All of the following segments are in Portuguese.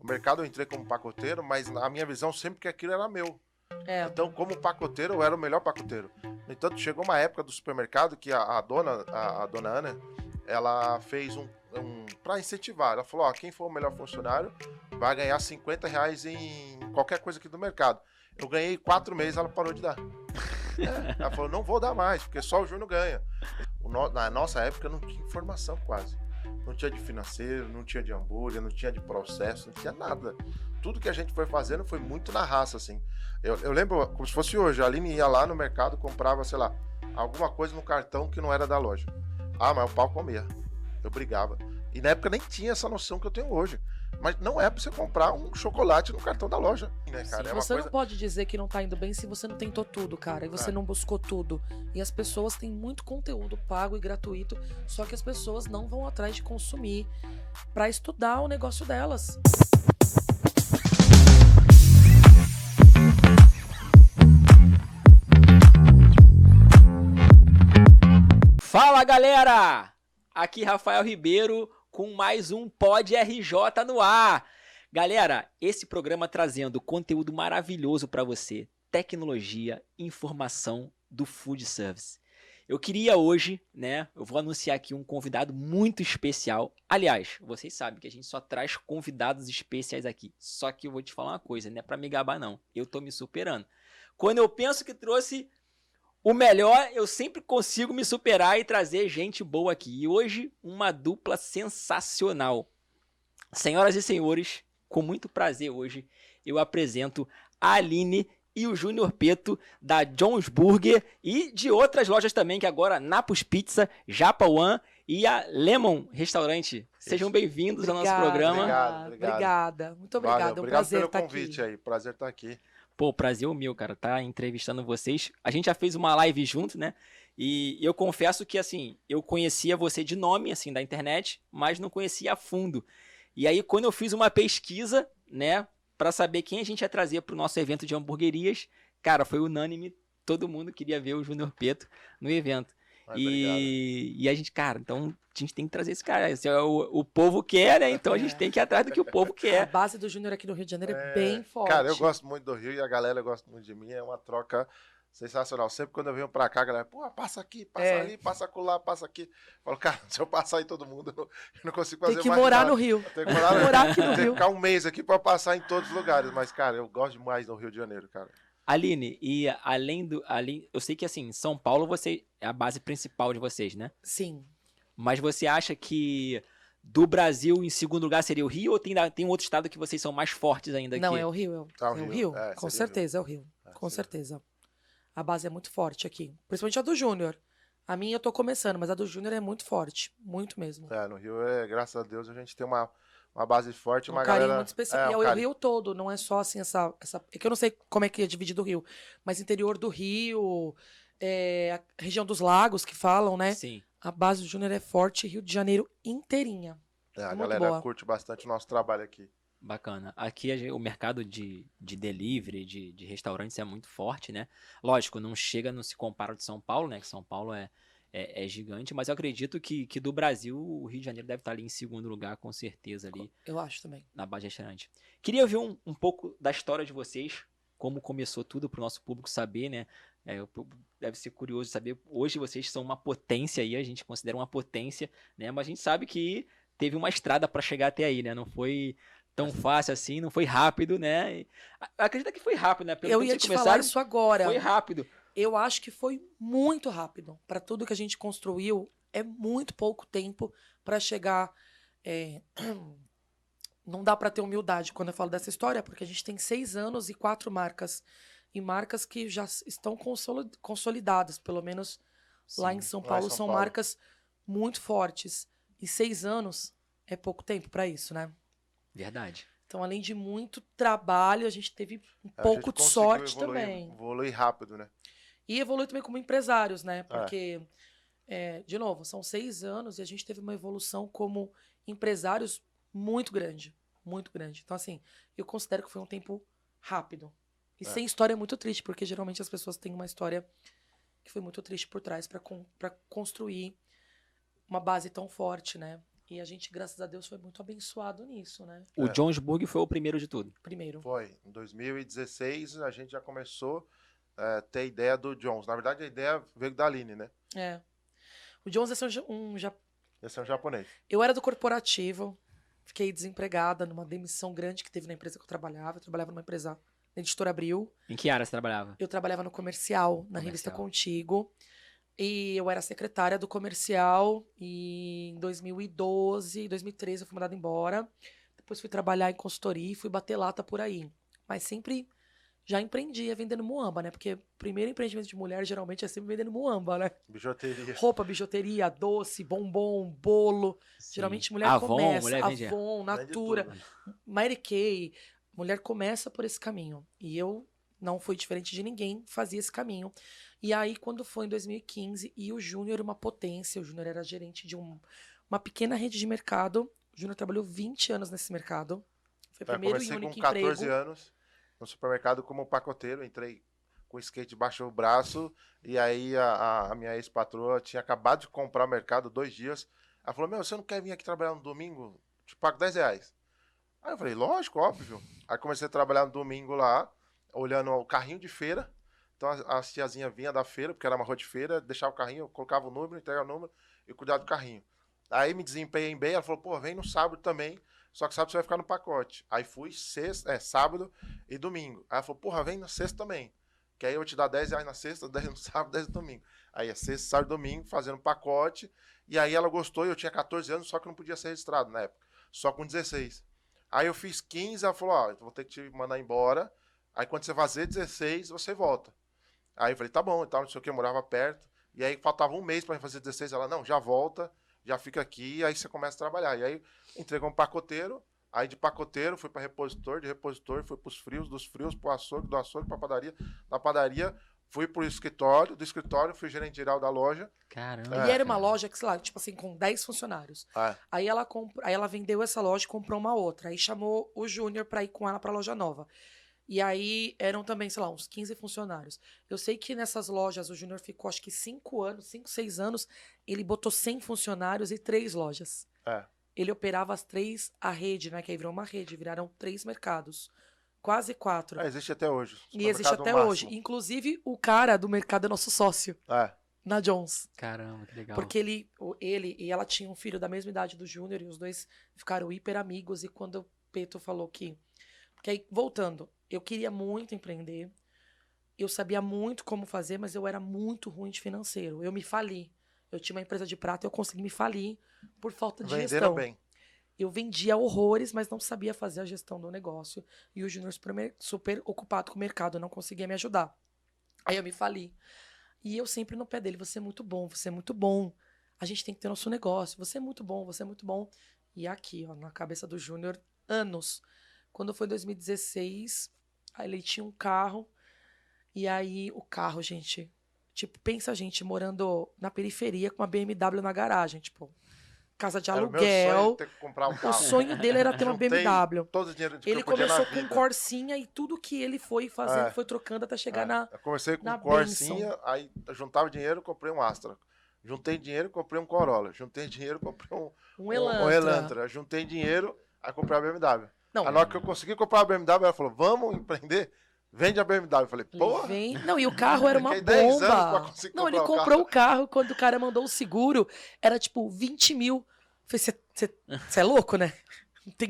O mercado eu entrei como pacoteiro, mas na minha visão sempre que aquilo era meu. Então, como pacoteiro, eu era o melhor pacoteiro. No entanto, chegou uma época do supermercado que a dona Ana, ela fez para incentivar. Ela falou, ó, quem for o melhor funcionário vai ganhar R$ 50 em qualquer coisa aqui do mercado. Eu ganhei 4 meses, ela parou de dar. Ela falou, não vou dar mais, porque só o Júnior ganha. Na nossa época não tinha informação quase. Não tinha de financeiro, não tinha de hambúrguer, não tinha de processo, não tinha nada. Tudo que a gente foi fazendo foi muito na raça, assim. Eu lembro, como se fosse hoje, a Aline ia lá no mercado, comprava, sei lá, alguma coisa no cartão que não era da loja. Ah, mas o pau comia. Eu brigava. E na época nem tinha essa noção que eu tenho hoje. Mas não é pra você comprar um chocolate no cartão da loja, né, cara? Você não pode dizer que não tá indo bem se você não tentou tudo, cara. E você não buscou tudo. E as pessoas têm muito conteúdo pago e gratuito, só que as pessoas não vão atrás de consumir pra estudar o negócio delas. Fala, galera! Aqui Rafael Ribeiro com mais um Pod RJ no ar. Galera, esse programa trazendo conteúdo maravilhoso para você, tecnologia, informação do food service. Eu queria hoje, né, eu vou anunciar aqui um convidado muito especial. Aliás, vocês sabem que a gente só traz convidados especiais aqui. Só que eu vou te falar uma coisa, não é para me gabar não, eu tô me superando. Quando eu penso que trouxe o melhor, eu sempre consigo me superar e trazer gente boa aqui. E hoje, uma dupla sensacional. Senhoras e senhores, com muito prazer hoje, eu apresento a Aline e o Júnior Peto da John's Burger e de outras lojas também, que agora Napos Pizza, Japa One e a Lemon Restaurante. Sejam bem-vindos ao nosso programa. Obrigado. Obrigada. Muito obrigada. Valeu, É um prazer estar aqui. Obrigado pelo convite aí. Prazer estar aqui. Pô, prazer é o meu, cara, tá entrevistando vocês. A gente já fez uma live junto, né? E eu confesso que, assim, eu conhecia você de nome, assim, da internet, mas não conhecia a fundo. E aí, quando eu fiz uma pesquisa, né, pra saber quem a gente ia trazer pro nosso evento de hamburguerias, cara, foi unânime, todo mundo queria ver o Júnior Peto no evento. E a gente, cara, então a gente tem que trazer esse cara. Esse é o povo quer, né? Então a gente tem que ir atrás do que o povo quer. A base do Júnior aqui no Rio de Janeiro é bem forte. Cara, eu gosto muito do Rio e a galera gosta muito de mim. É uma troca sensacional. Sempre quando eu venho pra cá, a galera, pô, passa aqui, passa ali, passa acolá, passa aqui. Eu falo, cara, se eu passar aí todo mundo, eu não consigo fazer mais. Tem que morar no Rio. Tem que morar aqui no Rio. Tem que ficar um mês aqui pra passar em todos os lugares. Mas, cara, eu gosto demais do Rio de Janeiro, cara. Aline, e eu sei que assim, São Paulo é a base principal de vocês, né? Sim. Mas você acha que do Brasil, em segundo lugar, seria o Rio ou tem outro estado que vocês são mais fortes ainda aqui? Não, é o Rio. É o Rio. Com certeza, é o Rio. Com sim. certeza. A base é muito forte aqui. Principalmente a do Júnior. A minha eu tô começando, mas a do Júnior é muito forte. Muito mesmo. No Rio, graças a Deus, a gente tem uma base forte, uma carinho galera... muito especial. E é o Rio todo, não é só assim essa... É que eu não sei como é que é dividido o Rio, mas interior do Rio, a região dos lagos que falam, né? Sim. A base do Júnior é forte, Rio de Janeiro inteirinha. A muito galera boa. curte bastante o nosso trabalho aqui. Bacana. Aqui o mercado de delivery, de restaurantes é muito forte, né? Lógico, não se compara ao de São Paulo, né? Que São Paulo é gigante, mas eu acredito que do Brasil, o Rio de Janeiro deve estar ali em segundo lugar, com certeza, ali. Eu acho também. Na base de restaurante. Queria ouvir um pouco da história de vocês, como começou tudo, para o nosso público saber, né? Deve ser curioso saber. Hoje vocês são uma potência aí, a gente considera uma potência, né? Mas a gente sabe que teve uma estrada para chegar até aí, né? Não foi tão fácil assim, não foi rápido, né? Acredita que foi rápido, né? Eu ia te falar isso agora. Foi rápido. Eu acho que foi muito rápido. Para tudo que a gente construiu, é muito pouco tempo para chegar. Não dá para ter humildade quando eu falo dessa história, porque a gente tem 6 anos e 4 marcas. E marcas que já estão consolidadas, pelo menos sim, lá em São Paulo, são marcas muito fortes. E 6 anos é pouco tempo para isso, né? Verdade. Então, além de muito trabalho, a gente teve um pouco de sorte também. Evoluir rápido, né? E evoluir também como empresários, né? Porque, de novo, são 6 anos e a gente teve uma evolução como empresários muito grande. Muito grande. Então, assim, eu considero que foi um tempo rápido. E sem história é muito triste, porque geralmente as pessoas têm uma história que foi muito triste por trás para construir uma base tão forte, né? E a gente, graças a Deus, foi muito abençoado nisso, né? O Jonesburg foi o primeiro de tudo. Primeiro. Foi. Em 2016 a gente já começou a ter ideia do Jones. Na verdade, a ideia veio da Aline, né? É. O Jones Esse é um japonês. Eu era do corporativo, fiquei desempregada numa demissão grande que teve na empresa que eu trabalhava. Eu trabalhava numa empresa na Editora Abril. Em que área você trabalhava? Eu trabalhava no comercial, na revista Contigo. E eu era secretária do comercial. E em 2012, 2013 eu fui mandada embora. Depois fui trabalhar em consultoria e fui bater lata por aí. Mas sempre já empreendia vendendo muamba, né? Porque o primeiro empreendimento de mulher geralmente é sempre vendendo muamba, né? Bijuteria. Roupa, bijuteria, doce, bombom, bolo. Sim. Geralmente mulher Avon, começa. mulher vende... Avon, Natura, Mary Kay. Mulher começa por esse caminho. E eu não fui diferente de ninguém, fazia esse caminho. E aí, quando foi em 2015, e o Júnior, uma potência, o Júnior era gerente de uma pequena rede de mercado. O Júnior trabalhou 20 anos nesse mercado. Foi o primeiro e único emprego. Com 14 anos no supermercado como pacoteiro. Entrei com o skate debaixo do braço. E aí a minha ex-patroa tinha acabado de comprar o mercado 2 dias. Ela falou, você não quer vir aqui trabalhar no domingo? Te pago R$10. Aí eu falei, lógico, óbvio. Aí comecei a trabalhar no domingo lá, olhando o carrinho de feira. Então as tiazinhas vinham da feira, porque era uma rua de feira, deixava o carrinho, eu colocava o número, entregava o número e cuidava do carrinho. Aí me desempenhei bem, ela falou, vem no sábado também, só que sábado você vai ficar no pacote. Aí fui sábado e domingo. Aí ela falou, vem na sexta também, que aí eu vou te dar R$10 na sexta, 10 no sábado, 10 no domingo. Aí é sexta, sábado e domingo, fazendo pacote, e aí ela gostou, e eu tinha 14 anos, só que não podia ser registrado na época, só com 16. Aí eu fiz 15, ela falou, eu vou ter que te mandar embora, aí quando você fazer 16, você volta. Aí eu falei, tá bom, e tal, não sei o que, eu morava perto. E aí faltava um mês pra fazer 16, ela, não, já volta, já fica aqui, e aí você começa a trabalhar. E aí entrei como pacoteiro, aí de pacoteiro fui pra repositor, de repositor fui pros frios, dos frios pro açougue, do açougue pra padaria, da padaria fui pro escritório, do escritório fui gerente geral da loja. Caramba. E era uma loja que, sei lá, tipo assim, com 10 funcionários. Aí ela vendeu essa loja e comprou uma outra. Aí chamou o Júnior pra ir com ela pra loja nova. E aí eram também, sei lá, uns 15 funcionários. Eu sei que nessas lojas o Júnior ficou acho que 5 anos, 5, 6 anos. Ele botou 100 funcionários e 3 lojas. Ele operava as 3, a rede, né? Que aí virou uma rede, viraram 3 mercados. Quase 4. Existe até hoje. E existe até hoje. Inclusive, o cara do mercado é nosso sócio. Na Jones. Caramba, que legal. Porque ele e ela tinham um filho da mesma idade do Júnior e os dois ficaram hiper amigos. E quando o Peto falou que... Porque aí, voltando, eu queria muito empreender. Eu sabia muito como fazer, mas eu era muito ruim de financeiro. Eu me fali. Eu tinha uma empresa de prata e eu consegui me falir por falta de gestão. Bem. Eu vendia horrores, mas não sabia fazer a gestão do negócio. E o Júnior super ocupado com o mercado, não conseguia me ajudar. Aí eu me fali. E eu sempre no pé dele, você é muito bom, você é muito bom. A gente tem que ter nosso negócio. Você é muito bom, você é muito bom. E aqui, ó, na cabeça do Júnior, anos. Quando foi 2016, aí ele tinha um carro. E aí o carro, gente... Tipo, pensa a gente morando na periferia com uma BMW na garagem, tipo... Casa de aluguel. Meu sonho ter que comprar um carro. O sonho dele era ter uma BMW. Todo o dinheiro que ele começou com Corsinha e tudo que ele foi fazendo, foi trocando até chegar na. Eu comecei com Corsinha, aí eu juntava dinheiro, comprei um Astra. Juntei dinheiro, comprei um Corolla. Juntei dinheiro, comprei um Elantra. Juntei dinheiro, aí comprei a BMW. Não, na hora que eu consegui comprar a BMW, ela falou: vamos empreender? Vende a BMW. Eu falei, porra. Não, e o carro era uma bomba. Não, ele comprou o carro quando o cara mandou o seguro, era tipo 20 mil. Eu falei, você é louco, né?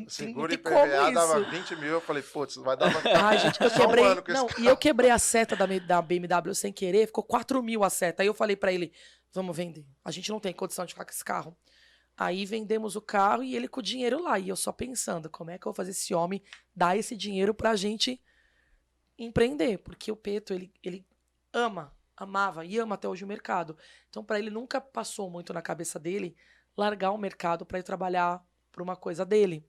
Seguro e PVA dava 20 mil. Eu falei, putz, vai dar uma... Ai, gente, eu quebrei. E eu quebrei a seta da BMW sem querer, ficou 4 mil a seta. Aí eu falei pra ele, vamos vender. A gente não tem condição de ficar com esse carro. Aí vendemos o carro e ele com o dinheiro lá. E eu só pensando, como é que eu vou fazer esse homem dar esse dinheiro pra gente empreender, porque o Peto, ele amava e ama até hoje o mercado. Então, para ele nunca passou muito na cabeça dele largar o mercado para ir trabalhar para uma coisa dele.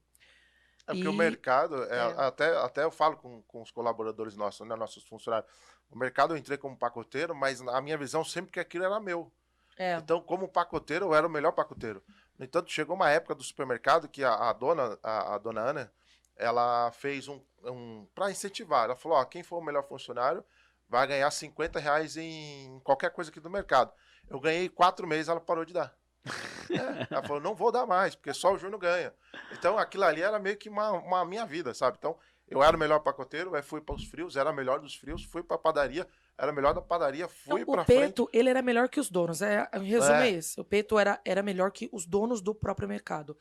Porque o mercado, até eu falo com os colaboradores nossos, né, nossos funcionários, o mercado eu entrei como pacoteiro, mas a minha visão sempre que aquilo era meu. Então, como pacoteiro, eu era o melhor pacoteiro. No entanto, chegou uma época do supermercado que a dona Ana, ela fez para incentivar. Ela falou, quem for o melhor funcionário vai ganhar R$50 em qualquer coisa aqui do mercado. Eu ganhei 4 meses, ela parou de dar. Ela falou, não vou dar mais, porque só o Júnior ganha. Então, aquilo ali era meio que uma minha vida, sabe? Então, eu era o melhor pacoteiro, aí fui para os frios, era o melhor dos frios, fui para a padaria, era o melhor da padaria, fui então, para frente. O Peto, ele era melhor que os donos. O resumo é esse. O Peto era melhor que os donos do próprio mercado.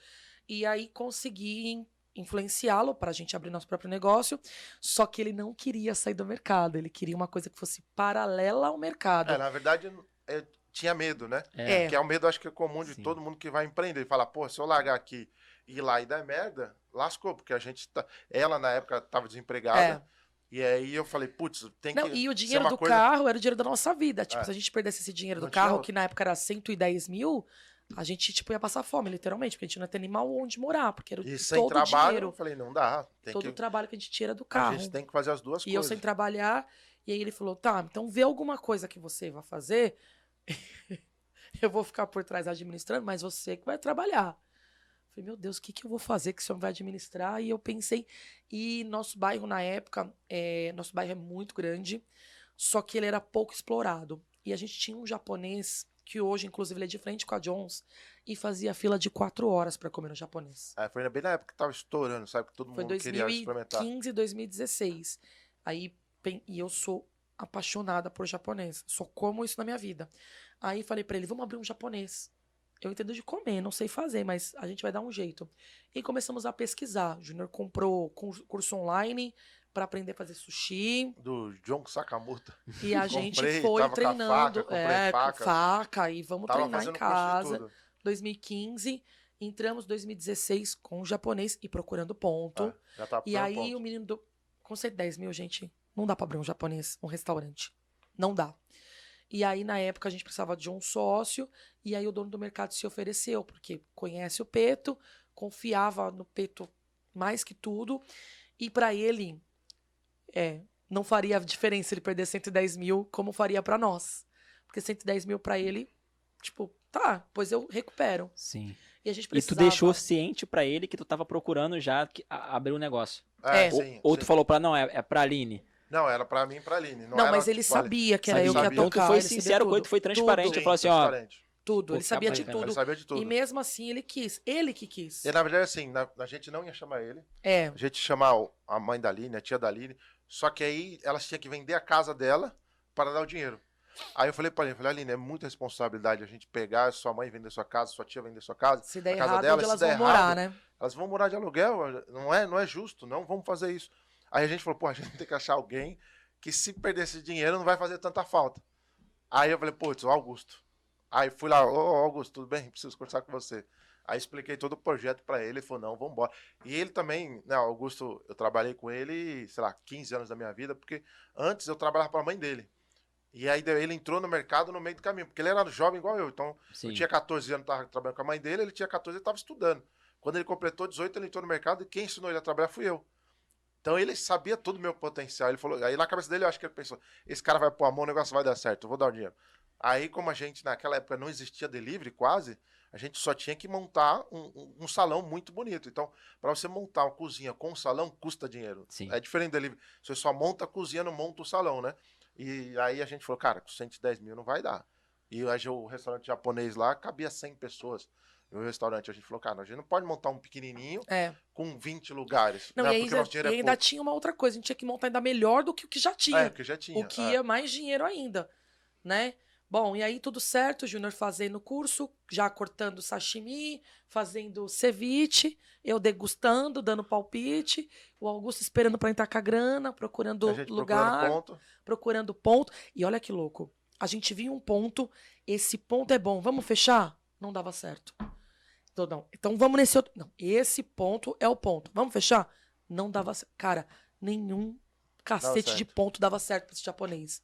E aí, consegui influenciá-lo para a gente abrir nosso próprio negócio, só que ele não queria sair do mercado, ele queria uma coisa que fosse paralela ao mercado. Na verdade, eu tinha medo, né? Que é o medo, acho que é comum de todo mundo que vai empreender. E fala, pô, se eu largar aqui e ir lá e dar merda, lascou, porque a gente ela na época estava desempregada. E aí eu falei, putz, tem que... E o dinheiro do carro era o dinheiro da nossa vida. Tipo, se a gente perdesse esse dinheiro do carro, que na época era 110 mil, a gente, tipo, ia passar fome, literalmente, porque a gente não ia ter nem mal onde morar, porque era e sem trabalho, dinheiro, eu falei, não dá. O trabalho que a gente tira do carro. A gente tem que fazer as duas coisas. E eu sem trabalhar, e aí ele falou, tá, então vê alguma coisa que você vai fazer, eu vou ficar por trás administrando, mas você que vai trabalhar. Falei, meu Deus, o que eu vou fazer que o senhor vai administrar? E eu pensei, e nosso bairro na época, nosso bairro é muito grande, só que ele era pouco explorado. E a gente tinha um japonês, que hoje, inclusive, ele é de frente com a Jones, e fazia fila de 4 horas para comer no japonês. Foi bem na época que tava estourando, sabe? Que todo mundo queria experimentar. Foi 2015 e 2016. E eu sou apaixonada por japonês. Só como isso na minha vida. Aí falei para ele, vamos abrir um japonês. Eu entendo de comer, não sei fazer, mas a gente vai dar um jeito. E começamos a pesquisar. O Júnior comprou curso online para aprender a fazer sushi. Do John Sakamoto. E a gente foi treinando. Com faca. E vamos treinar em casa. 2015. Entramos em 2016 com o japonês e procurando ponto. Já tá e aí ponto. O menino com 110 mil, gente, não dá para abrir um japonês, um restaurante. Não dá. E aí, na época, a gente precisava de um sócio, e aí o dono do mercado se ofereceu, porque conhece o Peto, confiava no Peto mais que tudo, e para ele, não faria diferença ele perder 110 mil como faria para nós. Porque 110 mil para ele, tipo, tá, pois eu recupero. Sim. E a gente precisava... E tu deixou ciente para ele que tu tava procurando já abrir um negócio. Sim, ou tu falou pra, não, é pra Aline. Não, era pra mim e pra Aline. Não, mas ele sabia que era eu que ia tocar. Então tu foi sincero com ele, tu foi transparente. Tudo. Ele falou assim, ó... Tudo, ele sabia de tudo. Ele sabia de tudo. E mesmo assim ele quis. Ele que quis. E na verdade, assim, a gente não ia chamar ele. A gente ia chamar a mãe da Aline, a tia da Aline. Só que aí elas tinham que vender a casa dela para dar o dinheiro. Aí eu falei pra Aline, Aline, é muita responsabilidade a gente pegar sua mãe vender sua casa, sua tia vender sua casa. Se der a casa errado, dela, onde elas vão morar, né? Elas vão morar de aluguel, não é justo, não vamos fazer isso. Aí a gente falou, pô, a gente tem que achar alguém que se perder esse dinheiro não vai fazer tanta falta. Aí eu falei, putz, o Augusto. Aí fui lá, Augusto, tudo bem? Preciso conversar com você. Aí expliquei todo o projeto pra ele, ele falou, não, vamos embora. E ele também, né, Augusto, eu trabalhei com ele, sei lá, 15 anos da minha vida, porque antes eu trabalhava pra mãe dele. E aí ele entrou no mercado no meio do caminho, porque ele era jovem igual eu. Então, eu tinha 14 anos, estava trabalhando com a mãe dele, ele tinha 14 e estava estudando. Quando ele completou 18, ele entrou no mercado e quem ensinou ele a trabalhar fui eu. Então ele sabia todo o meu potencial. Ele falou, aí na cabeça dele eu acho que ele pensou, esse cara vai pôr a mão, o negócio vai dar certo, eu vou dar o dinheiro. Aí como a gente naquela época não existia delivery quase, a gente só tinha que montar um salão muito bonito. Então, para você montar uma cozinha com um salão, custa dinheiro. Sim. É diferente do delivery. Você só monta a cozinha, não monta o salão, né? E aí a gente falou, cara, com 110 mil não vai dar. E aí o restaurante japonês lá cabia 100 pessoas. No restaurante a gente falou, cara, a gente não pode montar um pequenininho com 20 lugares. Não, né? E ainda tinha uma outra coisa, a gente tinha que montar ainda melhor do que o que já tinha. Que já tinha. O que ia mais dinheiro ainda, né? Bom, e aí tudo certo, o Júnior fazendo curso, já cortando sashimi, fazendo ceviche, eu degustando, dando palpite, o Augusto esperando para entrar com a grana, procurando lugar, procurando ponto. E olha que louco, a gente viu um ponto, esse ponto é bom, vamos fechar? Não dava certo. Então vamos nesse outro. Não, esse ponto é o ponto. Vamos fechar? Não dava certo. Cara, nenhum cacete de ponto dava certo para esse japonês.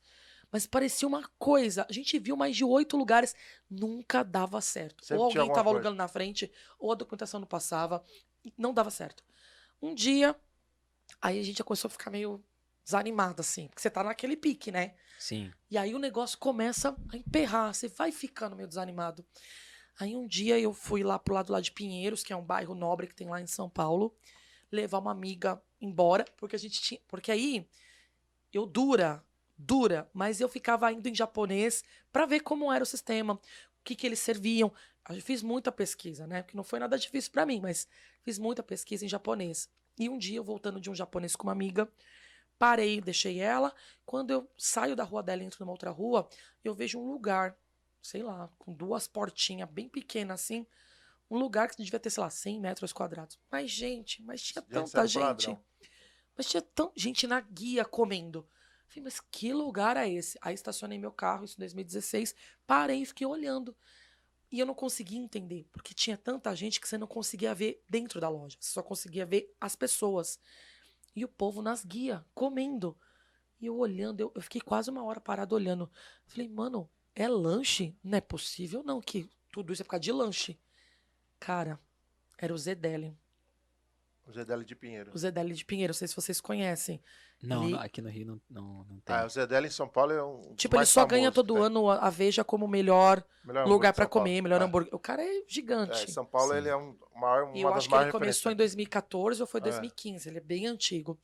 Mas parecia uma coisa. A gente viu mais de 8 lugares, nunca dava certo. Sempre ou alguém estava alugando na frente, ou a documentação não passava. Não dava certo. Um dia, aí a gente já começou a ficar meio desanimado, assim. Porque você tá naquele pique, né? Sim. E aí o negócio começa a emperrar. Você vai ficando meio desanimado. Aí um dia eu fui lá pro lado lá de Pinheiros, que é um bairro nobre que tem lá em São Paulo, levar uma amiga embora, porque a gente tinha. Porque aí eu dura, mas eu ficava indo em japonês pra ver como era o sistema, o que eles serviam. Eu fiz muita pesquisa, né? Porque não foi nada difícil pra mim, mas fiz muita pesquisa em japonês. E um dia, eu voltando de um japonês com uma amiga, parei, deixei ela. Quando eu saio da rua dela e entro numa outra rua, eu vejo um lugar, sei lá, com 2 portinhas bem pequenas assim. Um lugar que devia ter, sei lá, 100 metros quadrados. Mas tinha tanta gente. Mas tinha tanta gente na guia comendo. Falei, mas que lugar é esse? Aí estacionei meu carro, isso em 2016, parei e fiquei olhando. E eu não conseguia entender, porque tinha tanta gente que você não conseguia ver dentro da loja. Você só conseguia ver as pessoas. E o povo nas guias, comendo. E eu olhando, eu fiquei quase 1 hora parado olhando. Falei, mano, é lanche? Não é possível não que tudo isso é por causa de lanche. Cara, era o Zedeli. O Zedeli de Pinheiro. O Zedeli de Pinheiro, não sei se vocês conhecem. Não, aqui no Rio não tem. O Zedeli em São Paulo é um tipo, ele só ganha todo ano a Veja como melhor lugar pra comer, melhor hambúrguer. O cara é gigante. Em São Paulo ele é uma das maiores. Eu acho que ele começou em 2014 ou foi 2015, ele é bem antigo.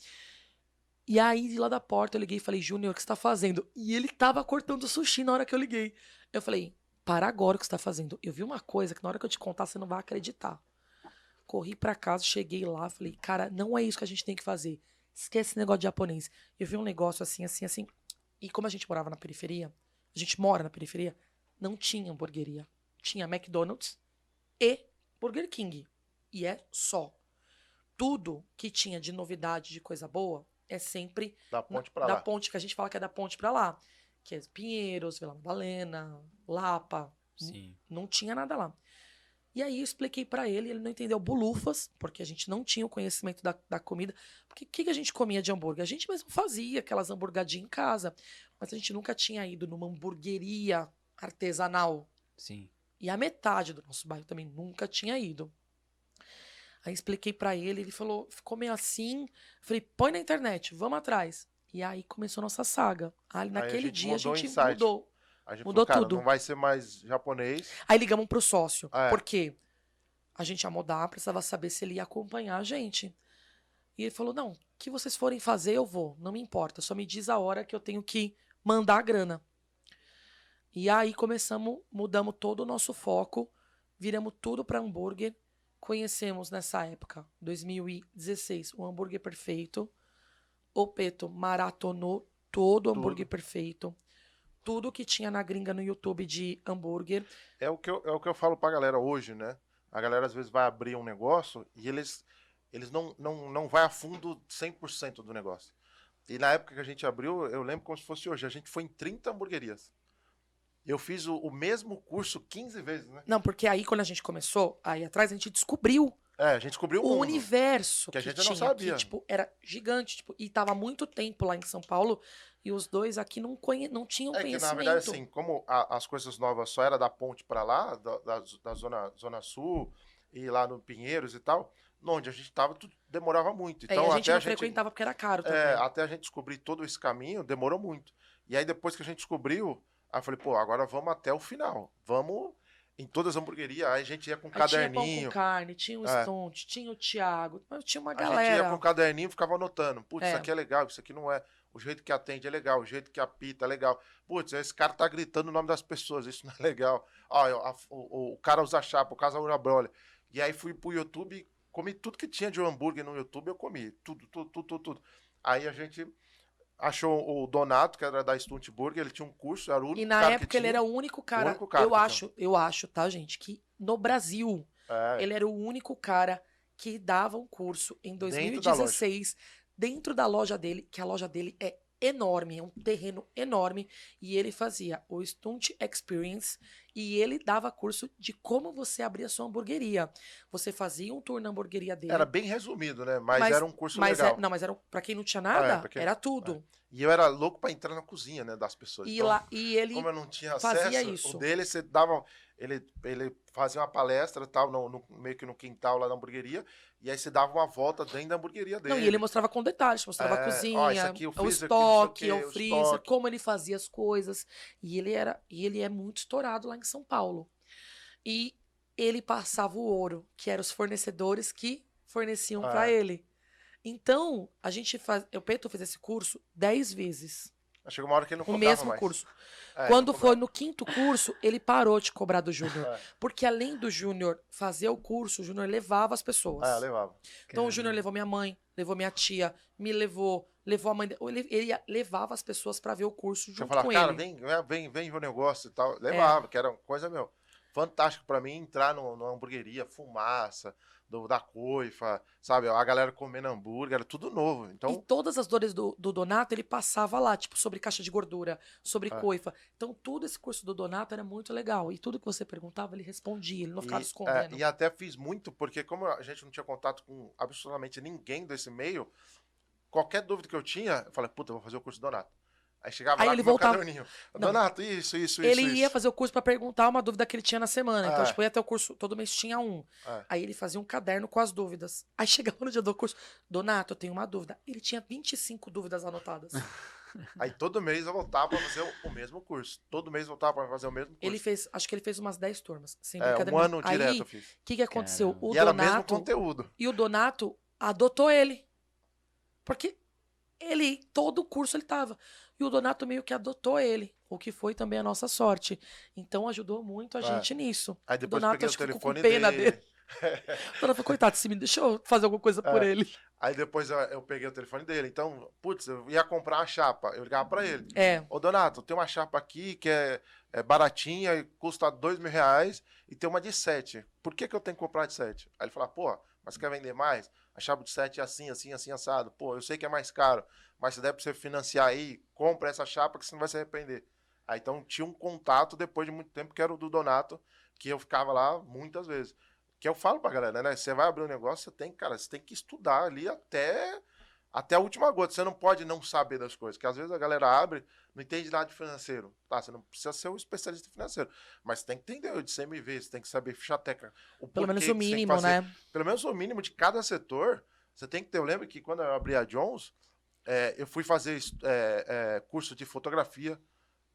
E aí, de lá da porta, eu liguei e falei, Júnior, o que você tá fazendo? E ele tava cortando sushi na hora que eu liguei. Eu falei, para agora o que você tá fazendo. Eu vi uma coisa que na hora que eu te contar, você não vai acreditar. Corri pra casa, cheguei lá, falei, cara, não é isso que a gente tem que fazer. Esquece esse negócio de japonês. Eu vi um negócio assim. E como a gente morava na periferia, a gente mora na periferia, não tinha hamburgueria. Tinha McDonald's e Burger King. E é só. Tudo que tinha de novidade, de coisa boa, é sempre da ponte pra lá. Da ponte, que a gente fala que é da ponte pra lá. Que é Pinheiros, Vila Madalena, Lapa. Sim. Não tinha nada lá. E aí eu expliquei pra ele não entendeu bolufas, porque a gente não tinha o conhecimento da comida. Porque o que a gente comia de hambúrguer? A gente mesmo fazia aquelas hamburgadinhas em casa, mas a gente nunca tinha ido numa hamburgueria artesanal. Sim. E a metade do nosso bairro também nunca tinha ido. Aí expliquei pra ele falou, ficou meio assim. Falei, põe na internet, vamos atrás. E aí começou a nossa saga. Aí naquele dia a gente mudou. A gente mudou falou, cara, tudo. Não vai ser mais japonês. Aí ligamos pro sócio. Porque a gente ia mudar, precisava saber se ele ia acompanhar a gente. E ele falou, não, o que vocês forem fazer, eu vou. Não me importa, só me diz a hora que eu tenho que mandar a grana. E aí mudamos todo o nosso foco, viramos tudo para hambúrguer. Conhecemos nessa época, 2016, o Hambúrguer Perfeito. O Peto maratonou todo o Hambúrguer Perfeito. Tudo que tinha na gringa no YouTube de hambúrguer. É o que eu falo pra galera hoje, né? A galera às vezes vai abrir um negócio e eles não vai a fundo 100% do negócio. E na época que a gente abriu, eu lembro como se fosse hoje, a gente foi em 30 hamburguerias. Eu fiz o mesmo curso 15 vezes, né? Não, porque aí quando a gente começou, aí atrás a gente descobriu. A gente descobriu o universo que a gente não sabia. Que, tipo, era gigante, tipo, e tava há muito tempo lá em São Paulo, e os dois aqui não tinham conhecimento. Que, na verdade, assim, como as coisas novas só era da ponte pra lá, da zona sul, e lá no Pinheiros e tal, onde a gente tava, tudo demorava muito. Então, a gente não frequentava porque era caro também. Até a gente descobrir todo esse caminho, demorou muito. E aí, depois que a gente descobriu, aí eu falei, pô, agora vamos até o final. Vamos em todas as hamburguerias. Aí a gente ia com um caderninho. Tinha pão com carne, tinha o Stonte, tinha o Thiago, mas tinha uma galera. A gente ia com um caderninho e ficava anotando. Putz, isso aqui é legal, isso aqui não é. O jeito que atende é legal, o jeito que apita é legal. Putz, esse cara tá gritando o nome das pessoas, isso não é legal. O cara usa chapa, o cara usa brolha. E aí fui pro YouTube, comi tudo que tinha de hambúrguer no YouTube, eu comi. Tudo. Aí a gente achou o Donato, que era da Stunt Burger, ele tinha um curso, era o único cara. E na época ele era o único cara. Eu acho, tá, gente, que no Brasil ele era o único cara que dava um curso em 2016 dentro da loja dele, que a loja dele é enorme, é um terreno enorme, e ele fazia o Stunt Experience e ele dava curso de como você abrir a sua hamburgueria. Você fazia um tour na hamburgueria dele. Era bem resumido, né? Mas era um curso legal. Mas era pra quem não tinha nada, era tudo. E eu era louco pra entrar na cozinha, né, das pessoas. E ele como eu não tinha fazia acesso, isso. O dele, você dava... Ele fazia uma palestra, tal, meio que no quintal lá da hamburgueria, e aí você dava uma volta dentro da hamburgueria dele. Não, e ele mostrava com detalhes, mostrava a cozinha, o estoque, o freezer, como ele fazia as coisas. E ele é muito estourado lá em São Paulo. E ele passava o ouro, que eram os fornecedores que forneciam para ele. Então, o Peto fez esse curso 10 vezes. Chegou uma hora que ele não o cobrava mesmo mais. curso. Quando foi no 5º curso, ele parou de cobrar do júnior. Porque além do júnior fazer o curso, o júnior levava as pessoas. Levava. Então o júnior levou minha mãe, levou minha tia, me levou a mãe. Ele levava as pessoas pra ver o curso junto com cara, ele. vem ver o negócio e tal. Levava, que era uma coisa, fantástica pra mim entrar numa hamburgueria, fumaça, da coifa, sabe? A galera comendo hambúrguer, era tudo novo. Então... E todas as dores do Donato, ele passava lá, tipo, sobre caixa de gordura, sobre coifa. Então, tudo esse curso do Donato era muito legal. E tudo que você perguntava, ele respondia, ele não ficava escondendo. E até fiz muito, porque como a gente não tinha contato com absolutamente ninguém desse meio, qualquer dúvida que eu tinha, eu falei, puta, eu vou fazer o curso do Donato. Aí chegava lá ele com o meu voltava... caderninho. Donato, isso. Ele ia fazer o curso pra perguntar uma dúvida que ele tinha na semana. Então, tipo, ia ter o curso, todo mês tinha um. Aí ele fazia um caderno com as dúvidas. Aí chegava no dia do curso, Donato, eu tenho uma dúvida. Ele tinha 25 dúvidas anotadas. Aí todo mês eu voltava pra fazer o mesmo curso. Todo mês eu voltava pra fazer o mesmo curso. Acho que ele fez umas 10 turmas. Sem um ano direto aí, eu fiz. O que aconteceu? O Donato, era o mesmo conteúdo. E o Donato adotou ele. Porque todo o curso ele tava. E o Donato meio que adotou ele, o que foi também a nossa sorte. Então ajudou muito a gente nisso. Aí depois o Donato peguei o telefone ficou com pena dele. O Donato falou, coitado, se me deixou eu fazer alguma coisa por ele. Aí depois eu peguei o telefone dele. Então, putz, eu ia comprar uma chapa. Eu ligava pra ele. Ô, Donato, tem uma chapa aqui que é baratinha e custa R$2.000 e tem uma de 7. Por que eu tenho que comprar de 7? Aí ele falou, pô, mas quer vender mais? A chapa de 7 é assim, assado. Pô, eu sei que é mais caro, mas se der pra você financiar aí, compra essa chapa que você não vai se arrepender. Aí então tinha um contato depois de muito tempo, que era o do Donato, que eu ficava lá muitas vezes. Que eu falo pra galera, né? Você vai abrir um negócio, você tem que estudar ali até a última gota. Você não pode não saber das coisas, porque às vezes a galera abre, não entende nada de financeiro. Tá, você não precisa ser um especialista financeiro, mas você tem que entender de CMV, você tem que saber ficha técnica. Pelo menos o mínimo, né? Pelo menos o mínimo de cada setor, você tem que ter. Eu lembro que quando eu abri a Jones, eu fui fazer curso de fotografia.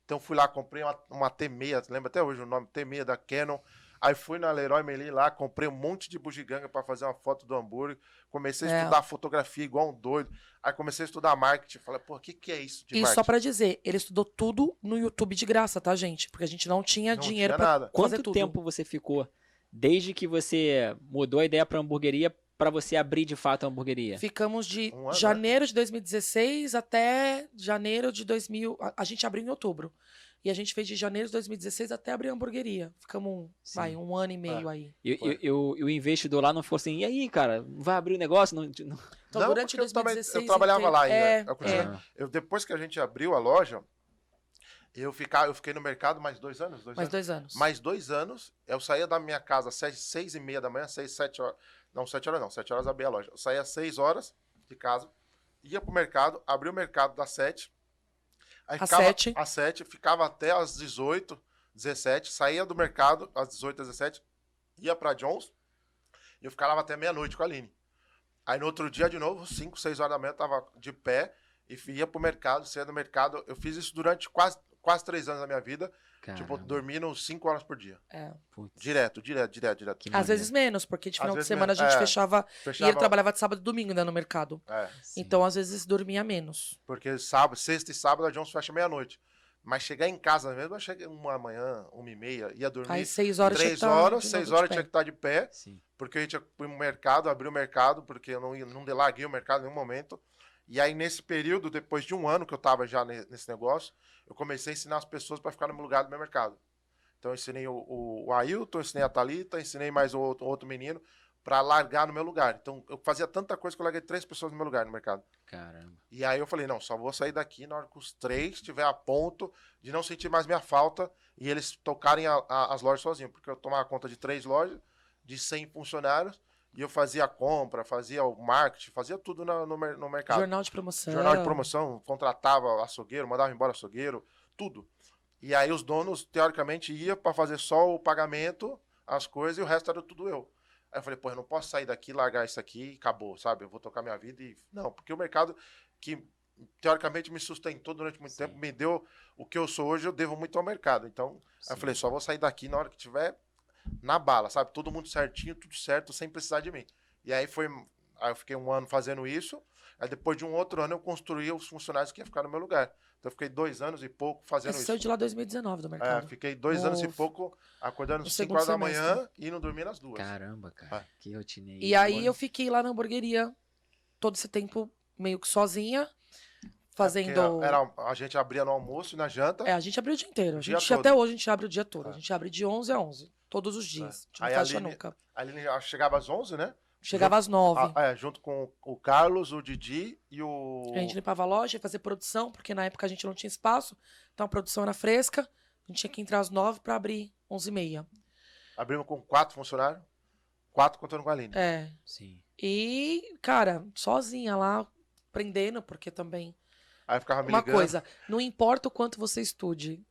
Então fui lá, comprei uma T6, lembra até hoje o nome, T6 da Canon. Aí fui na Leroy Merlin lá, comprei um monte de bugiganga para fazer uma foto do hambúrguer. Comecei a estudar fotografia igual um doido. Aí comecei a estudar marketing. Falei, pô, o que é isso de marketing? E só pra dizer, ele estudou tudo no YouTube de graça, tá, gente? Porque a gente não tinha dinheiro pra fazer tudo. Quanto tempo você ficou desde que você mudou a ideia pra hamburgueria para você abrir de fato a hamburgueria? Ficamos de janeiro de 2016 até janeiro de 2000. A gente abriu em outubro. E a gente fez de janeiro de 2016 até abrir a hamburgueria. Ficamos um ano e meio aí. E o investidor lá não falou assim, e aí, cara, vai abrir o negócio? Não... Então, durante 2016... Eu trabalhava lá ainda. Depois que a gente abriu a loja, eu fiquei no mercado mais 2 anos. Mais 2 anos. Eu saía da minha casa às 6h30 da manhã, 7 horas. Não, 7 horas não. 7 horas abria a loja. Eu saía às 6 horas de casa, ia pro mercado, abria o mercado das 7. Aí às 7, ficava até às 18, 17, saía do mercado às 18, 17, ia pra Jones e eu ficava até meia-noite com a Aline. Aí no outro dia, de novo, 5, 6 horas da manhã, eu tava de pé e ia pro mercado, saía do mercado. Eu fiz isso durante quase 3 anos da minha vida. Caramba. Tipo, dormindo 5 horas por dia. Direto. Às vezes menos, porque de final de semana a gente fechava. E ele trabalhava de sábado e domingo, né, no mercado. Então, às vezes, dormia menos. Porque sexta e sábado a Jones fecha meia-noite. Mas chegar em casa mesmo, eu cheguei 1 da manhã, 1h30, ia dormir. Aí 6 horas 3 horas, 6 horas tinha que estar de pé. Sim. Porque a gente ia pro mercado, abrir o mercado, porque eu não larguei o mercado em nenhum momento. E aí, nesse período, depois de 1 ano que eu tava já nesse negócio, eu comecei a ensinar as pessoas para ficar no meu lugar do meu mercado. Então, eu ensinei o Ailton, ensinei a Thalita, ensinei mais outro menino para largar no meu lugar. Então, eu fazia tanta coisa que eu larguei 3 pessoas no meu lugar no mercado. Caramba. E aí eu falei, não, só vou sair daqui na hora que os 3 estiver a ponto de não sentir mais minha falta e eles tocarem as lojas sozinhos. Porque eu tomava conta de 3 lojas, de 100 funcionários, e eu fazia a compra, fazia o marketing, fazia tudo no mercado. Jornal de promoção, contratava açougueiro, mandava embora açougueiro, tudo. E aí os donos, teoricamente, iam para fazer só o pagamento, as coisas, e o resto era tudo eu. Aí eu falei, pô, eu não posso sair daqui, largar isso aqui e acabou, sabe? Eu vou tocar minha vida e... Não, porque o mercado que, teoricamente, me sustentou durante muito tempo, me deu o que eu sou hoje, eu devo muito ao mercado. Então, aí eu falei, só vou sair daqui na hora que tiver na bala, sabe? Todo mundo certinho, tudo certo, sem precisar de mim. E aí eu fiquei 1 ano fazendo isso. Aí depois de um outro ano eu construí os funcionários que iam ficar no meu lugar. Então eu fiquei 2 anos e pouco fazendo isso. Saiu de lá em 2019 do mercado. Fiquei 2 anos e pouco acordando às 5 horas da manhã e indo dormir às 2. Caramba, cara. Que rotina aí. E aí eu fiquei lá na hamburgueria todo esse tempo meio que sozinha, fazendo... A gente abria no almoço e na janta. A gente abria o dia inteiro. Até hoje a gente abre o dia todo. A gente abre de 11 a 11, todos os dias. A gente não fecha nunca. A Aline chegava às 11, né? Chegava às 9. Junto com o Carlos, o Didi e o... A gente limpava a loja, ia fazer produção, porque na época a gente não tinha espaço, então a produção era fresca. A gente tinha que entrar às 9 para abrir 11h30. Abrimos com 4 funcionários, 4 contando com a Aline. Sim. E, cara, sozinha lá, aprendendo, porque também... Aí ficava me Uma ligando. coisa, não importa o quanto você estude,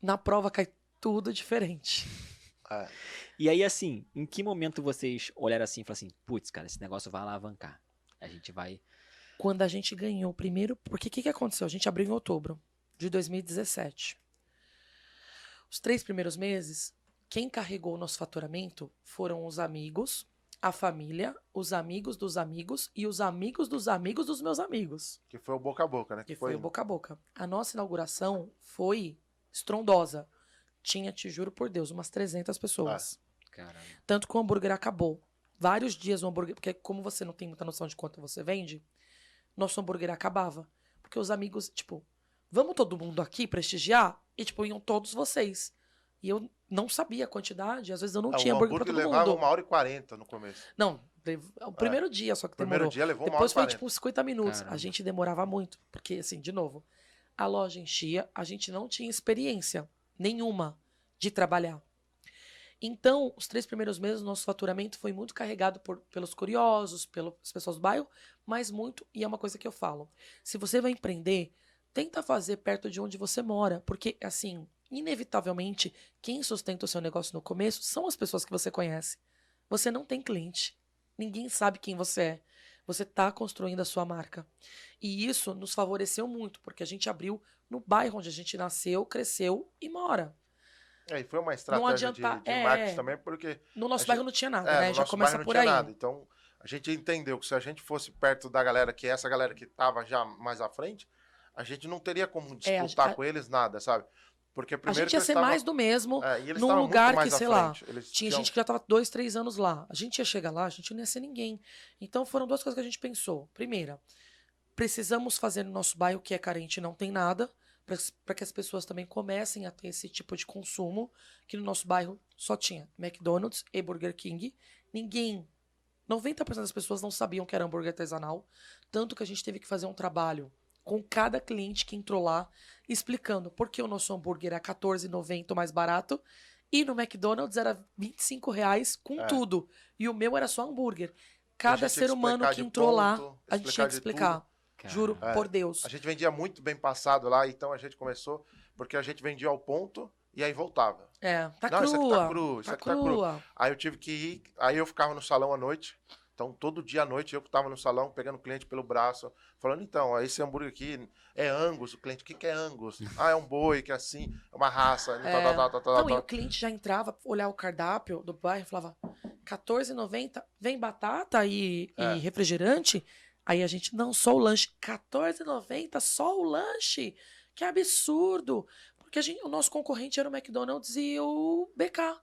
na prova cai tudo diferente. E aí, assim, em que momento vocês olharam assim e falaram assim, putz, cara, esse negócio vai alavancar. A gente vai... Quando a gente ganhou o primeiro... Porque o que aconteceu? A gente abriu em outubro de 2017. Os 3 primeiros meses, quem carregou o nosso faturamento foram os amigos, a família, os amigos dos amigos e os amigos dos amigos dos meus amigos. Que foi o boca a boca, né? Que foi o boca a boca. A nossa inauguração foi estrondosa. Tinha, te juro por Deus, umas 300 pessoas. Caramba. Tanto que o hambúrguer acabou. Vários dias o hambúrguer... Porque como você não tem muita noção de quanto você vende, nosso hambúrguer acabava. Porque os amigos, tipo, vamos todo mundo aqui prestigiar? E, tipo, iam todos vocês. E eu não sabia a quantidade. Às vezes eu não tinha hambúrguer pra todo mundo. O hambúrguer levava 1h40 no começo. Não, o primeiro dia só que demorou. O primeiro dia levou 1h40. Depois foi, tipo, 50 minutos. Caramba. A gente demorava muito. Porque, assim, de novo, a loja enchia. A gente não tinha experiência nenhuma de trabalhar. Então, os 3 primeiros meses, o nosso faturamento foi muito carregado pelos curiosos, pelas pessoas do bairro, mas muito, e é uma coisa que eu falo, se você vai empreender, tenta fazer perto de onde você mora, porque, assim, inevitavelmente, quem sustenta o seu negócio no começo são as pessoas que você conhece. Você não tem cliente, ninguém sabe quem você é. Você está construindo a sua marca. E isso nos favoreceu muito, porque a gente abriu no bairro onde a gente nasceu, cresceu e mora. E foi uma estratégia de marketing também, porque... No nosso bairro não tinha nada, né? Já começa por aí. Nada. Então, a gente entendeu que se a gente fosse perto da galera, que é essa galera que estava já mais à frente, a gente não teria como disputar com eles nada, sabe? Porque primeiro a gente ia ser mais do mesmo, num lugar que, sei lá, tinha gente que já estava 2, 3 anos lá. A gente ia chegar lá, a gente não ia ser ninguém. Então, foram 2 coisas que a gente pensou. Primeira, precisamos fazer no nosso bairro, que é carente e não tem nada, para que as pessoas também comecem a ter esse tipo de consumo, que no nosso bairro só tinha McDonald's e Burger King. 90% das pessoas não sabiam que era hambúrguer artesanal, tanto que a gente teve que fazer um trabalho com cada cliente que entrou lá, explicando por que o nosso hambúrguer era R$14,90 mais barato, e no McDonald's era R$25 com tudo, e o meu era só hambúrguer. Cada ser humano que entrou lá, a gente tinha que explicar. Juro por Deus. A gente vendia muito bem passado lá, então a gente começou, porque a gente vendia ao ponto e aí voltava. Tá crua. Isso aqui tá cru. Aí eu tive que ir, aí eu ficava no salão à noite. Então, todo dia à noite eu tava no salão, pegando o cliente pelo braço, falando, então, esse hambúrguer aqui é Angus. O cliente, o que é Angus? É um boi, que é assim, é uma raça. E o cliente já entrava, olhar o cardápio do bairro e falava, R$14,90, vem batata e refrigerante? Aí a gente, não, só o lanche. R$14,90, só o lanche? Que absurdo! Porque o nosso concorrente era o McDonald's e o BK.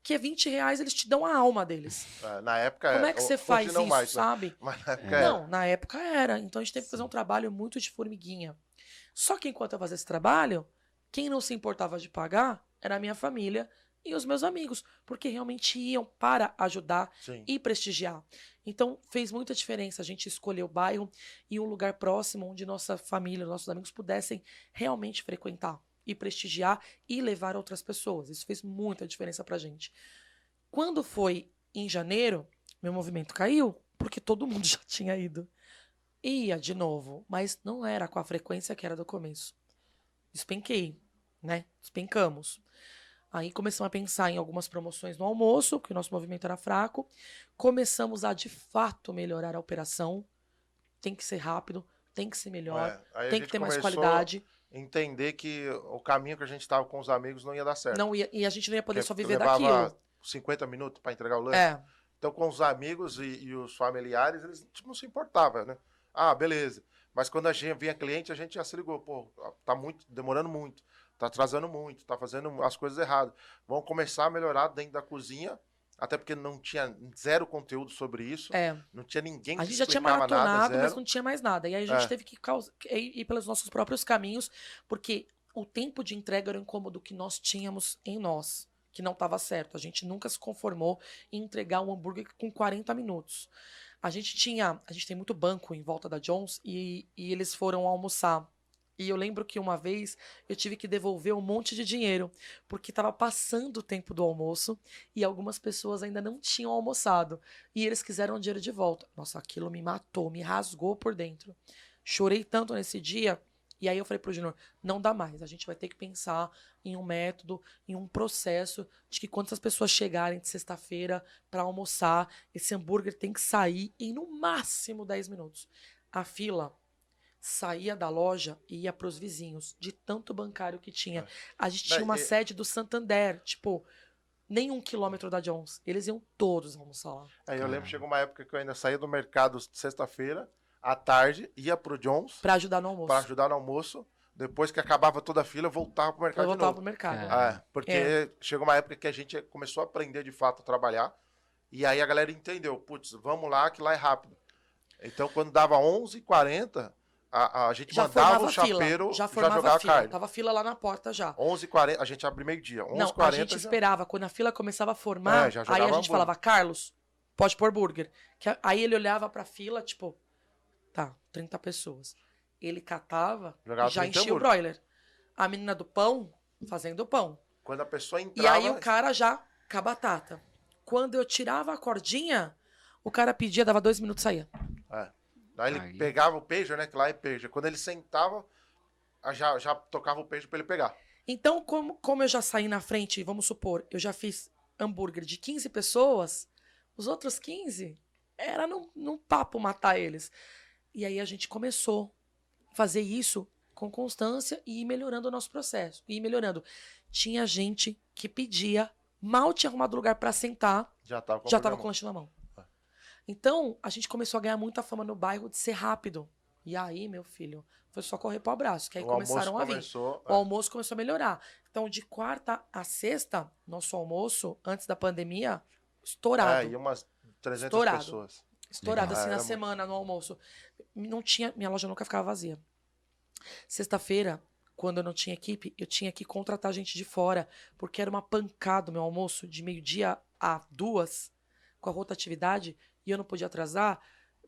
Que é R$20, eles te dão a alma deles. Na época Como é que você faz isso, mais, sabe? Né? Mas na época era. Não, na época era. Então a gente teve que fazer um trabalho muito de formiguinha. Só que enquanto eu fazia esse trabalho, quem não se importava de pagar era a minha família e os meus amigos, porque realmente iam para ajudar e prestigiar. Então fez muita diferença a gente escolher o bairro e um lugar próximo onde nossa família, nossos amigos pudessem realmente frequentar e prestigiar e levar outras pessoas. Isso fez muita diferença pra gente. Quando foi em janeiro, meu movimento caiu, porque todo mundo já tinha ido. Ia de novo, mas não era com a frequência que era do começo. Despenquei, né? Despencamos. Aí começamos a pensar em algumas promoções no almoço, porque o nosso movimento era fraco. Começamos a, de fato, melhorar a operação. Tem que ser rápido, tem que ser melhor, tem que ter mais qualidade. Entender que o caminho que a gente estava com os amigos não ia dar certo. Não ia, e a gente não ia poder só viver daquilo. Levava 50 minutos para entregar o lanche. Então, com os amigos e os familiares, eles não se importavam, né? Ah, beleza. Mas quando vinha cliente, a gente já se ligou. Pô, tá demorando muito, tá atrasando muito, tá fazendo as coisas erradas. Vamos começar a melhorar dentro da cozinha, até porque não tinha zero conteúdo sobre isso. Não tinha ninguém que a gente já tinha maratonado, nada, mas não tinha mais nada. E aí a gente teve que ir pelos nossos próprios caminhos, porque o tempo de entrega era o incômodo que nós tínhamos em nós, que não estava certo. A gente nunca se conformou em entregar um hambúrguer com 40 minutos. A gente tem muito banco em volta da John's e eles foram almoçar. E eu lembro que uma vez eu tive que devolver um monte de dinheiro, porque estava passando o tempo do almoço e algumas pessoas ainda não tinham almoçado. E eles quiseram o dinheiro de volta. Nossa, aquilo me matou, me rasgou por dentro. Chorei tanto nesse dia. E aí eu falei pro Júnior, não dá mais, a gente vai ter que pensar em um método, em um processo de que quando as pessoas chegarem de sexta-feira para almoçar, esse hambúrguer tem que sair em no máximo 10 minutos. A fila saía da loja e ia pros vizinhos, de tanto bancário que tinha. A gente tinha uma sede do Santander, tipo, nem 1 quilômetro da John's. Eles iam todos almoçar lá. Eu lembro que chegou uma época que eu ainda saía do mercado sexta-feira, à tarde, ia pro John's. Pra ajudar no almoço. Pra ajudar no almoço. Depois que acabava toda a fila, eu voltava pro mercado de novo. Voltava pro mercado. Porque chegou uma época que a gente começou a aprender de fato a trabalhar. E aí a galera entendeu. Putz, vamos lá, que lá é rápido. Então, quando dava 11h40, a gente mandava o chapeiro já jogar a carne. Tava fila lá na porta já. 11h40, a gente abre meio-dia. 11h40. Não, a gente esperava. Quando a fila começava a formar, aí a gente falava, Carlos, pode pôr burger. Aí ele olhava pra fila, tipo... Tá, 30 pessoas. Ele catava e já enchia o broiler. A menina do pão, fazendo o pão. Quando a pessoa entrava... E aí o cara já com a batata. Quando eu tirava a cordinha, o cara pedia, dava 2 minutos e saía. Aí ele pegava o pager, né? Que lá é pager. Quando ele sentava, já tocava o pager pra ele pegar. Então, como eu já saí na frente, vamos supor, eu já fiz hambúrguer de 15 pessoas, os outros 15, era num papo matar eles. E aí a gente começou a fazer isso com constância e ir melhorando o nosso processo. E ir melhorando. Tinha gente que pedia, mal tinha arrumado lugar para sentar, já tava com o lanche na mão. Então, a gente começou a ganhar muita fama no bairro de ser rápido. E aí, meu filho, foi só correr pro abraço, que aí começaram a vir. O almoço começou a melhorar. Então, de quarta a sexta, nosso almoço, antes da pandemia, estourado. E umas 300 pessoas. Estourado, assim, na semana, no almoço. Minha loja nunca ficava vazia. Sexta-feira, quando eu não tinha equipe, eu tinha que contratar gente de fora, porque era uma pancada o meu almoço, de meio-dia a 2, com a rotatividade, e eu não podia atrasar.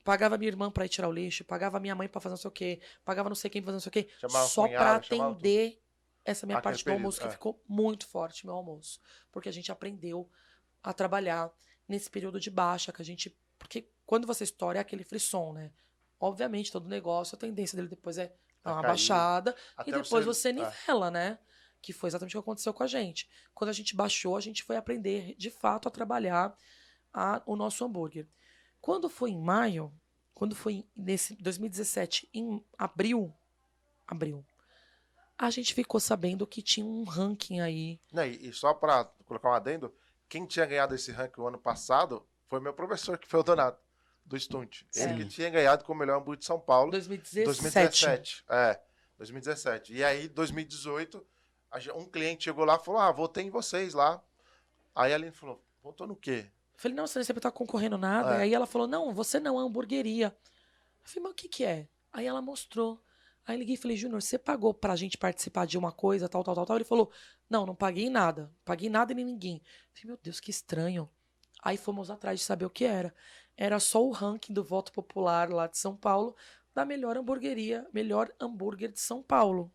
Pagava minha irmã pra ir tirar o lixo, pagava minha mãe pra fazer não sei o quê, pagava não sei quem pra fazer não sei o quê, só pra atender essa minha parte do almoço, que ficou muito forte, meu almoço. Porque a gente aprendeu a trabalhar nesse período de baixa, que a gente... Porque quando você estoura é aquele frisson, né? Obviamente, todo negócio, a tendência dele depois é dar uma baixada e depois você nivela, né? Que foi exatamente o que aconteceu com a gente. Quando a gente baixou, a gente foi aprender, de fato, a trabalhar o nosso hambúrguer. Quando foi em maio, quando foi nesse 2017, em abril, a gente ficou sabendo que tinha um ranking aí. E só para colocar um adendo, quem tinha ganhado esse ranking o ano passado foi meu professor, que foi o Donato, do Stunt. Ele que tinha ganhado como melhor hambúrguer de São Paulo. 2017. 2017. E aí, 2018, um cliente chegou lá e falou, votei em vocês lá. Aí a Aline falou, votou no quê? Eu falei, não, você sempre tá concorrendo nada. Aí ela falou, não, você não, é hamburgueria. Eu falei, mas o que é? Aí ela mostrou. Aí liguei e falei, Júnior, você pagou pra gente participar de uma coisa, tal. Ele falou, não paguei nada. Paguei nada nem ninguém. Eu falei, meu Deus, que estranho. Aí fomos atrás de saber o que era. Era só o ranking do voto popular lá de São Paulo, da melhor hamburgueria, melhor hambúrguer de São Paulo.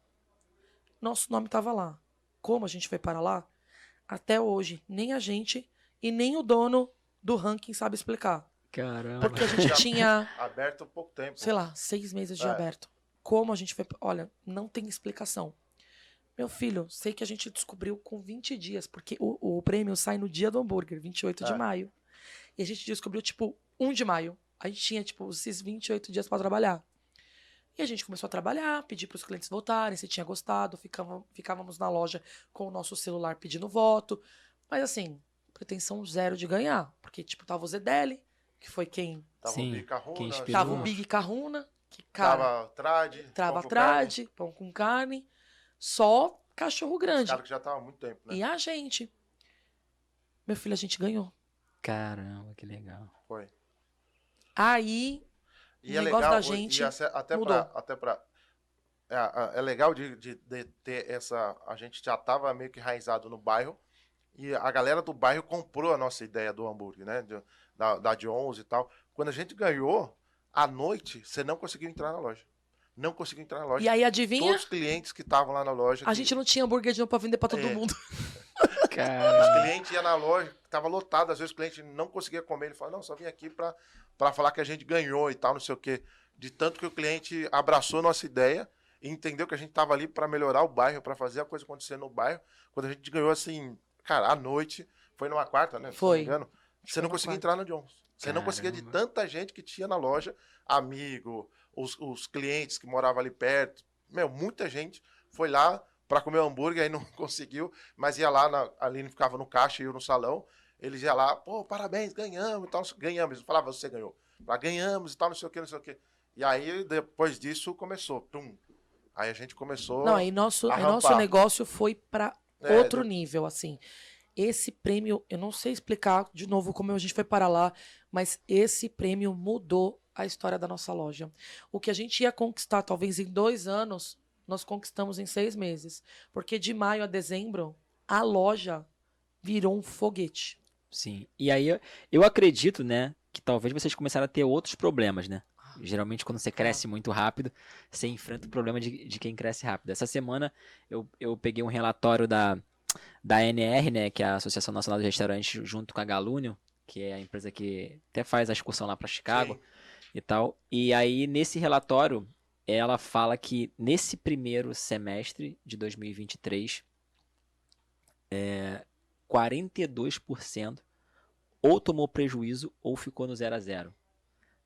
Nosso nome estava lá. Como a gente foi para lá? Até hoje, nem a gente e nem o dono do ranking sabe explicar. Caramba. Porque a gente tinha... aberto há pouco tempo. Sei lá, 6 meses de aberto. Como a gente foi... Olha, não tem explicação. Meu filho, sei que a gente descobriu com 20 dias, porque o prêmio sai no dia do hambúrguer, 28 de maio. E a gente descobriu, 1 de maio. A gente tinha, esses 28 dias para trabalhar. E a gente começou a trabalhar, pedir para os clientes votarem, se tinha gostado, ficávamos na loja com o nosso celular pedindo voto. Mas assim, pretensão zero de ganhar. Porque, tava o Zedeli, que foi quem... Tava o Big Carruna. Tava o Big Carruna, Que, cara, trade, trade, pão com carne, só cachorro grande. Cara que já tava há muito tempo, né? E a gente. Meu filho, a gente ganhou. Caramba, que legal. Foi. Aí, e o é negócio legal, da gente até é legal de ter essa... A gente já tava meio que enraizado no bairro e a galera do bairro comprou a nossa ideia do hambúrguer, né? Da Jones e tal. Quando a gente ganhou, à noite, você não conseguiu entrar na loja. Não conseguiu entrar na loja. E aí, adivinha? Todos os clientes que estavam lá na loja... A gente não tinha hambúrguer de novo pra vender pra todo mundo. Os clientes iam na loja, tava lotado, às vezes o cliente não conseguia comer, ele falava, não, só vim aqui pra falar que a gente ganhou e tal, não sei o quê. De tanto que o cliente abraçou nossa ideia e entendeu que a gente tava ali pra melhorar o bairro, pra fazer a coisa acontecer no bairro. Quando a gente ganhou assim, cara, à noite, foi numa quarta, né? Foi. Se não me engano, você não conseguia entrar na Jones. Você não conseguia de tanta gente que tinha na loja, amigo, os clientes que moravam ali perto. Muita gente foi lá para comer hambúrguer, aí não conseguiu, mas ia lá, a Aline ficava no caixa e eu no salão, eles iam lá, pô, parabéns, ganhamos e tal, ganhamos. Eles falavam, você ganhou. Ganhamos e tal, não sei o que, não sei o que. E aí, depois disso, começou, Aí a gente começou Não, aí nosso negócio foi para outro nível, assim. Esse prêmio, eu não sei explicar de novo como a gente foi para lá, mas esse prêmio mudou a história da nossa loja. O que a gente ia conquistar, talvez em 2 anos, nós conquistamos em 6 meses. Porque de maio a dezembro, a loja virou um foguete. Sim. E aí, eu acredito, né, que talvez vocês começaram a ter outros problemas, né? Geralmente, quando você cresce muito rápido, você enfrenta o problema de quem cresce rápido. Essa semana, eu peguei um relatório da ANR, né, que é a Associação Nacional dos Restaurantes, junto com a Galúnio, que é a empresa que até faz a excursão lá para Chicago. Sim. E tal. E aí, nesse relatório, ela fala que nesse primeiro semestre de 2023, 42% ou tomou prejuízo ou ficou no 0 a 0,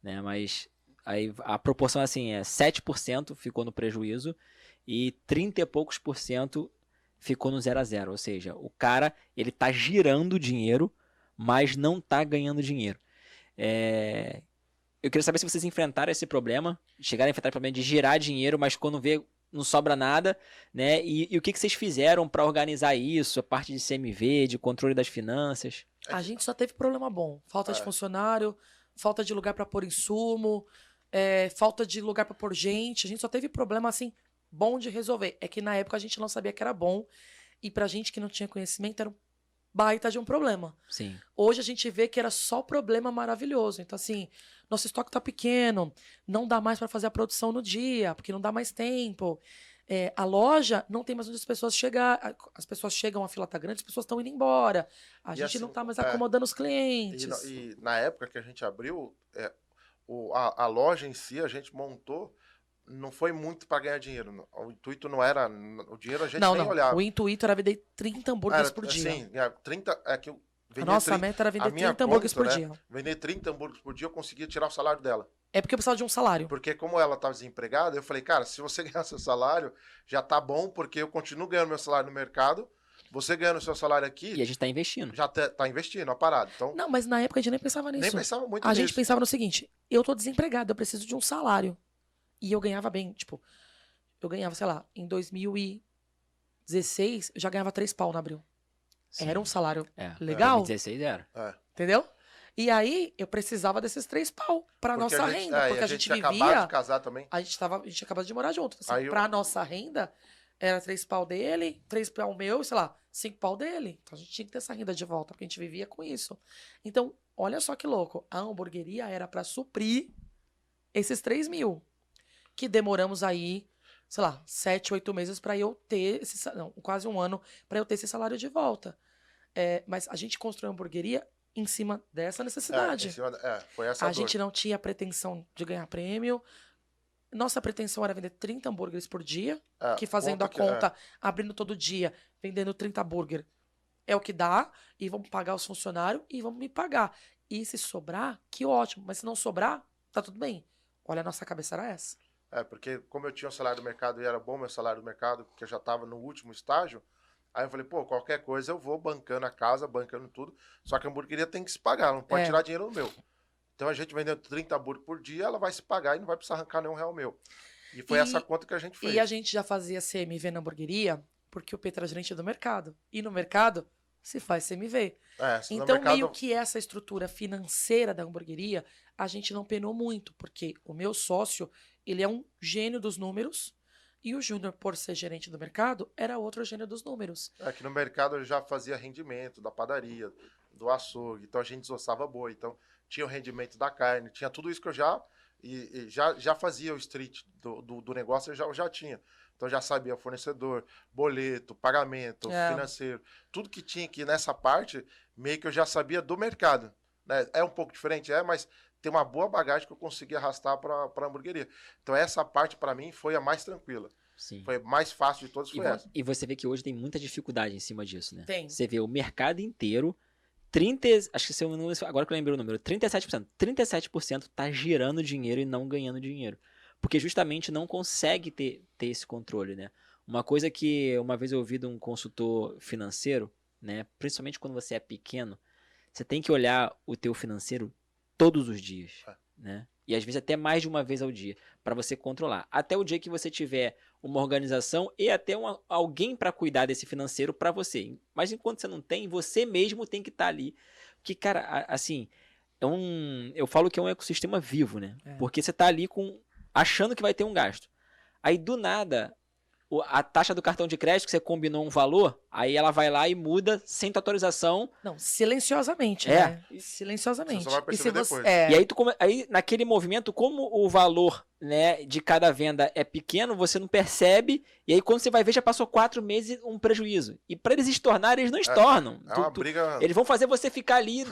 né? Mas aí a proporção assim é 7% ficou no prejuízo e 30 e poucos % ficou no 0 a 0. Ou seja, o cara ele tá girando dinheiro, mas não tá ganhando dinheiro. Eu queria saber se vocês enfrentaram esse problema, chegaram a enfrentar o problema de girar dinheiro, mas quando vê não sobra nada, né? E o que vocês fizeram para organizar isso, a parte de CMV, de controle das finanças? A gente só teve problema bom. Falta de funcionário, falta de lugar para pôr insumo, falta de lugar para pôr gente. A gente só teve problema, assim, bom de resolver. É que na época a gente não sabia que era bom e pra gente que não tinha conhecimento era um baita de um problema. Sim. Hoje a gente vê que era só problema maravilhoso. Então, assim, nosso estoque tá pequeno, não dá mais para fazer a produção no dia, porque não dá mais tempo. A loja não tem mais onde as pessoas chegar. As pessoas chegam, a fila tá grande, as pessoas estão indo embora. A gente assim, não tá mais acomodando os clientes. E na época que a gente abriu, a loja em si, a gente montou, não foi muito para ganhar dinheiro. O intuito não era... O dinheiro a gente nem olhava. O intuito era vender 30 hambúrgueres por dia. Sim, 30... A nossa meta era vender 30 hambúrgueres por dia. Vender 30 hambúrgueres por dia, eu conseguia tirar o salário dela. É porque eu precisava de um salário. Porque como ela estava desempregada, eu falei, cara, se você ganhar seu salário, já tá bom, porque eu continuo ganhando meu salário no mercado, você ganhando seu salário aqui... E a gente tá investindo. Já tá investindo, a parada. Então, não, mas na época a gente nem pensava nisso. Nem pensava muito nisso. A gente pensava no seguinte, eu tô desempregado, eu preciso de um salário. E eu ganhava bem, tipo, eu ganhava, sei lá, em 2016, eu já ganhava 3 pau na Abril. Sim. Era um salário legal. Em 2016 era. Entendeu? E aí, eu precisava desses 3 pau pra nossa renda. Porque a gente vivia... acabado de casar também. A gente tinha acabado de morar junto. Assim, pra nossa renda, era 3 pau dele, 3 pau meu, sei lá, 5 pau dele. Então a gente tinha que ter essa renda de volta, porque a gente vivia com isso. Então, olha só que louco. A hamburgueria era pra suprir esses 3 mil. Que demoramos aí, sei lá, 7, 8 meses pra eu ter quase um ano pra eu ter esse salário de volta. Mas a gente construiu a hamburgueria em cima dessa necessidade. Foi essa a gente não tinha pretensão de ganhar prêmio. Nossa pretensão era vender 30 hambúrgueres por dia, que fazendo a conta, abrindo todo dia, vendendo 30 hambúrguer, é o que dá, e vamos pagar os funcionários e vamos me pagar. E se sobrar, que ótimo. Mas se não sobrar, tá tudo bem. Olha, a nossa cabeça era essa. Porque como eu tinha o salário do mercado e era bom meu salário do mercado, porque eu já estava no último estágio, aí eu falei, pô, qualquer coisa eu vou bancando a casa, bancando tudo, só que a hamburgueria tem que se pagar, não pode tirar dinheiro no meu. Então a gente vendendo 30 hambúrguer por dia, ela vai se pagar e não vai precisar arrancar nenhum real meu. E foi essa conta que a gente fez. E a gente já fazia CMV na hamburgueria, porque o Pedro é gerente do mercado. E no mercado se faz CMV. Então, meio que essa estrutura financeira da hamburgueria, a gente não penou muito, porque o meu sócio, ele é um gênio dos números, e o Júnior, por ser gerente do mercado, era outro gênio dos números. Que no mercado eu já fazia rendimento da padaria, do açougue, então a gente desossava boi, então tinha o rendimento da carne, tinha tudo isso que eu já fazia o street do negócio, eu já tinha. Então já sabia fornecedor, boleto, pagamento, financeiro, tudo que tinha aqui nessa parte, meio que eu já sabia do mercado. Né? É um pouco diferente, mas tem uma boa bagagem que eu consegui arrastar para a hamburgueria. Então essa parte para mim foi a mais tranquila. Sim. Foi mais fácil de todas, foi essa. E você vê que hoje tem muita dificuldade em cima disso, né? Tem. Você vê o mercado inteiro, acho que se eu não, agora que eu lembrei o número, 37% tá girando dinheiro e não ganhando dinheiro. Porque justamente não consegue ter esse controle, né? Uma coisa que uma vez eu ouvi de um consultor financeiro, né? Principalmente quando você é pequeno, você tem que olhar o teu financeiro todos os dias, né? E às vezes até mais de uma vez ao dia, para você controlar. Até o dia que você tiver uma organização e até alguém para cuidar desse financeiro para você. Mas enquanto você não tem, você mesmo tem que estar ali. Porque, cara, assim, eu falo que é um ecossistema vivo, né? Porque você tá ali achando que vai ter um gasto. Aí, do nada, a taxa do cartão de crédito que você combinou um valor, aí ela vai lá e muda sem tua autorização. Não, silenciosamente, né? Silenciosamente. Você só vai perceber depois. E aí, aí, naquele movimento, como o valor, né, de cada venda é pequeno, você não percebe, e aí quando você vai ver, já passou 4 meses um prejuízo. E para eles estornarem, eles não estornam. Uma briga... Eles vão fazer você ficar ali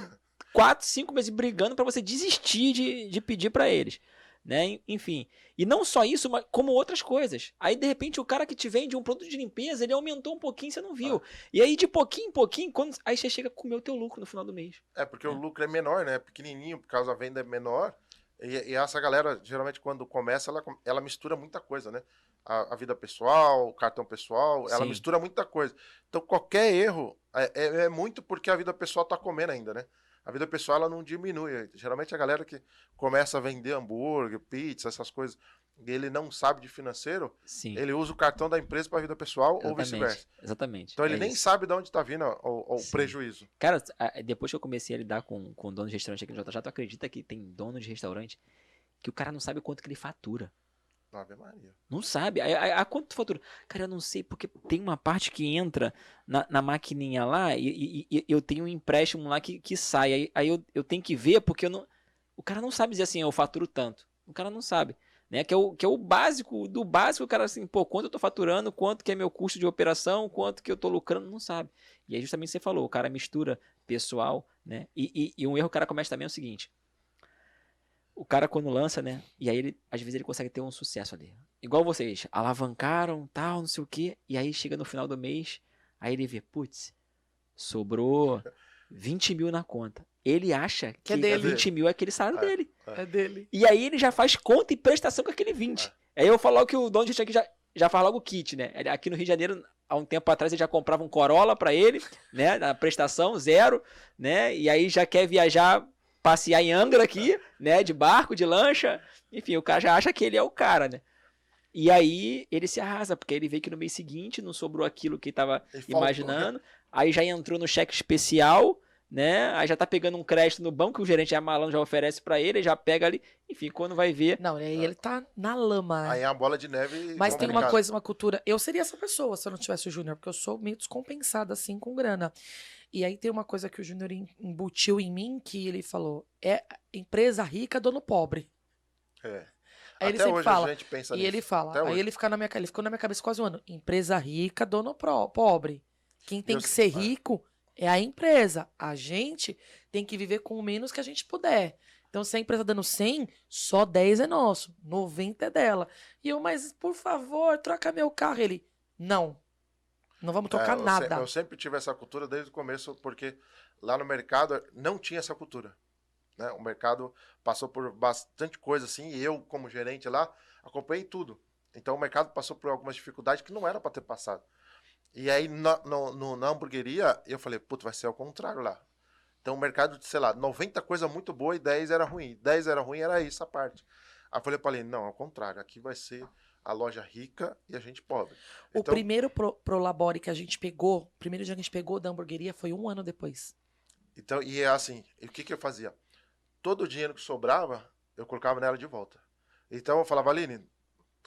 4, 5 meses brigando para você desistir de pedir para eles. Né? Enfim, e não só isso, mas como outras coisas. Aí de repente o cara que te vende um produto de limpeza, ele aumentou um pouquinho, você não viu. E aí de pouquinho em pouquinho, aí você chega a comer o teu lucro no final do mês. Porque o lucro é menor, né? Pequenininho, por causa da venda é menor. E essa galera, geralmente quando começa, ela mistura muita coisa, né? A vida pessoal, o cartão pessoal, ela mistura muita coisa. Então qualquer erro é muito porque a vida pessoal tá comendo ainda, né? A vida pessoal ela não diminui. Geralmente a galera que começa a vender hambúrguer, pizza, essas coisas, e ele não sabe de financeiro, ele usa o cartão da empresa para a vida pessoal ou vice-versa. Exatamente. Então ele nem sabe de onde está vindo o prejuízo. Cara, depois que eu comecei a lidar com dono de restaurante aqui no JJ, tu acredita que tem dono de restaurante que o cara não sabe quanto que ele fatura? Ave Maria. Não sabe. A quanto tu fatura? Cara, eu não sei, porque tem uma parte que entra na maquininha lá e eu tenho um empréstimo lá que sai. Aí eu tenho que ver, porque o cara não sabe dizer assim, eu faturo tanto. O cara não sabe. Né? Que é o básico, do básico, o cara assim, quanto eu tô faturando, quanto que é meu custo de operação, quanto que eu tô lucrando, não sabe. E aí justamente você falou, o cara mistura pessoal, né? E um erro que o cara comete também é o seguinte. O cara quando lança, né? E aí às vezes ele consegue ter um sucesso ali. Igual vocês, alavancaram, tal, não sei o quê. E aí chega no final do mês, aí ele vê, putz, sobrou 20 mil na conta. Ele acha que 20 mil é aquele salário dele. É dele. E aí ele já faz conta e prestação com aquele 20. Aí eu falo logo que o dono de aqui já faz logo o kit, né? Aqui no Rio de Janeiro, há um tempo atrás, ele já comprava um Corolla pra ele, né? Na prestação, 0, né? E aí já quer viajar, passear em Angra aqui, né? De barco, de lancha. Enfim, o cara já acha que ele é o cara, né? E aí ele se arrasa, porque ele vê que no mês seguinte não sobrou aquilo que ele tava imaginando. Aí já entrou no cheque especial, né? Aí já tá pegando um crédito no banco, que o gerente é malandro, já oferece pra ele, já pega ali. Enfim, quando vai ver... Não, aí ele tá na lama. Aí é uma bola de neve. Mas tem uma coisa, uma cultura... Eu seria essa pessoa se eu não tivesse o Júnior, porque eu sou meio descompensada assim com grana. E aí tem uma coisa que o Júnior embutiu em mim, que ele falou, é empresa rica, dono pobre. Aí ele sempre fala, a gente pensa nisso. Ele fala, aí ele ficou na minha cabeça quase um ano, empresa rica, dono pobre. Quem tem que ser rico é a empresa. A gente tem que viver com o menos que a gente puder. Então, se a empresa dando 100, só 10 é nosso, 90 é dela. E eu, mas por favor, troca meu carro. Ele, não vamos trocar nada. Eu sempre tive essa cultura desde o começo, porque lá no mercado não tinha essa cultura. Né? O mercado passou por bastante coisa assim, e eu, como gerente lá, acompanhei tudo. Então, o mercado passou por algumas dificuldades que não era para ter passado. E aí, na hamburgueria, eu falei, puto, vai ser ao contrário lá. Então o mercado de, sei lá, 90 coisa muito boa e 10 era ruim. 10 era ruim, era isso a parte. Aí eu falei pra Aline, não, ao contrário, aqui vai ser a loja rica e a gente pobre. O primeiro Prolabore que a gente pegou, o primeiro dia que a gente pegou da hamburgueria foi 1 ano depois. Então, e é assim, e o que eu fazia? Todo o dinheiro que sobrava, eu colocava nela de volta. Então eu falava, Aline,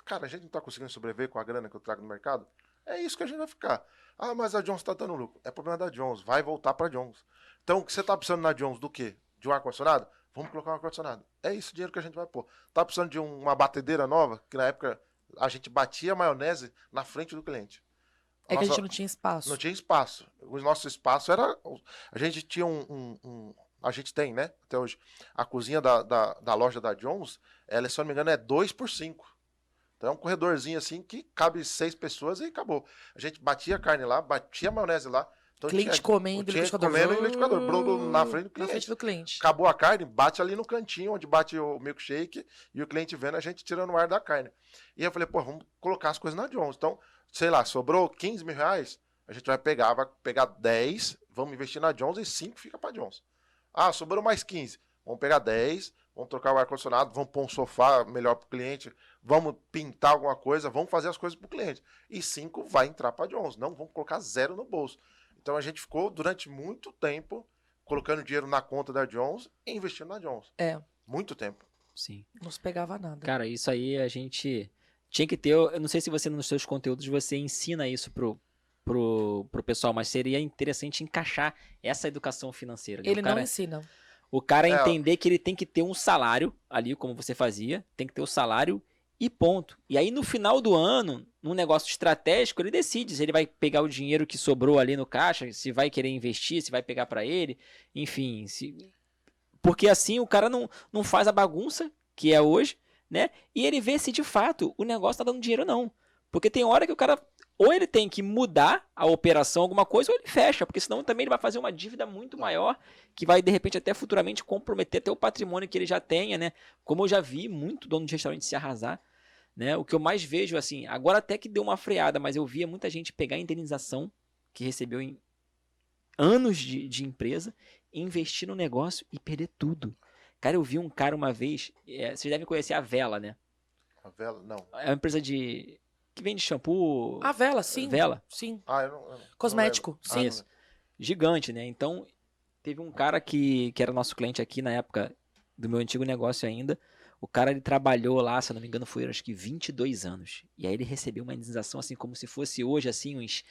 cara, a gente não tá conseguindo sobreviver com a grana que eu trago no mercado? É isso que a gente vai ficar. Ah, mas a Jones tá dando lucro. É problema da Jones, vai voltar pra Jones. Então, o que você tá precisando na Jones do quê? De um ar-condicionado? Vamos colocar um ar-condicionado. É isso o dinheiro que a gente vai pôr. Tá precisando de uma batedeira nova? Que na época a gente batia a maionese na frente do cliente. Que a gente não tinha espaço. Não tinha espaço. O nosso espaço era... A gente tinha a gente tem, né? Até hoje. A cozinha da loja da Jones, ela, se eu não me engano, é 2x5. Então é um corredorzinho assim que cabe 6 pessoas e acabou. A gente batia a carne lá, batia a maionese lá. Então cliente comendo, comendo e liquidificador na frente do cliente. Na frente do cliente. Acabou a carne, bate ali no cantinho onde bate o milkshake e o cliente vendo a gente tirando o ar da carne. E eu falei, pô, vamos colocar as coisas na Jones. Então, sei lá, sobrou 15 mil reais, a gente vai pegar 10, vamos investir na Jones e 5 fica pra Jones. Ah, sobrou mais 15, vamos pegar 10, vamos trocar o ar-condicionado, vamos pôr um sofá melhor pro cliente, vamos pintar alguma coisa, vamos fazer as coisas pro cliente. E 5 vai entrar pra Jones, não vamos colocar 0 no bolso. Então a gente ficou durante muito tempo colocando dinheiro na conta da Jones e investindo na Jones. Muito tempo. Sim. Não se pegava nada. Cara, isso aí a gente tinha que ter. Eu não sei se você nos seus conteúdos você ensina isso pro pessoal, mas seria interessante encaixar essa educação financeira. Né? Ele não ensina. O cara entender que ele tem que ter um salário ali, como você fazia, tem que ter o salário e ponto. E aí no final do ano, num negócio estratégico, ele decide se ele vai pegar o dinheiro que sobrou ali no caixa, se vai querer investir, se vai pegar para ele, enfim. Porque assim o cara não faz a bagunça que é hoje, né? E ele vê se de fato o negócio tá dando dinheiro ou não. Porque tem hora que o cara, ou ele tem que mudar a operação, alguma coisa, ou ele fecha, porque senão também ele vai fazer uma dívida muito maior, que vai de repente até futuramente comprometer até o patrimônio que ele já tenha, né? Como eu já vi muito dono de restaurante se arrasar, né? O que eu mais vejo, assim, agora até que deu uma freada, mas eu via muita gente pegar a indenização que recebeu em anos de empresa, investir no negócio e perder tudo. Cara, eu vi um cara uma vez, vocês devem conhecer a Vela, né? A Vela, não. É uma empresa que vende shampoo. A Vela, sim. Vela? Sim. Eu não cosmético, sim. Isso. Gigante, né? Então, teve um cara que era nosso cliente aqui na época do meu antigo negócio ainda. O cara, ele trabalhou lá, se eu não me engano, foi acho que 22 anos. E aí ele recebeu uma indenização, assim, como se fosse hoje, assim, uns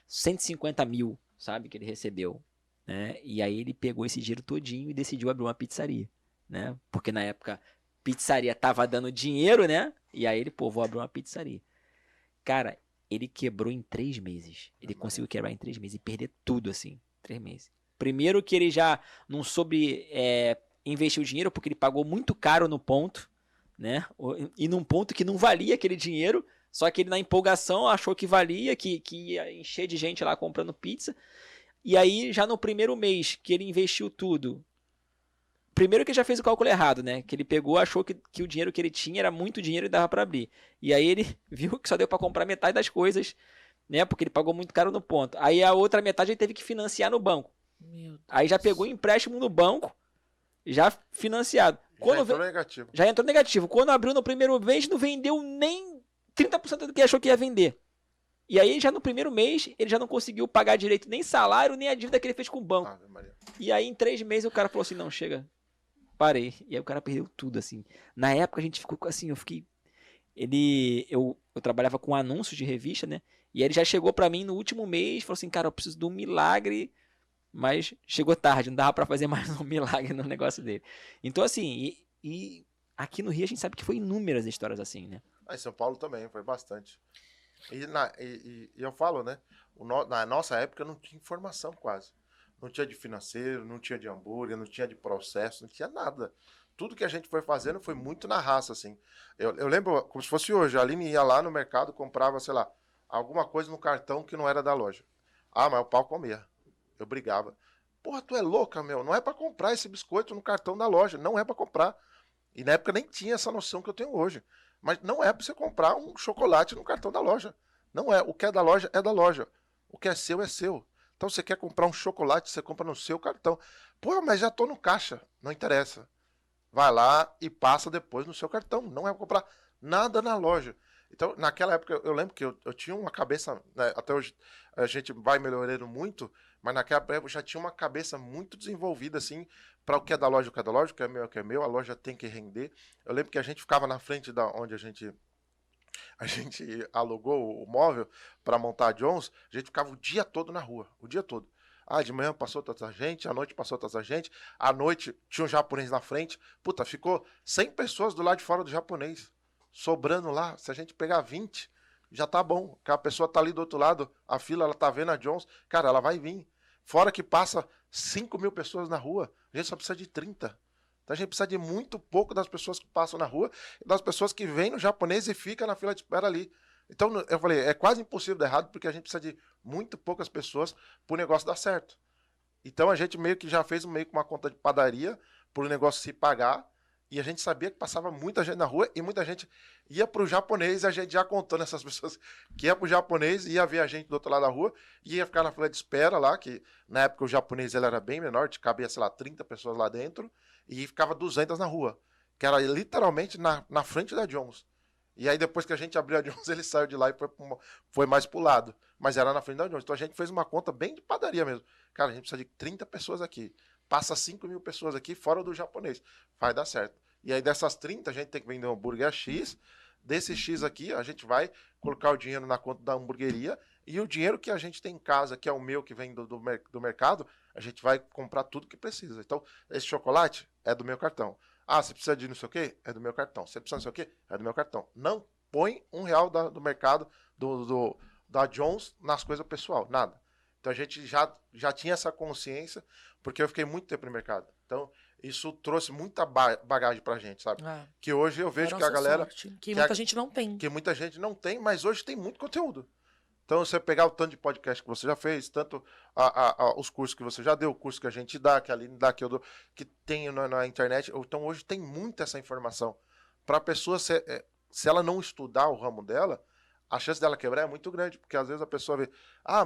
150 mil, sabe? Que ele recebeu, né? E aí ele pegou esse dinheiro todinho e decidiu abrir uma pizzaria, né? Porque na época, pizzaria tava dando dinheiro, né? E aí ele, vou abrir uma pizzaria. Cara, ele quebrou em 3 meses. Ele conseguiu quebrar em 3 meses e perder tudo, assim, 3 meses. Primeiro que ele já não soube investir o dinheiro, porque ele pagou muito caro no ponto, né? E num ponto que não valia aquele dinheiro, só que ele na empolgação achou que valia, que ia encher de gente lá comprando pizza. E aí, já no primeiro mês que ele investiu tudo, primeiro que ele já fez o cálculo errado, né? Que ele pegou, achou que o dinheiro que ele tinha era muito dinheiro e dava pra abrir. E aí ele viu que só deu pra comprar metade das coisas, né? Porque ele pagou muito caro no ponto. Aí a outra metade ele teve que financiar no banco. Aí já pegou um empréstimo no banco, já financiado. Já entrou negativo. Quando abriu no primeiro mês, não vendeu nem 30% do que achou que ia vender. E aí, já no primeiro mês, ele já não conseguiu pagar direito nem salário, nem a dívida que ele fez com o banco. E aí, em 3 meses, o cara falou assim, não, chega, parei. E aí o cara perdeu tudo, assim. Na época, a gente ficou assim, eu trabalhava com anúncios de revista, né? E aí ele já chegou pra mim no último mês, falou assim, cara, eu preciso de um milagre, mas chegou tarde, não dava pra fazer mais um milagre no negócio dele. Então, assim, e aqui no Rio a gente sabe que foi inúmeras histórias assim, né? Em São Paulo também, foi bastante. E eu falo, né? Na nossa época não tinha informação quase. Não tinha de financeiro, não tinha de hambúrguer, não tinha de processo, não tinha nada. Tudo que a gente foi fazendo foi muito na raça, assim. Eu lembro, como se fosse hoje, a Aline ia lá no mercado, comprava, sei lá, alguma coisa no cartão que não era da loja. Ah, mas o pau comia. Eu brigava. Porra, tu é louca, meu. Não é pra comprar esse biscoito no cartão da loja. Não é pra comprar. E na época nem tinha essa noção que eu tenho hoje. Mas não é pra você comprar um chocolate no cartão da loja. Não é. O que é da loja é da loja. O que é seu é seu. Então você quer comprar um chocolate, você compra no seu cartão. Pô, mas já tô no caixa. Não interessa. Vai lá e passa depois no seu cartão. Não é comprar nada na loja. Então, naquela época, eu lembro que eu tinha uma cabeça, né, até hoje a gente vai melhorando muito, mas naquela época eu já tinha uma cabeça muito desenvolvida, assim, para o que é da loja, o que é da loja, o que é meu, a loja tem que render. Eu lembro que a gente ficava na frente da onde a gente alugou o móvel para montar a Jones, a gente ficava o dia todo na rua, o dia todo. Ah, de manhã passou tanta gente, à noite passou tanta gente, à noite tinha um japonês na frente. Puta, ficou 100 pessoas do lado de fora do japonês, sobrando lá. Se a gente pegar 20, já tá bom. Porque a pessoa tá ali do outro lado, a fila, ela tá vendo a Jones, cara, ela vai vir. Fora que passa 5.000 pessoas na rua, a gente só precisa de 30. Então a gente precisa de muito pouco das pessoas que passam na rua e das pessoas que vêm no japonês e ficam na fila de espera ali. Então eu falei, é quase impossível dar errado porque a gente precisa de muito poucas pessoas para o negócio dar certo. Então a gente meio que já fez meio que uma conta de padaria para o negócio se pagar e a gente sabia que passava muita gente na rua e muita gente ia para o japonês e a gente já contando essas pessoas que ia para o japonês, ia ver a gente do outro lado da rua e ia ficar na fila de espera lá, que na época o japonês ele era bem menor, cabia, sei lá, 30 pessoas lá dentro e ficava 200 na rua, que era literalmente na frente da Jones. E aí depois que a gente abriu a Jones, ele saiu de lá e foi mais pro lado. Mas era na frente da Jones. Então a gente fez uma conta bem de padaria mesmo. Cara, a gente precisa de 30 pessoas aqui. Passa 5.000 pessoas aqui fora do japonês. Vai dar certo. E aí dessas 30, a gente tem que vender um hambúrguer X. Desse X aqui, a gente vai colocar o dinheiro na conta da hamburgueria. E o dinheiro que a gente tem em casa, que é o meu, que vem do mercado, a gente vai comprar tudo que precisa. Então, esse chocolate é do meu cartão. Ah, você precisa de não sei o quê? É do meu cartão. Você precisa de não sei o quê? É do meu cartão. Não põe R$1 do mercado da Jones nas coisas pessoal. Nada. Então a gente já tinha essa consciência, porque eu fiquei muito tempo no mercado. Então, isso trouxe muita bagagem pra gente, sabe? Que hoje eu vejo que a galera... Sorte, que muita gente não tem. Que muita gente não tem, mas hoje tem muito conteúdo. Então, você pegar o tanto de podcast que você já fez, tanto os cursos que você já deu, o curso que a gente dá, que a Aline dá, que eu dou, que tem na internet. Então, hoje tem muita essa informação. Para a pessoa, se ela não estudar o ramo dela, a chance dela quebrar é muito grande, porque às vezes a pessoa vê,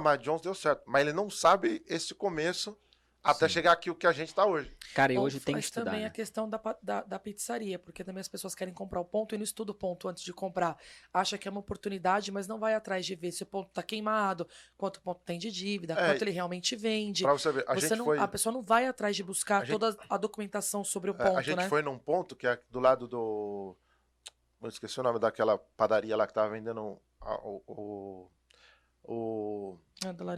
mas Jones deu certo, mas ele não sabe esse começo até chegar aqui o que a gente está hoje. Cara, e hoje tem que estudar. Também né? a questão da pizzaria, porque também as pessoas querem comprar o ponto e não estuda o ponto antes de comprar. Acha que é uma oportunidade, mas não vai atrás de ver se o ponto está queimado, quanto o ponto tem de dívida, quanto ele realmente vende. Pra você ver, a pessoa não vai atrás de buscar toda a documentação sobre o ponto, A gente foi num ponto que é do lado do... Eu esqueci o nome daquela padaria lá que tava vendendo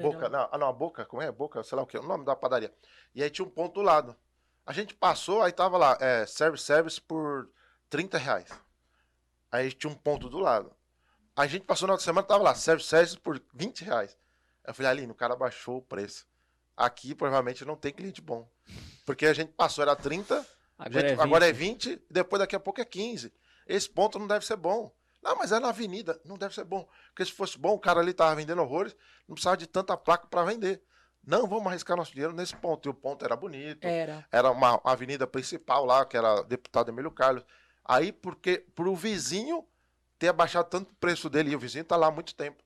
Boca, não, a Boca, como é? Boca, sei lá o que, o nome da padaria. E aí tinha um ponto do lado. A gente passou, aí tava lá, service por R$30. Aí tinha um ponto do lado. A gente passou na outra semana, tava lá, service por R$20. Eu falei, Aline, o cara baixou o preço. Aqui provavelmente não tem cliente bom. Porque a gente passou, era 30, agora é 20, depois daqui a pouco é 15. Esse ponto não deve ser bom. Não, mas é na avenida, não deve ser bom. Porque se fosse bom, o cara ali tava vendendo horrores, não precisava de tanta placa para vender. Não, vamos arriscar nosso dinheiro nesse ponto. E o ponto era bonito. Era uma avenida principal lá, que era deputado Emílio Carlos. Aí, porque pro vizinho ter abaixado tanto o preço dele, e o vizinho tá lá há muito tempo.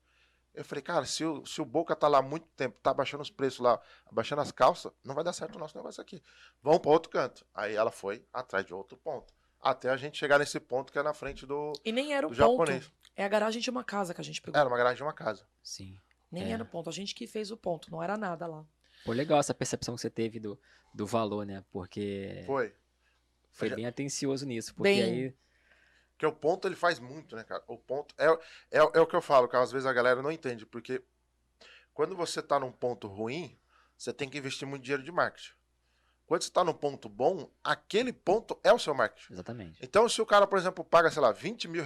Eu falei, cara, se o Boca tá lá há muito tempo, tá abaixando os preços lá, abaixando as calças, não vai dar certo o nosso negócio aqui. Vamos para outro canto. Aí ela foi atrás de outro ponto. Até a gente chegar nesse ponto que é na frente do E nem era o japonês. Ponto. É a garagem de uma casa que a gente pegou. Era uma garagem de uma casa. Sim. Nem era o ponto. A gente que fez o ponto. Não era nada lá. Pô, legal essa percepção que você teve do valor, né? Porque... Foi bem atencioso nisso. Porque aí... Porque o ponto, ele faz muito, né, cara? O ponto é o que eu falo, que às vezes a galera não entende. Porque quando você tá num ponto ruim, você tem que investir muito dinheiro de marketing. Quando você está num ponto bom, aquele ponto é o seu marketing. Exatamente. Então, se o cara, por exemplo, paga, sei lá, R$20 mil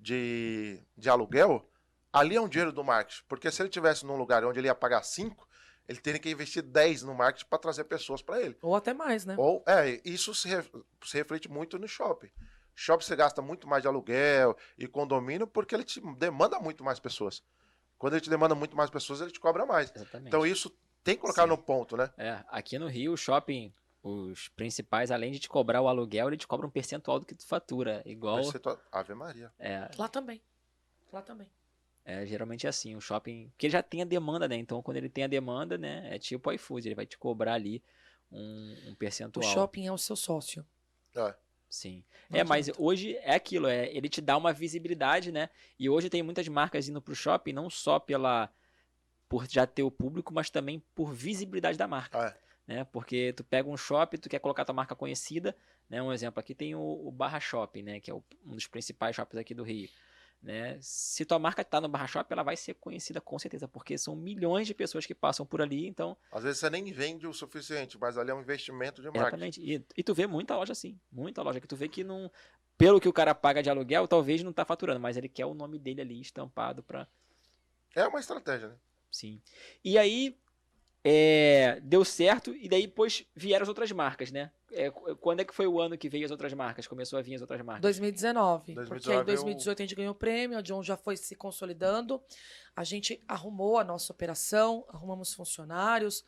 de aluguel, ali é um dinheiro do marketing. Porque se ele estivesse num lugar onde ele ia pagar 5, ele teria que investir 10 no marketing para trazer pessoas para ele. Ou até mais, né? Isso se reflete muito no shopping. Shopping você gasta muito mais de aluguel e condomínio porque ele te demanda muito mais pessoas. Quando ele te demanda muito mais pessoas, ele te cobra mais. Exatamente. Então, isso tem que colocar no ponto, né? Aqui no Rio, o shopping, os principais, além de te cobrar o aluguel, ele te cobra um percentual do que tu fatura. Igual... Ave Maria. Lá também. Geralmente é assim, o shopping... Porque ele já tem a demanda, né? Então, quando ele tem a demanda, né? É tipo o iFood, ele vai te cobrar ali um percentual. O shopping é o seu sócio. Sim. Mas hoje é aquilo, ele te dá uma visibilidade, né? E hoje tem muitas marcas indo pro shopping, não só por já ter o público, mas também por visibilidade da marca. Né? Porque tu pega um shopping, tu quer colocar tua marca conhecida, né? Um exemplo, aqui tem o Barra Shopping, né? Que é um dos principais shoppings aqui do Rio. Né? Se tua marca tá no Barra Shopping, ela vai ser conhecida com certeza, porque são milhões de pessoas que passam por ali, então... Às vezes você nem vende o suficiente, mas ali é um investimento de marketing. Exatamente, e tu vê muita loja assim, muita loja que tu vê que não... Pelo que o cara paga de aluguel, talvez não tá faturando, mas ele quer o nome dele ali estampado pra... É uma estratégia, né? Sim. E aí, deu certo, e daí depois vieram as outras marcas, né? Quando é que foi o ano que veio as outras marcas? Começou a vir as outras marcas? 2019. Porque aí em 2018 a gente ganhou o prêmio, a John já foi se consolidando. A gente arrumou a nossa operação, arrumamos funcionários,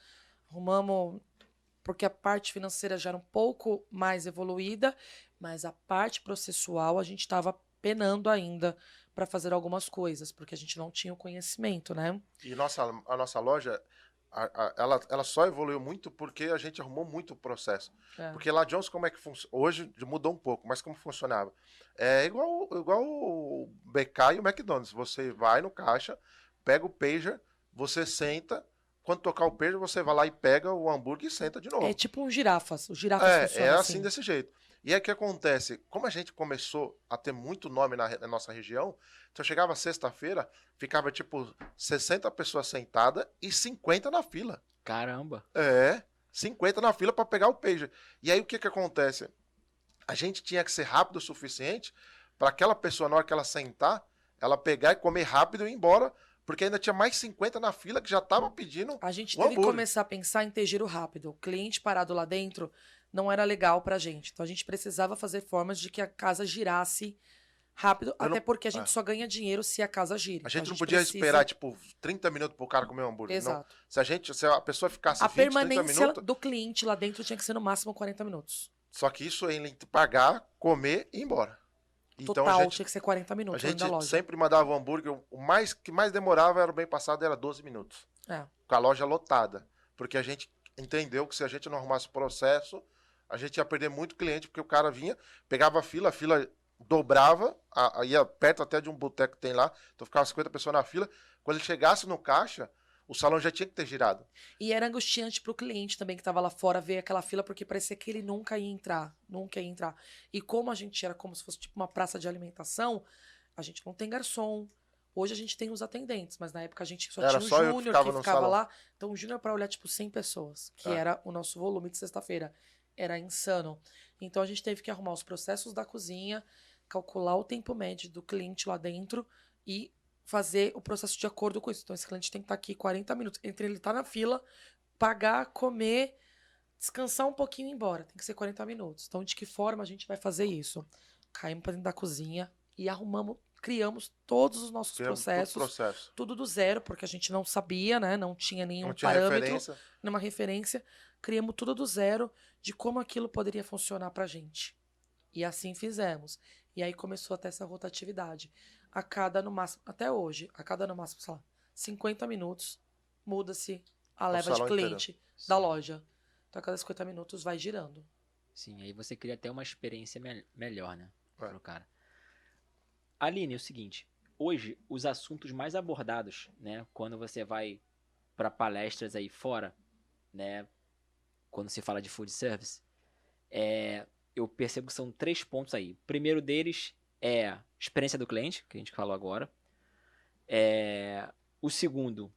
porque a parte financeira já era um pouco mais evoluída, mas a parte processual a gente estava penando ainda para fazer algumas coisas, porque a gente não tinha o conhecimento, né? E a nossa loja... Ela só evoluiu muito porque a gente arrumou muito o processo. Porque lá John's, como é que funciona? Hoje mudou um pouco, mas como funcionava? É igual o BK e o McDonald's. Você vai no caixa, pega o pager, você senta, quando tocar o pager, você vai lá e pega o hambúrguer e senta de novo. É tipo um girafas. O girafas funciona assim desse jeito. E aí o que acontece? Como a gente começou a ter muito nome na nossa região, então chegava sexta-feira, ficava tipo 60 pessoas sentadas e 50 na fila. Caramba! 50 na fila para pegar o pager. E aí o que acontece? A gente tinha que ser rápido o suficiente para aquela pessoa, na hora que ela sentar, ela pegar e comer rápido e ir embora, porque ainda tinha mais 50 na fila que já tava pedindo. A gente teve que começar a pensar em ter giro rápido. O cliente parado lá dentro não era legal pra gente. Então a gente precisava fazer formas de que a casa girasse rápido, até porque a gente só ganha dinheiro se a casa gira. A gente não podia esperar, tipo, 30 minutos pro cara comer um hambúrguer. Exato. Não. Se a pessoa ficasse 20, 30 minutos... A permanência do cliente lá dentro tinha que ser no máximo 40 minutos. Só que isso ele pagar, comer e ir embora. Então, tinha que ser 40 minutos. A gente sempre mandava o hambúrguer, que mais demorava era o bem passado, era 12 minutos. Com a loja lotada. Porque a gente entendeu que se a gente não arrumasse o processo, a gente ia perder muito cliente, porque o cara vinha, pegava a fila dobrava, ia perto até de um boteco que tem lá, então ficava 50 pessoas na fila. Quando ele chegasse no caixa, o salão já tinha que ter girado. E era angustiante pro cliente também que tava lá fora ver aquela fila, porque parecia que ele nunca ia entrar. E como a gente era como se fosse tipo uma praça de alimentação, a gente não tem garçom. Hoje a gente tem os atendentes, mas na época a gente só tinha o Júnior que ficava lá. Então o Júnior para olhar tipo 100 pessoas, que era o nosso volume de sexta-feira. Era insano. Então a gente teve que arrumar os processos da cozinha, calcular o tempo médio do cliente lá dentro e fazer o processo de acordo com isso. Então esse cliente tem que estar aqui 40 minutos. Entre ele estar na fila, pagar, comer, descansar um pouquinho e ir embora. Tem que ser 40 minutos. Então de que forma a gente vai fazer isso? Caímos para dentro da cozinha e criamos todos os nossos processos. Tudo do zero, porque a gente não sabia, né? Não tinha nenhum parâmetro, nenhuma referência. Criamos tudo do zero de como aquilo poderia funcionar pra gente. E assim fizemos. E aí começou a ter essa rotatividade. No máximo, até hoje, no máximo, sei lá, 50 minutos, muda-se a leva de cliente da loja. Então a cada 50 minutos vai girando. Sim, aí você cria até uma experiência melhor, né? Pro cara. Aline, é o seguinte, hoje os assuntos mais abordados, né, quando você vai para palestras aí fora, né, quando se fala de food service, eu percebo que são 3 pontos aí. O primeiro deles é a experiência do cliente, que a gente falou agora. O segundo,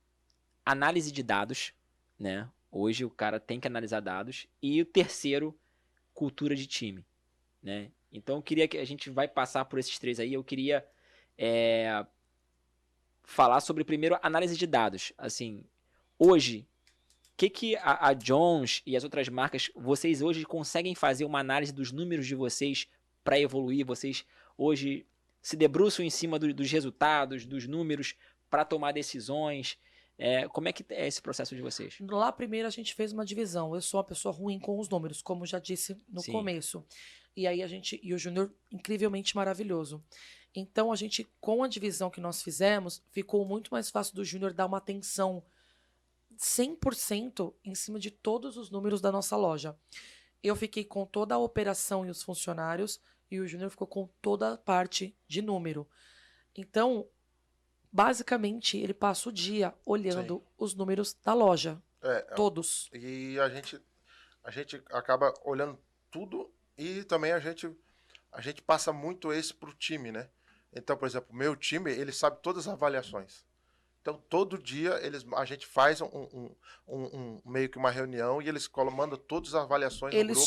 análise de dados, né? Hoje o cara tem que analisar dados. E o terceiro, cultura de time, né? Então eu queria que a gente vai passar por esses 3 aí. Eu queria falar sobre primeiro análise de dados. Assim, hoje, o que a John's e as outras marcas, vocês hoje conseguem fazer uma análise dos números de vocês para evoluir? Vocês hoje se debruçam em cima dos resultados, dos números, para tomar decisões? Como é que é esse processo de vocês? Lá primeiro a gente fez uma divisão. Eu sou uma pessoa ruim com os números, como já disse no começo. E aí e o Júnior, incrivelmente maravilhoso. Então a gente, com a divisão que nós fizemos, ficou muito mais fácil do Júnior dar uma atenção 100% em cima de todos os números da nossa loja. Eu fiquei com toda a operação e os funcionários, e o Júnior ficou com toda a parte de número. Então, basicamente, ele passa o dia olhando os números da loja. Todos. E a gente acaba olhando tudo e também a gente passa muito isso pro time, né? Então, por exemplo, meu time, ele sabe todas as avaliações. Então, todo dia a gente faz meio que uma reunião e eles mandam todas as avaliações no grupo.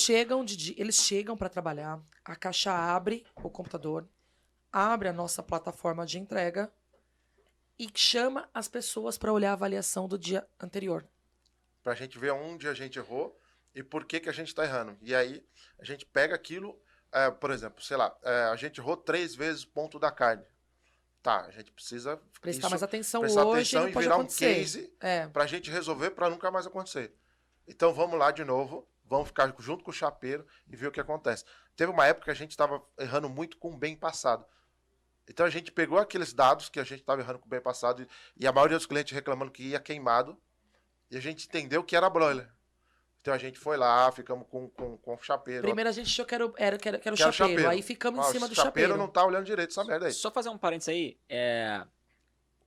Eles chegam para trabalhar, a caixa abre o computador, abre a nossa plataforma de entrega e chama as pessoas para olhar a avaliação do dia anterior. Pra gente ver onde a gente errou e por que a gente tá errando. E aí, a gente pega aquilo, por exemplo, sei lá, a gente errou 3 vezes o ponto da carne. Tá, a gente precisa prestar mais atenção prestar hoje atenção e e virar acontecer. Um case pra gente resolver para nunca mais acontecer. Então vamos lá de novo, vamos ficar junto com o chapeiro e ver o que acontece. Teve uma época que a gente estava errando muito com o bem passado. Então a gente pegou aqueles dados que a gente estava errando com o bem passado e a maioria dos clientes reclamando que ia queimado e a gente entendeu que era broiler. Então a gente foi lá, ficamos com o chapeiro. Primeiro a gente achou que era o chapeiro, aí ficamos em cima do chapeiro. O chapeiro não tá olhando direito essa merda aí. Só fazer um parênteses aí.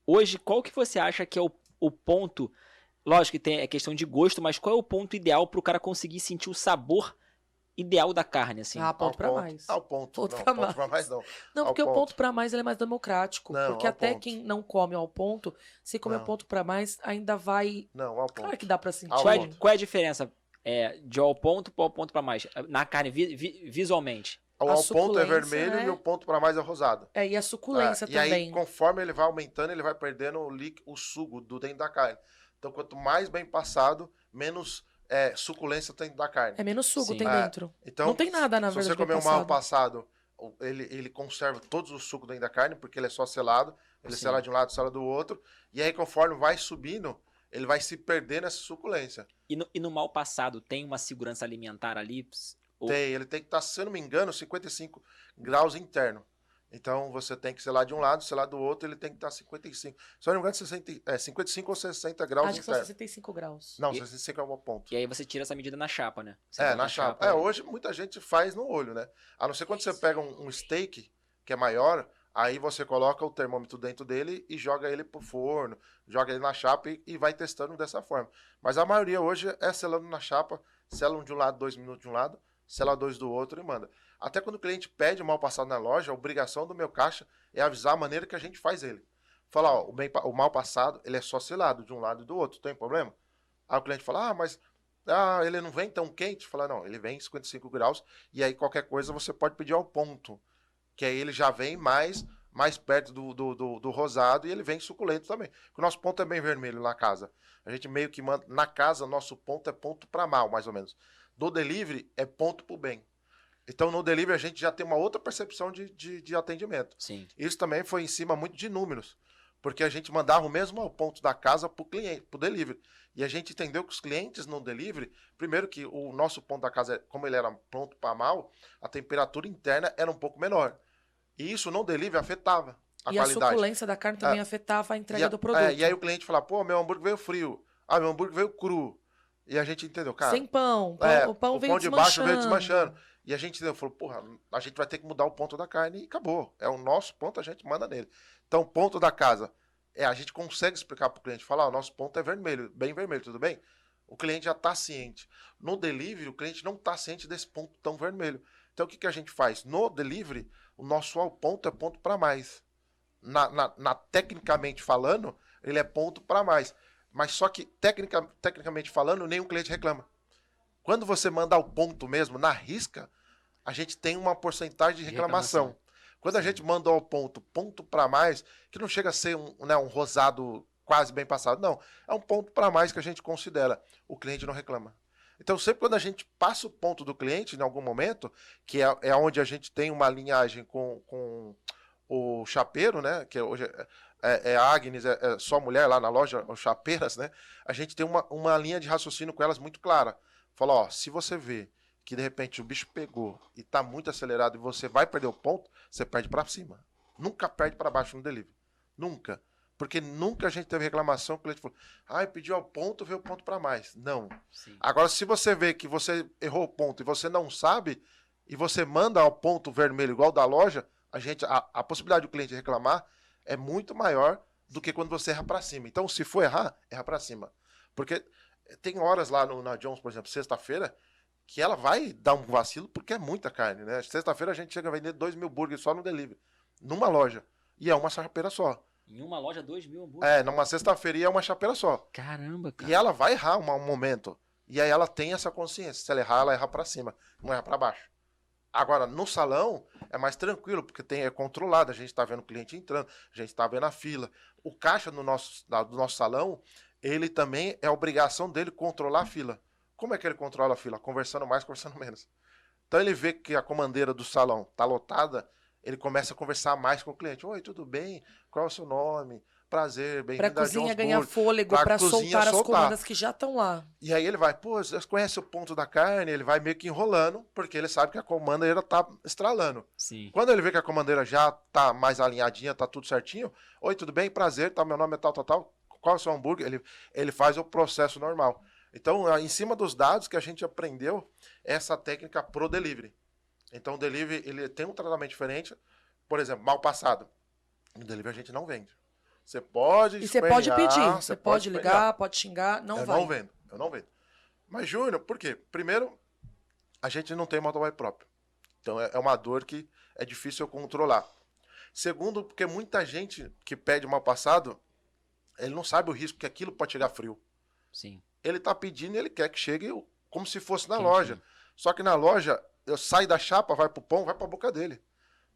Hoje, qual que você acha que é o ponto... Lógico que é questão de gosto, mas qual é o ponto ideal pro cara conseguir sentir o sabor ideal da carne, assim? Ponto pra mais. Ponto pra mais não. Não, porque o ponto pra mais ele é mais democrático. Porque até quem não come ao ponto, se comer o ponto pra mais, ainda vai... Não, ao ponto. Claro que dá pra sentir. Qual é a diferença de ao ponto para o ponto pra mais? Na carne, visualmente. Ao ponto é vermelho e o ponto pra mais é rosado. E a suculência também. E aí, conforme ele vai aumentando, ele vai perdendo o sugo do dentro da carne. Então, quanto mais bem passado, menos suculência tem dentro da carne. Menos sugo tem dentro. Então, não tem nada, na verdade, se você comer um mal passado, ele conserva todos os sucos dentro da carne, porque ele é só selado. Ele sela de um lado, sela do outro. E aí, conforme vai subindo, ele vai se perder nessa suculência. E no mal passado, tem uma segurança alimentar ali? Tem, ele tem que estar, se eu não me engano, 55 graus interno. Então, você tem que selar de um lado, selar do outro, ele tem que estar 55. Se eu não me engano, 55 ou 60 graus interno. Acho que são 65 graus. Não, 65 é o ponto. E aí você tira essa medida na chapa, né? Na chapa. Hoje muita gente faz no olho, né? A não ser quando você pega um steak, que é maior, aí você coloca o termômetro dentro dele e joga ele pro forno, joga ele na chapa e vai testando dessa forma. Mas a maioria hoje é selando na chapa, sela um de um lado, 2 minutos de um lado, sela 2 do outro e manda. Até quando o cliente pede o mal passado na loja, a obrigação do meu caixa é avisar a maneira que a gente faz ele. Falar, o mal passado, ele é só selado de um lado e do outro, tem problema? Aí o cliente fala, mas ele não vem tão quente? Fala, não, ele vem em 55 graus e aí qualquer coisa você pode pedir ao ponto. Que aí ele já vem mais perto do rosado e ele vem suculento também. Porque o nosso ponto é bem vermelho na casa. A gente meio que manda... Na casa, nosso ponto é ponto para mal, mais ou menos. Do delivery, é ponto para o bem. Então, no delivery, a gente já tem uma outra percepção de atendimento. Sim. Isso também foi em cima muito de números. Porque a gente mandava o mesmo ponto da casa para o cliente, para o delivery. E a gente entendeu que os clientes no delivery, primeiro que o nosso ponto da casa, como ele era ponto para mal, a temperatura interna era um pouco menor. E isso no delivery afetava a qualidade. A suculência da carne também afetava a entrega do produto. E aí o cliente falava, meu hambúrguer veio frio. Meu hambúrguer veio cru. E a gente entendeu, cara... Sem pão. O pão veio de baixo veio desmanchando. E a gente entendeu, falou, a gente vai ter que mudar o ponto da carne e acabou. É o nosso ponto, a gente manda nele. Então, o ponto da casa, a gente consegue explicar para o cliente, falar, o nosso ponto é vermelho, bem vermelho, tudo bem? O cliente já está ciente. No delivery, o cliente não está ciente desse ponto tão vermelho. Então, o que a gente faz? No delivery, o nosso ao ponto é ponto para mais. Tecnicamente falando, ele é ponto para mais. Mas só que, tecnicamente falando, nenhum cliente reclama. Quando você manda ao ponto mesmo, na risca, a gente tem uma porcentagem de reclamação. Quando a gente manda ao ponto para mais, que não chega a ser um rosado quase bem passado, não. É um ponto para mais que a gente considera. O cliente não reclama. Então, sempre quando a gente passa o ponto do cliente, em algum momento, que é onde a gente tem uma linhagem com o chapeiro, né? Que hoje é a Agnes, é só mulher lá na loja, os chapeiras, né? A gente tem uma linha de raciocínio com elas muito clara. Fala, se você vê que de repente o bicho pegou e tá muito acelerado e você vai perder o ponto, você perde para cima. Nunca perde para baixo no delivery. Nunca. Porque nunca a gente teve reclamação, o cliente falou, pediu ao ponto, veio o ponto para mais. Não. Sim. Agora, se você vê que você errou o ponto e você não sabe, e você manda ao ponto vermelho igual da loja, a possibilidade do cliente reclamar é muito maior do que quando você erra para cima. Então, se for errar, erra para cima. Porque tem horas lá na Jones, por exemplo, sexta-feira, que ela vai dar um vacilo porque é muita carne, né? Sexta-feira a gente chega a vender 2.000 hambúrgueres só no delivery, numa loja. E é uma chapeira só. Em uma loja, 2.000 hambúrgueres? Numa sexta-feira e é uma chapeira só. Caramba, cara. E ela vai errar um momento. E aí ela tem essa consciência. Se ela erra pra cima, não erra pra baixo. Agora, no salão, é mais tranquilo, porque é controlado. A gente tá vendo o cliente entrando, a gente tá vendo a fila. O caixa do nosso salão, ele também é obrigação dele controlar a fila. Como é que ele controla a fila? Conversando mais, conversando menos. Então ele vê que a comandeira do salão tá lotada, ele começa a conversar mais com o cliente. Oi, tudo bem? Qual é o seu nome? Prazer, bem-vindo a Jones Pra cozinha ganhar fôlego, pra soltar as comandas que já estão lá. E aí ele vai, você conhece o ponto da carne? Ele vai meio que enrolando, porque ele sabe que a comandeira tá estralando. Sim. Quando ele vê que a comandeira já tá mais alinhadinha, tá tudo certinho. Oi, tudo bem? Prazer, meu nome é tal. Qual é o seu hambúrguer? Ele faz o processo normal. Então, em cima dos dados que a gente aprendeu, essa técnica pro delivery. Então, o delivery, ele tem um tratamento diferente. Por exemplo, mal passado. No delivery a gente não vende. Você pode E você pode pedir, você pode ligar, pode xingar, não vai. Eu não vendo. Mas, Júnior, por quê? Primeiro, a gente não tem motoboy próprio. Então, é uma dor que é difícil eu controlar. Segundo, porque muita gente que pede mal passado, ele não sabe o risco que aquilo pode chegar frio. Sim. Ele tá pedindo e ele quer que chegue como se fosse na loja. Só que na loja, eu saio da chapa, vai pro pão, vai pra boca dele.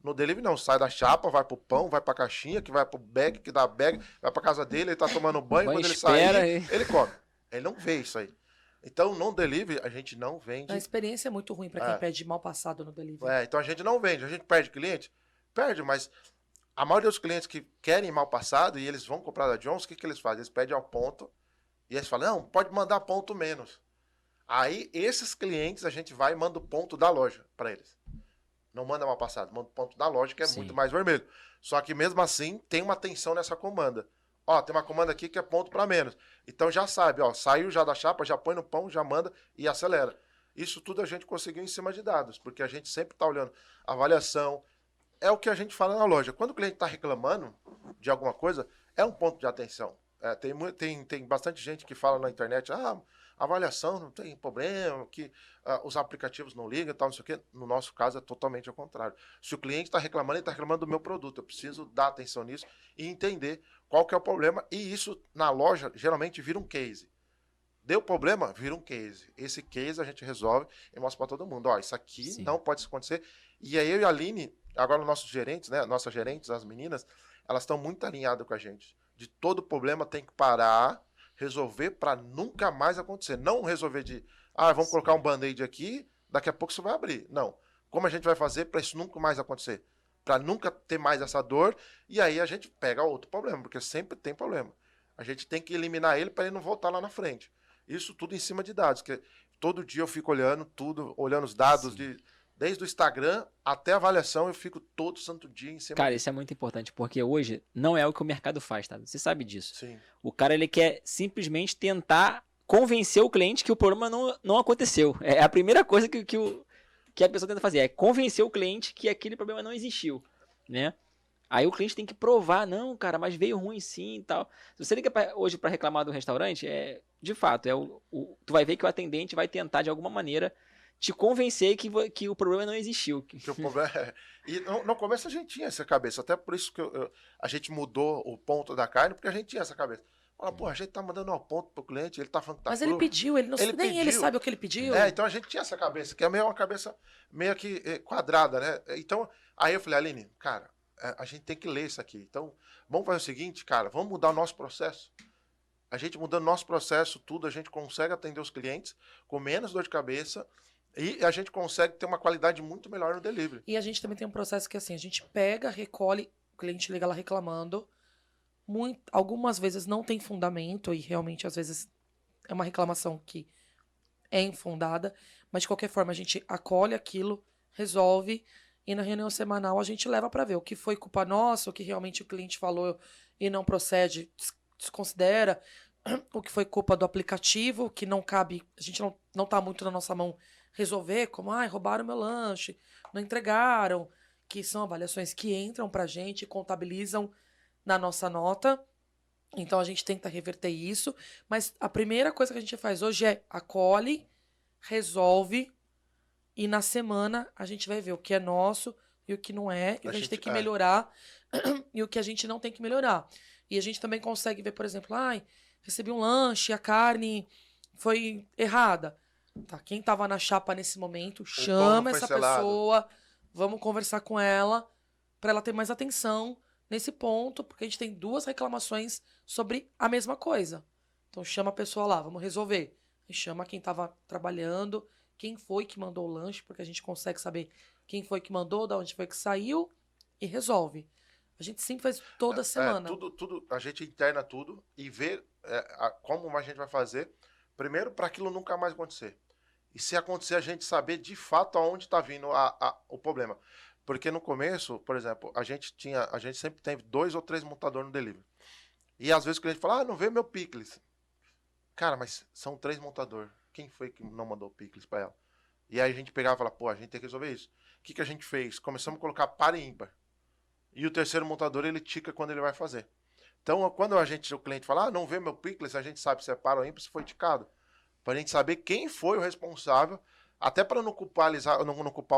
No delivery não, sai da chapa, vai pro pão, vai pra caixinha, que vai pro bag, que dá bag, vai pra casa dele, ele tá tomando banho, quando ele sair, ele come. Ele não vê isso aí. Então, no delivery, a gente não vende. A experiência é muito ruim pra quem pede mal passado no delivery. Então a gente não vende. A gente perde cliente? Perde, mas a maioria dos clientes que querem mal passado e eles vão comprar da Jones, o que eles fazem? Eles pedem ao ponto e eles falam, não, pode mandar ponto menos. Aí, esses clientes, a gente vai e manda o ponto da loja para eles. Não manda mal passado, manda o ponto da loja, que é muito mais vermelho. Só que mesmo assim, tem uma tensão nessa comanda. Ó, tem uma comanda aqui que é ponto para menos. Então já sabe, ó, saiu já da chapa, já põe no pão, já manda e acelera. Isso tudo a gente conseguiu em cima de dados, porque a gente sempre está olhando avaliação. É o que a gente fala na loja. Quando o cliente está reclamando de alguma coisa, é um ponto de atenção. Tem bastante gente que fala na internet, avaliação não tem problema, que os aplicativos não ligam e tal, não sei o quê. No nosso caso é totalmente ao contrário. Se o cliente está reclamando, ele está reclamando do meu produto. Eu preciso dar atenção nisso e entender qual que é o problema. E isso, na loja, geralmente vira um case. Deu problema, vira um case. Esse case a gente resolve e mostra para todo mundo. Ó, isso aqui não pode acontecer. E aí eu e a Aline, agora nossos gerentes, né? Nossas gerentes, as meninas, elas estão muito alinhadas com a gente. De todo problema tem que parar, resolver para nunca mais acontecer. Não resolver vamos colocar um band-aid aqui, daqui a pouco isso vai abrir. Não. Como a gente vai fazer para isso nunca mais acontecer? Para nunca ter mais essa dor, e aí a gente pega outro problema, porque sempre tem problema. A gente tem que eliminar ele para ele não voltar lá na frente. Isso tudo em cima de dados, que todo dia eu fico olhando tudo, olhando os dados desde o Instagram até a avaliação, eu fico todo santo dia em cima. Cara, isso é muito importante, porque hoje não é o que o mercado faz, tá? Você sabe disso. Sim. O cara, ele quer simplesmente tentar convencer o cliente que o problema não aconteceu. É a primeira coisa que a pessoa tenta fazer, é convencer o cliente que aquele problema não existiu, né? Aí o cliente tem que provar, não, cara, mas veio ruim sim e tal. Se você liga hoje para reclamar do restaurante, de fato, tu vai ver que o atendente vai tentar de alguma maneira te convencer que o problema não existiu. Que o problema E no começo a gente tinha essa cabeça, até por isso que a gente mudou o ponto da carne, porque a gente tinha essa cabeça. Fala, pô, a gente tá mandando ao ponto pro cliente, ele tá falando que tá Mas cru. ele pediu, ele sabe o que ele pediu. Então a gente tinha essa cabeça, que é meio uma cabeça meio que quadrada, né? Então, aí eu falei, Aline, cara, a gente tem que ler isso aqui. Então, vamos fazer o seguinte, cara, vamos mudar o nosso processo. A gente mudando o nosso processo, tudo, a gente consegue atender os clientes com menos dor de cabeça e a gente consegue ter uma qualidade muito melhor no delivery. E a gente também tem um processo que assim, a gente pega, recolhe, o cliente liga lá reclamando, algumas vezes não tem fundamento e realmente às vezes é uma reclamação que é infundada, mas de qualquer forma a gente acolhe aquilo, resolve e na reunião semanal a gente leva para ver o que foi culpa nossa, o que realmente o cliente falou e não procede, desconsidera o que foi culpa do aplicativo, que não cabe, a gente não tá muito na nossa mão resolver, como, roubaram meu lanche, não entregaram, que são avaliações que entram pra gente e contabilizam na nossa nota. Então a gente tenta reverter isso, mas a primeira coisa que a gente faz hoje é acolhe, resolve, e na semana a gente vai ver o que é nosso e o que não é, e o que a gente tem que melhorar e o que a gente não tem que melhorar. E a gente também consegue ver, por exemplo, recebi um lanche, a carne foi errada. Tá, quem tava na chapa nesse momento, chama essa pessoa, vamos conversar com ela, para ela ter mais atenção nesse ponto, porque a gente tem 2 reclamações sobre a mesma coisa. Então chama a pessoa lá, vamos resolver. E chama quem tava trabalhando, quem foi que mandou o lanche, porque a gente consegue saber quem foi que mandou, de onde foi que saiu, e resolve. A gente sempre faz toda semana. Tudo, a gente interna tudo e vê como a gente vai fazer, primeiro, para aquilo nunca mais acontecer. E se acontecer, a gente saber de fato aonde está vindo o problema. Porque no começo, por exemplo, a gente sempre teve 2 ou 3 montadores no delivery. E às vezes o cliente fala, não vê meu picles. Cara, mas são 3 montadores. Quem foi que não mandou o picles para ela? E aí a gente pegava e falava, pô, a gente tem que resolver isso. O que a gente fez? Começamos a colocar par e ímpar. E o terceiro montador, ele tica quando ele vai fazer. Então, quando o cliente fala, não vê meu picles, a gente sabe se é par ou ímpar, se foi ticado. Para a gente saber quem foi o responsável, até para não culpar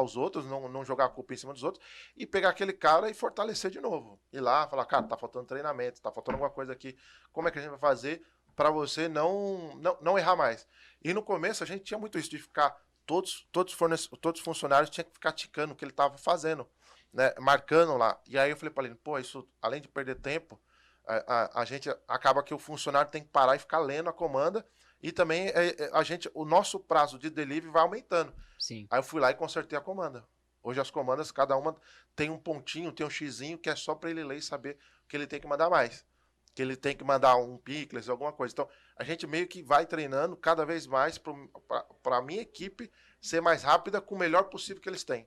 os outros, não jogar a culpa em cima dos outros, e pegar aquele cara e fortalecer de novo. Ir lá, falar, cara, tá faltando treinamento, tá faltando alguma coisa aqui, como é que a gente vai fazer para você não errar mais? E no começo a gente tinha muito isso, de ficar, todos os funcionários tinham que ficar ticando o que ele estava fazendo, né, marcando lá. E aí eu falei para ele, pô, isso, além de perder tempo, a gente acaba que o funcionário tem que parar e ficar lendo a comanda. E também o nosso prazo de delivery vai aumentando. Sim. Aí eu fui lá e consertei a comanda. Hoje as comandas, cada uma tem um pontinho, tem um xizinho, que é só para ele ler e saber que ele tem que mandar mais. Que ele tem que mandar um picles, alguma coisa. Então, a gente meio que vai treinando cada vez mais para a minha equipe ser mais rápida com o melhor possível que eles têm.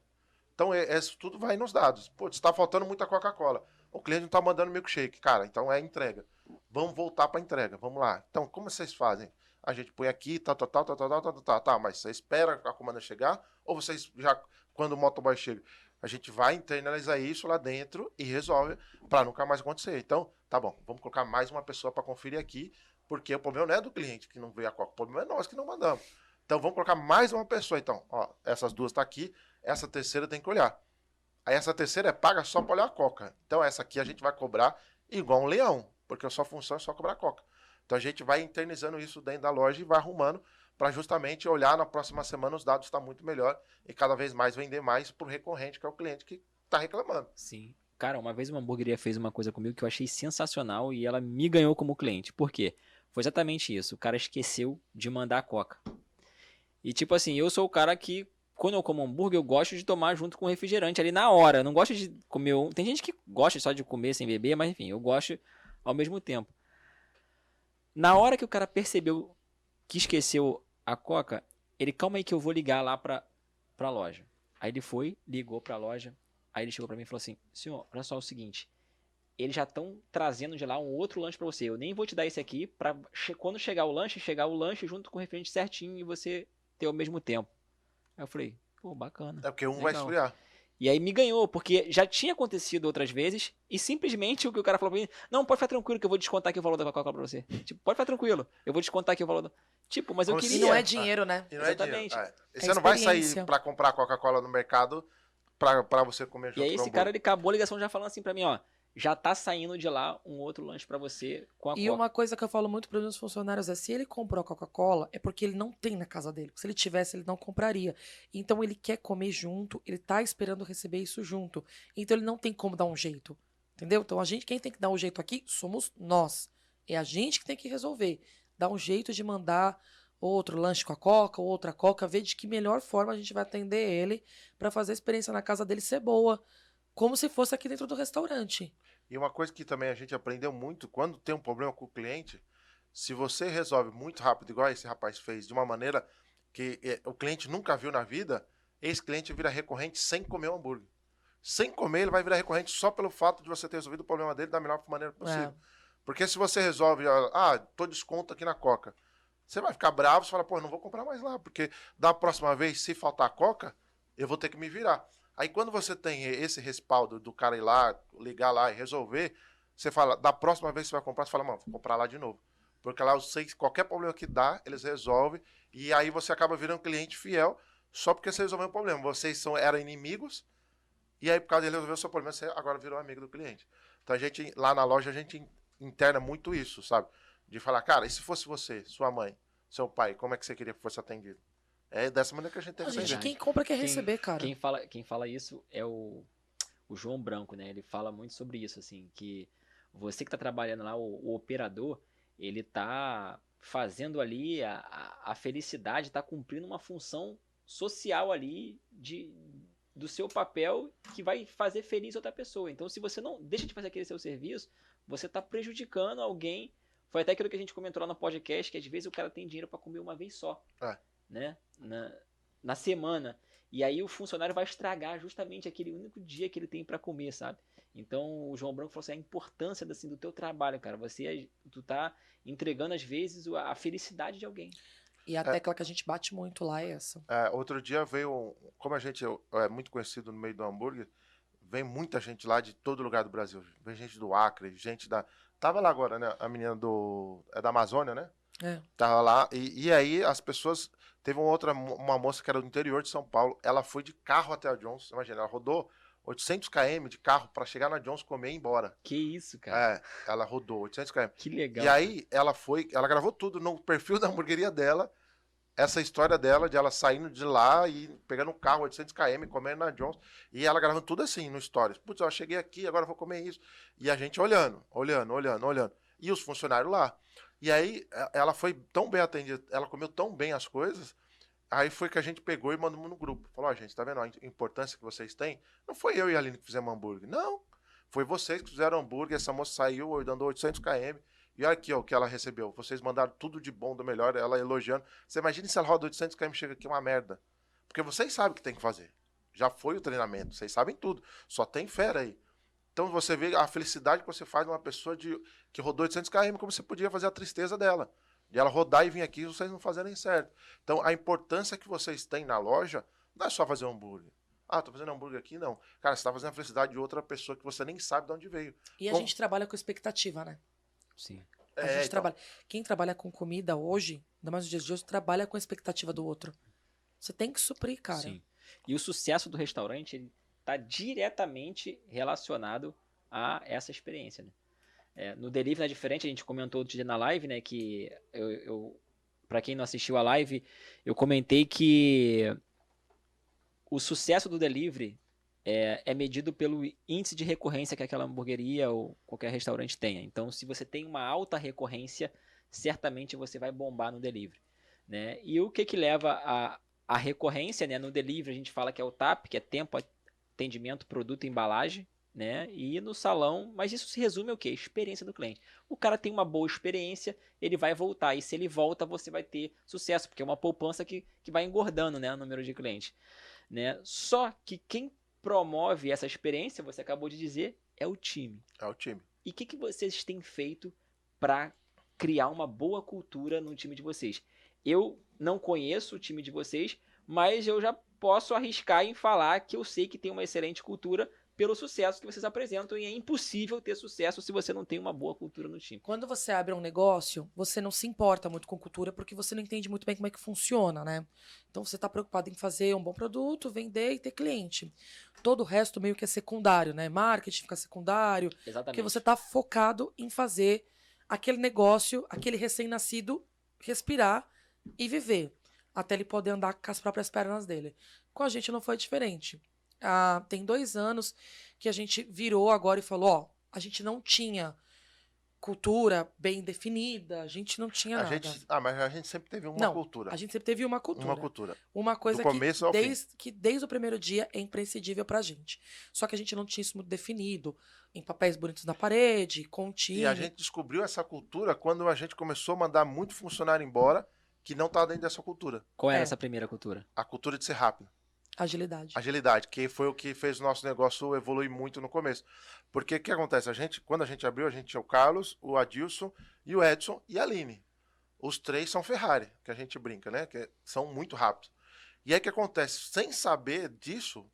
Então, isso tudo vai nos dados. Pô, está faltando muita Coca-Cola. O cliente não está mandando milkshake. Cara, então é entrega. Vamos voltar para entrega. Vamos lá. Então, como vocês fazem? A gente põe aqui, tá, mas você espera a comanda chegar? Ou vocês já, quando o motoboy chega, a gente vai internalizar isso lá dentro e resolve para nunca mais acontecer. Então, tá bom, vamos colocar mais uma pessoa para conferir aqui, porque o problema não é do cliente que não veio a Coca, o problema é nós que não mandamos. Então, vamos colocar mais uma pessoa. Então, ó, essas 2 tá aqui, essa terceira tem que olhar. Aí essa terceira é paga só para olhar a Coca. Então, essa aqui a gente vai cobrar igual um leão, porque a sua função é só cobrar a Coca. Então a gente vai internizando isso dentro da loja e vai arrumando para justamente olhar na próxima semana os dados estão muito melhor e cada vez mais vender mais para o recorrente, que é o cliente que está reclamando. Sim. Cara, uma vez uma hamburgueria fez uma coisa comigo que eu achei sensacional e ela me ganhou como cliente. Por quê? Foi exatamente isso. O cara esqueceu de mandar a Coca. E tipo assim, eu sou o cara que, quando eu como hambúrguer, eu gosto de tomar junto com refrigerante ali na hora. Eu não gosto de comer... Tem gente que gosta só de comer sem beber, mas enfim, eu gosto ao mesmo tempo. Na hora que o cara percebeu que esqueceu a Coca, ele, calma aí que eu vou ligar lá pra loja. Aí ele foi, ligou pra loja, aí ele chegou pra mim e falou assim, senhor, olha só o seguinte, eles já estão trazendo de lá um outro lanche pra você, eu nem vou te dar esse aqui, pra quando chegar o lanche junto com o referente certinho e você ter ao mesmo tempo. Aí eu falei, pô, bacana. É porque um legal. vai esfriar. E aí me ganhou, porque já tinha acontecido outras vezes, e simplesmente o que o cara falou pra mim, não, pode ficar tranquilo que eu vou descontar aqui o valor da Coca-Cola pra você. Tipo, pode ficar tranquilo, eu vou descontar aqui o valor Tipo, mas eu queria... E não é dinheiro, né? E não Exatamente. É dinheiro. Você não vai sair pra comprar Coca-Cola no mercado pra você comer junto. E aí esse cara, ele acabou a ligação já falando assim pra mim, ó, já tá saindo de lá um outro lanche pra você com a Coca. E uma coisa que eu falo muito para os meus funcionários é, se ele comprou a Coca-Cola, é porque ele não tem na casa dele. Se ele tivesse, ele não compraria. Então ele quer comer junto, ele tá esperando receber isso junto. Então ele não tem como dar um jeito, entendeu? Então quem tem que dar um jeito aqui somos nós. É a gente que tem que resolver. Dar um jeito de mandar outro lanche com a Coca, ou outra Coca, ver de que melhor forma a gente vai atender ele para fazer a experiência na casa dele ser boa. Como se fosse aqui dentro do restaurante. E uma coisa que também a gente aprendeu muito, quando tem um problema com o cliente, se você resolve muito rápido, igual esse rapaz fez, de uma maneira que o cliente nunca viu na vida, esse cliente vira recorrente sem comer o hambúrguer. sem comer, ele vai virar recorrente só pelo fato de você ter resolvido o problema dele da melhor maneira possível. Porque se você resolve, tô desconto aqui na Coca, você vai ficar bravo, você fala, pô, não vou comprar mais lá, porque da próxima vez, se faltar Coca, eu vou ter que me virar. Aí quando você tem esse respaldo do cara ir lá, ligar lá e resolver, você fala, da próxima vez que você vai comprar, você fala, mano, vou comprar lá de novo. Porque lá eu sei que qualquer problema que dá, eles resolvem, e aí você acaba virando um cliente fiel, só porque você resolveu o problema. Vocês eram inimigos, e aí por causa dele resolver o seu problema, você agora virou amigo do cliente. Então a gente, lá na loja, a gente interna muito isso, sabe? De falar, cara, e se fosse você, sua mãe, seu pai, como é que você queria que fosse atendido? É dessa maneira que a gente tem que fazer. Quem compra quer receber, cara. Quem fala isso é o João Branco, né? Ele fala muito sobre isso, assim, que você que tá trabalhando lá, o operador, ele tá fazendo ali a felicidade, tá cumprindo uma função social ali do seu papel que vai fazer feliz outra pessoa. Então, se você não deixa de fazer aquele seu serviço, você tá prejudicando alguém. Foi até aquilo que a gente comentou lá no podcast, que às vezes o cara tem dinheiro para comer uma vez só, né? Na semana. E aí o funcionário vai estragar justamente aquele único dia que ele tem para comer, sabe? Então o João Branco falou assim, a importância assim, do teu trabalho, cara. Tu tá entregando às vezes a felicidade de alguém. E a tecla que a gente bate muito lá é essa. Outro dia veio, como a gente é muito conhecido no meio do hambúrguer, vem muita gente lá de todo lugar do Brasil. Vem gente do Acre, gente da... Tava lá agora, né? A menina da Amazônia, né? Tava lá. E aí as pessoas... Teve uma moça que era do interior de São Paulo. Ela foi de carro até a John's. Imagina, ela rodou 800 km de carro para chegar na John's, comer e ir embora. Que isso, cara. Ela rodou 800 km. Que legal. E aí ela gravou tudo no perfil da hamburgueria dela. Essa história dela, de ela saindo de lá e pegando um carro 800 km, comendo na John's. E ela gravando tudo assim no Stories. Putz, eu cheguei aqui, agora eu vou comer isso. E a gente olhando. E os funcionários lá. E aí ela foi tão bem atendida, ela comeu tão bem as coisas, aí foi que a gente pegou e mandou no grupo. Falou, gente, tá vendo a importância que vocês têm? Não foi eu e a Aline que fizemos hambúrguer. Não, foi vocês que fizeram hambúrguer, essa moça saiu, andou 800 km, e olha aqui ó, o que ela recebeu. Vocês mandaram tudo de bom, do melhor, ela elogiando. Você imagina se ela roda 800 km e chega aqui uma merda. Porque vocês sabem o que tem que fazer. Já foi o treinamento, vocês sabem tudo. Só tem fera aí. Então você vê a felicidade que você faz numa pessoa que rodou 800 km, como você podia fazer a tristeza dela. De ela rodar e vir aqui e vocês não fazerem certo. Então a importância que vocês têm na loja não é só fazer um hambúrguer. Tô fazendo hambúrguer aqui? Não. Cara, você está fazendo a felicidade de outra pessoa que você nem sabe de onde veio. E a gente trabalha com expectativa, né? Sim. Trabalha. Quem trabalha com comida hoje, ainda mais nos dias de hoje, trabalha com a expectativa do outro. Você tem que suprir, cara. Sim. E o sucesso do restaurante, ele está diretamente relacionado a essa experiência, né? No delivery não é diferente, a gente comentou outro dia na live, né, que para quem não assistiu a live, eu comentei que o sucesso do delivery é medido pelo índice de recorrência que aquela hamburgueria ou qualquer restaurante tenha. Então, se você tem uma alta recorrência, certamente você vai bombar no delivery, né? E o que leva a recorrência, né? No delivery a gente fala que é o TAP, que é tempo, atendimento, produto e embalagem, né? E no salão, mas isso se resume ao quê? Experiência do cliente. O cara tem uma boa experiência, ele vai voltar, e se ele volta, você vai ter sucesso, porque é uma poupança que vai engordando, né, o número de clientes, né? Só que quem promove essa experiência, você acabou de dizer, é o time. É o time. E o que vocês têm feito para criar uma boa cultura no time de vocês? Eu não conheço o time de vocês, mas eu já posso arriscar em falar que eu sei que tem uma excelente cultura pelo sucesso que vocês apresentam, e é impossível ter sucesso se você não tem uma boa cultura no time. Quando você abre um negócio, você não se importa muito com cultura porque você não entende muito bem como é que funciona, né? Então você está preocupado em fazer um bom produto, vender e ter cliente. Todo o resto meio que é secundário, né? Marketing fica secundário. Exatamente. Porque você está focado em fazer aquele negócio, aquele recém-nascido respirar e viver, até ele poder andar com as próprias pernas dele. Com a gente não foi diferente. Tem 2 anos que a gente virou agora e falou, a gente não tinha cultura bem definida, a gente não tinha nada. Mas a gente sempre teve uma cultura. A gente sempre teve uma cultura. Uma cultura. Uma coisa do começo ao fim. Que desde o primeiro dia é imprescindível pra gente. Só que a gente não tinha isso muito definido, em papéis bonitos na parede, contínuo. E a gente descobriu essa cultura quando a gente começou a mandar muito funcionário embora que não estava dentro dessa cultura. Qual era essa primeira cultura? A cultura de ser rápido. Agilidade, que foi o que fez o nosso negócio evoluir muito no começo. Porque o que acontece? Quando a gente abriu, a gente tinha o Carlos, o Adilson e o Edson e a Aline. Os 3 são Ferrari, que a gente brinca, né? Que são muito rápidos. E aí o que acontece? Sem saber disso,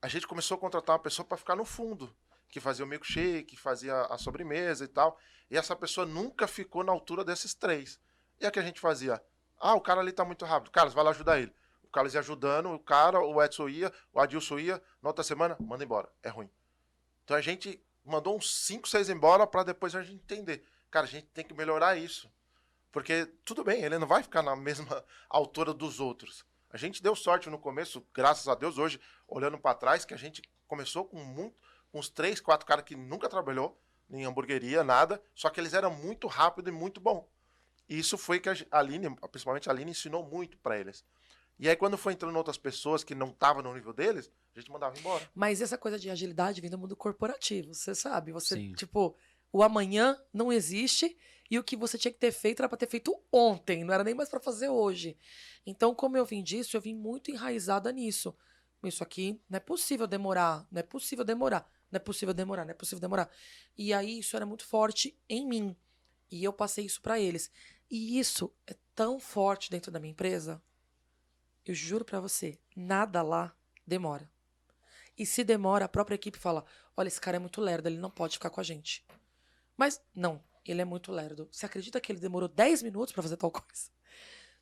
a gente começou a contratar uma pessoa para ficar no fundo, que fazia o milkshake, fazia a sobremesa e tal. E essa pessoa nunca ficou na altura desses 3. E aí o que a gente fazia? O cara ali tá muito rápido. Carlos, vai lá ajudar ele. O Carlos ia ajudando, o cara, o Edson ia, o Adilson ia. Na outra semana, manda embora. É ruim. Então a gente mandou uns 5, 6 embora para depois a gente entender. Cara, a gente tem que melhorar isso. Porque, tudo bem, ele não vai ficar na mesma altura dos outros. A gente deu sorte no começo, graças a Deus, hoje, olhando para trás, que a gente começou com uns 3, 4 caras que nunca trabalhou em hamburgueria, nada, só que eles eram muito rápidos e muito bom. E isso foi que a Aline, principalmente a Aline, ensinou muito para eles. E aí, quando foi entrando outras pessoas que não estavam no nível deles, a gente mandava embora. Mas essa coisa de agilidade vem do mundo corporativo, você sabe. Você, Sim. Tipo, o amanhã não existe e o que você tinha que ter feito era para ter feito ontem, não era nem mais para fazer hoje. Então, como eu vim disso, eu vim muito enraizada nisso. Isso aqui não é possível demorar, não é possível demorar, não é possível demorar, não é possível demorar. E aí isso era muito forte em mim. E eu passei isso para eles. E isso é tão forte dentro da minha empresa, eu juro para você, nada lá demora. E se demora, a própria equipe fala, olha, esse cara é muito lerdo, ele não pode ficar com a gente. Mas, não, ele é muito lerdo. Você acredita que ele demorou 10 minutos para fazer tal coisa?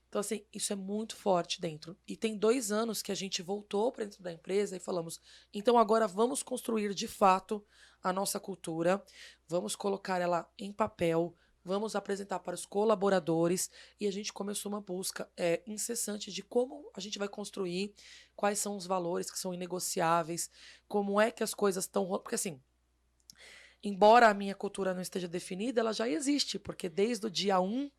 Então, assim, isso é muito forte dentro. E tem 2 anos que a gente voltou para dentro da empresa e falamos, então agora vamos construir de fato a nossa cultura, vamos colocar ela em papel, vamos apresentar para os colaboradores e a gente começou uma busca incessante de como a gente vai construir, quais são os valores que são inegociáveis, como é que as coisas estão... Porque assim, embora a minha cultura não esteja definida, ela já existe, porque desde o dia 1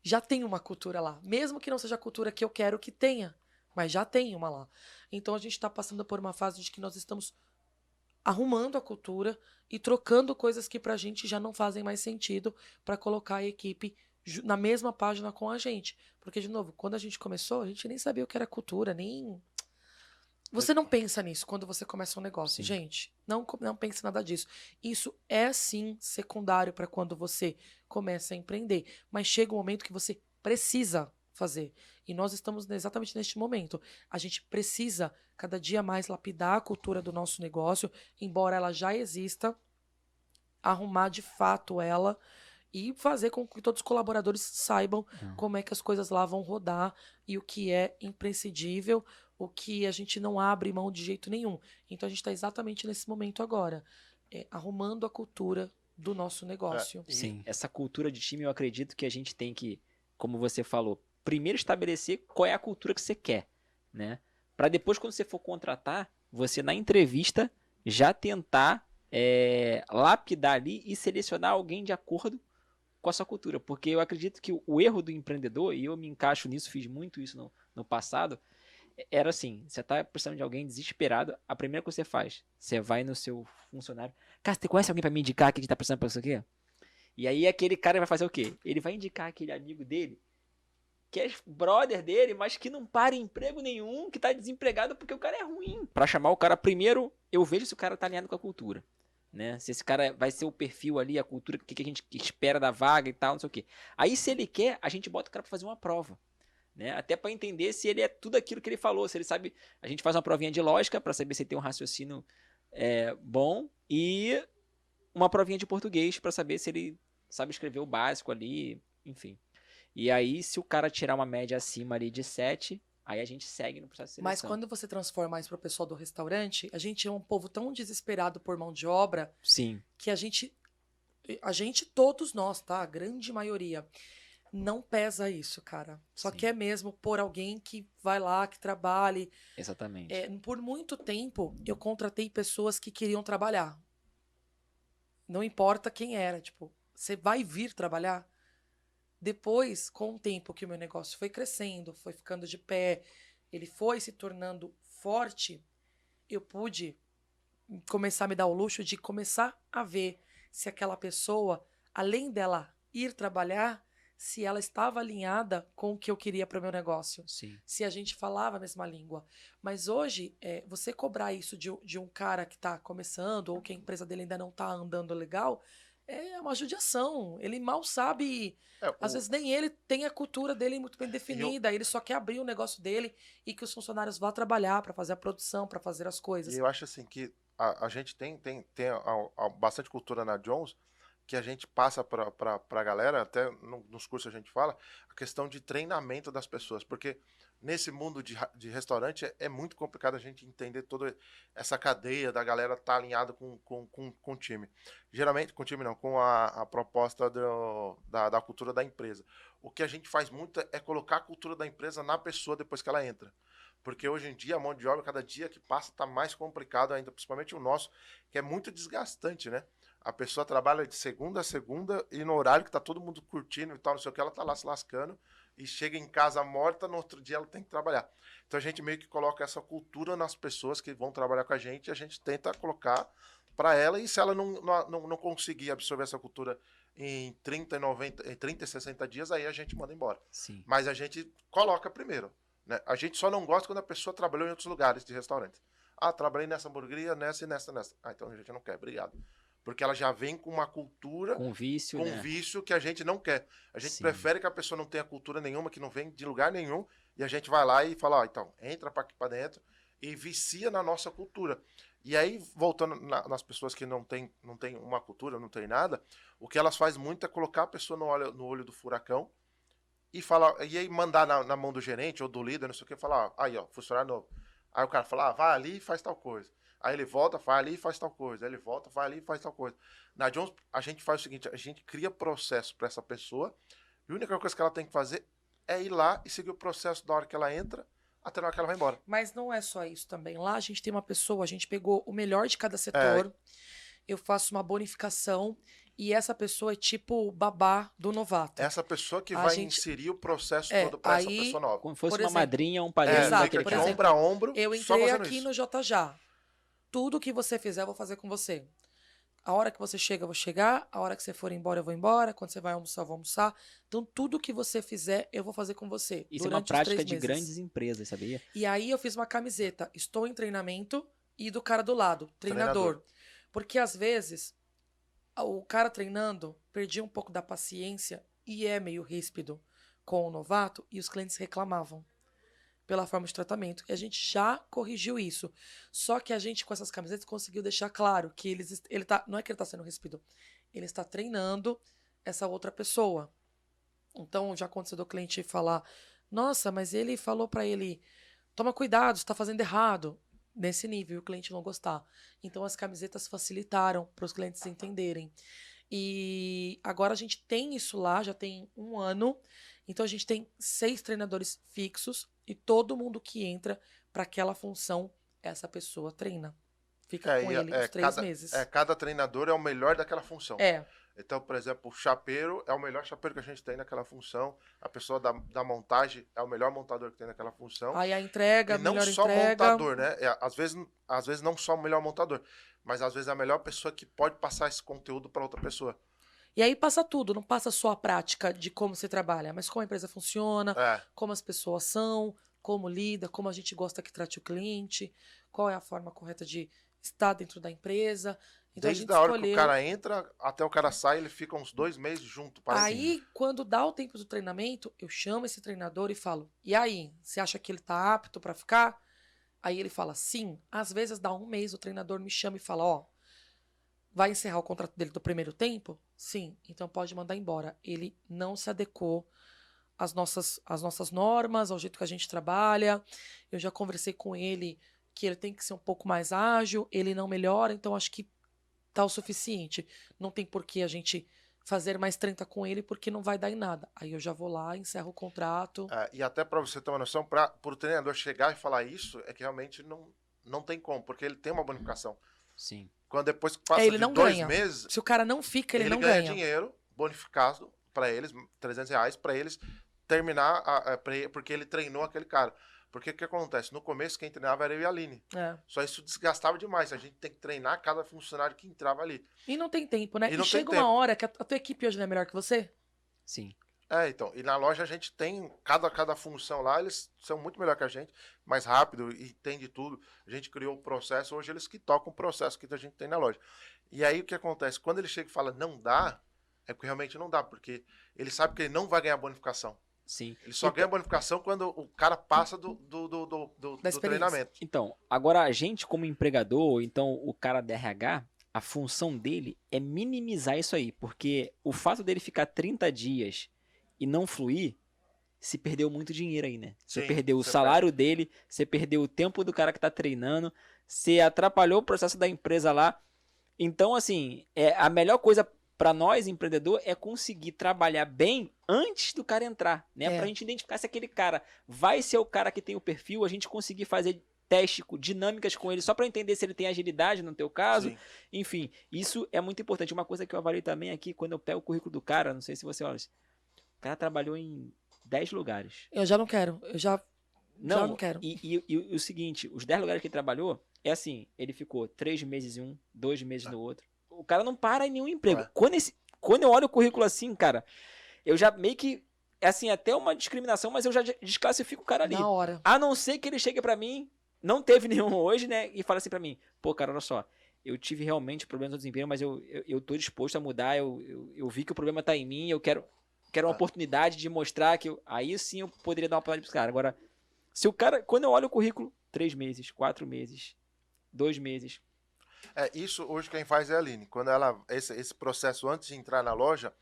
já tem uma cultura lá. Mesmo que não seja a cultura que eu quero que tenha, mas já tem uma lá. Então a gente está passando por uma fase de que nós estamos arrumando a cultura e trocando coisas que pra gente já não fazem mais sentido para colocar a equipe na mesma página com a gente. Porque, de novo, quando a gente começou, a gente nem sabia o que era cultura, nem... Você não pensa nisso quando você começa um negócio, Sim. gente. Não pense nada disso. Isso é, sim, secundário para quando você começa a empreender. Mas chega um momento que você precisa fazer. E nós estamos exatamente neste momento. A gente precisa, cada dia mais, lapidar a cultura do nosso negócio, embora ela já exista, arrumar de fato ela e fazer com que todos os colaboradores saibam como é que as coisas lá vão rodar e o que é imprescindível, o que a gente não abre mão de jeito nenhum. Então a gente está exatamente nesse momento agora, arrumando a cultura do nosso negócio. Sim, essa cultura de time eu acredito que a gente tem que, como você falou, primeiro estabelecer qual é a cultura que você quer, né? Para depois, quando você for contratar, você na entrevista já tentar lapidar ali e selecionar alguém de acordo com a sua cultura. Porque eu acredito que o erro do empreendedor, e eu me encaixo nisso, fiz muito isso no passado, era assim, você tá precisando de alguém desesperado, a primeira coisa que você faz, você vai no seu funcionário, cara, você conhece alguém para me indicar que a gente tá precisando pra isso aqui? E aí aquele cara vai fazer o quê? Ele vai indicar aquele amigo dele, que é brother dele, mas que não para em emprego nenhum, que tá desempregado porque o cara é ruim. Pra chamar o cara primeiro, eu vejo se o cara tá alinhado com a cultura, né? Se esse cara vai ser o perfil ali, a cultura, o que a gente espera da vaga e tal, não sei o quê. Aí se ele quer, a gente bota o cara pra fazer uma prova, né? Até pra entender se ele é tudo aquilo que ele falou, se ele sabe, a gente faz uma provinha de lógica pra saber se ele tem um raciocínio bom e uma provinha de português pra saber se ele sabe escrever o básico ali, enfim. E aí, se o cara tirar uma média acima ali de 7, aí a gente segue no processo de seleção. Mas quando você transforma isso para o pessoal do restaurante, a gente é um povo tão desesperado por mão de obra, Sim, que a gente, todos nós, tá? A grande maioria, não pesa isso, cara. Só Sim. quer mesmo pôr alguém que vai lá, que trabalhe. Exatamente. Por muito tempo, eu contratei pessoas que queriam trabalhar. Não importa quem era, tipo, você vai vir trabalhar? Depois, com o tempo que o meu negócio foi crescendo, foi ficando de pé, ele foi se tornando forte, eu pude começar a me dar o luxo de começar a ver se aquela pessoa, além dela ir trabalhar, se ela estava alinhada com o que eu queria para o meu negócio. Sim. Se a gente falava a mesma língua. Mas hoje, você cobrar isso de um cara que está começando ou que a empresa dele ainda não está andando legal, é uma judiação. Ele mal sabe... Às vezes nem ele tem a cultura dele muito bem definida. Ele só quer abrir o negócio dele e que os funcionários vá trabalhar para fazer a produção, para fazer as coisas. E eu acho assim que a gente tem bastante cultura na Jones, que a gente passa para a galera, até nos cursos a gente fala, a questão de treinamento das pessoas, porque nesse mundo de restaurante é muito complicado a gente entender toda essa cadeia da galera estar alinhada com o time. Geralmente, com o time não, com a proposta da cultura da empresa. O que a gente faz muito é colocar a cultura da empresa na pessoa depois que ela entra. Porque hoje em dia a mão de obra, cada dia que passa, está mais complicado ainda, principalmente o nosso, que é muito desgastante, né? A pessoa trabalha de segunda a segunda e no horário que tá todo mundo curtindo e tal, não sei o que, ela tá lá se lascando e chega em casa morta, no outro dia ela tem que trabalhar. Então a gente meio que coloca essa cultura nas pessoas que vão trabalhar com a gente e a gente tenta colocar para ela, e se ela não conseguir absorver essa cultura em 30 e 60 dias, aí a gente manda embora. Sim. Mas a gente coloca primeiro, né? A gente só não gosta quando a pessoa trabalhou em outros lugares de restaurante. Ah, trabalhei nessa hamburgueria, nessa e nessa. Ah, então a gente não quer, obrigado. Porque ela já vem com uma cultura, com vício, né? vício que a gente não quer. A gente Sim. prefere que a pessoa não tenha cultura nenhuma, que não vem de lugar nenhum, e a gente vai lá e fala, ó, então, entra aqui para dentro e vicia na nossa cultura. E aí, voltando nas pessoas que não tem uma cultura, não tem nada, o que elas fazem muito é colocar a pessoa no olho do furacão e falar, e aí mandar na mão do gerente ou do líder, não sei o que, falar, aí ó, funcionário novo. Aí o cara fala, vai ali e faz tal coisa. Aí ele volta, vai ali e faz tal coisa. Aí ele volta, vai ali e faz tal coisa. Na Jones, a gente faz o seguinte, a gente cria processo para essa pessoa, e a única coisa que ela tem que fazer é ir lá e seguir o processo da hora que ela entra até na hora que ela vai embora. Mas não é só isso também. Lá a gente tem uma pessoa, a gente pegou o melhor de cada setor, eu faço uma bonificação, e essa pessoa é tipo babá do novato. Essa pessoa que vai inserir o processo todo para essa pessoa nova. Como se fosse uma madrinha, um padrinho. Exato, de ombro a ombro. Eu entrei aqui no JJ. Tudo que você fizer, eu vou fazer com você. A hora que você chega, eu vou chegar. A hora que você for embora, eu vou embora. Quando você vai almoçar, eu vou almoçar. Então, tudo que você fizer, eu vou fazer com você. Isso é uma prática de grandes empresas, sabia? E aí, eu fiz uma camiseta. Estou em treinamento. E do cara do lado, treinador. Porque, às vezes, o cara treinando perdia um pouco da paciência e é meio ríspido com o novato. E os clientes reclamavam pela forma de tratamento. E a gente já corrigiu isso. Só que a gente, com essas camisetas, conseguiu deixar claro que não é que ele está sendo ríspido, ele está treinando essa outra pessoa. Então, já aconteceu do cliente falar, nossa, mas ele falou para ele, toma cuidado, você está fazendo errado. Nesse nível, o cliente não gostar. Então, as camisetas facilitaram para os clientes entenderem. E agora a gente tem isso lá, já tem 1 ano. Então, a gente tem 6 treinadores fixos e todo mundo que entra para aquela função, essa pessoa treina. Fica com ele uns 3 meses. Cada treinador é o melhor daquela função. Então, por exemplo, o chapeiro é o melhor chapeiro que a gente tem naquela função. A pessoa da montagem é o melhor montador que tem naquela função. Aí a entrega, e não melhor só entrega. Montador, né? Às vezes não só o melhor montador, mas às vezes é a melhor pessoa que pode passar esse conteúdo para outra pessoa. E aí passa tudo, não passa só a prática de como você trabalha, mas como a empresa funciona, como as pessoas são, como lida, como a gente gosta que trate o cliente, qual é a forma correta de estar dentro da empresa. Então, desde a hora que o cara entra até o cara sai, ele fica uns 2 meses junto. Aí, quando dá o tempo do treinamento, eu chamo esse treinador e falo, e aí, você acha que ele tá apto para ficar? Aí ele fala, sim. Às vezes dá 1 mês, o treinador me chama e fala, ó, vai encerrar o contrato dele do primeiro tempo? Sim, então pode mandar embora. Ele não se adequou às nossas normas, ao jeito que a gente trabalha. Eu já conversei com ele que ele tem que ser um pouco mais ágil, ele não melhora, então acho que tá o suficiente. Não tem por que a gente fazer mais 30 com ele, porque não vai dar em nada. Aí eu já vou lá, encerro o contrato. E até para você ter uma noção, para o treinador chegar e falar isso, é que realmente não tem como, porque ele tem uma bonificação. Sim. Quando depois passa ele de não 2 ganha. meses... Se o cara não fica, ele não ganha dinheiro bonificado para eles, R$300, para eles terminar, porque ele treinou aquele cara. Porque o que acontece? No começo, quem treinava era eu e a Aline. Só isso desgastava demais. A gente tem que treinar cada funcionário que entrava ali. E não tem tempo, né? E chega uma hora que a tua equipe hoje não é melhor que você? Sim. Então, e na loja a gente tem, cada função lá, eles são muito melhor que a gente, mais rápido e entende tudo. A gente criou o processo, hoje eles que tocam o processo que a gente tem na loja. E aí o que acontece? Quando ele chega e fala não dá, é porque realmente não dá, porque ele sabe que ele não vai ganhar bonificação. Sim. Ele só ganha bonificação quando o cara passa do treinamento. Então, agora a gente como empregador, então o cara da RH, a função dele é minimizar isso aí, porque o fato dele ficar 30 dias e não fluir, se perdeu muito dinheiro aí, né? Você perdeu o salário dele, você perdeu o tempo do cara que tá treinando, você atrapalhou o processo da empresa lá. Então, assim, a melhor coisa para nós, empreendedor, é conseguir trabalhar bem antes do cara entrar, né? Pra gente identificar se aquele cara vai ser o cara que tem o perfil, a gente conseguir fazer testes, dinâmicas com ele, só para entender se ele tem agilidade no teu caso. Sim. Enfim, isso é muito importante. Uma coisa que eu avalio também aqui, quando eu pego o currículo do cara, não sei se você olha, o cara trabalhou em 10 lugares. Eu já não quero, já não quero. E o seguinte, os 10 lugares que ele trabalhou, é assim, ele ficou 3 meses em um, 2 meses no outro. O cara não para em nenhum emprego. Quando eu olho o currículo assim, cara, eu já meio que, é assim, até uma discriminação, mas eu já desclassifico o cara ali. Na hora. A não ser que ele chegue pra mim, não teve nenhum hoje, né, e fala assim pra mim, pô, cara, olha só, eu tive realmente problemas no desempenho, mas eu tô disposto a mudar, eu vi que o problema tá em mim, eu quero uma oportunidade de mostrar que aí sim eu poderia dar uma palavra pro cara. Agora, se o cara, quando eu olho o currículo, 3 meses, 4 meses, 2 meses. Isso hoje quem faz é a Aline. Quando esse processo antes de entrar na loja,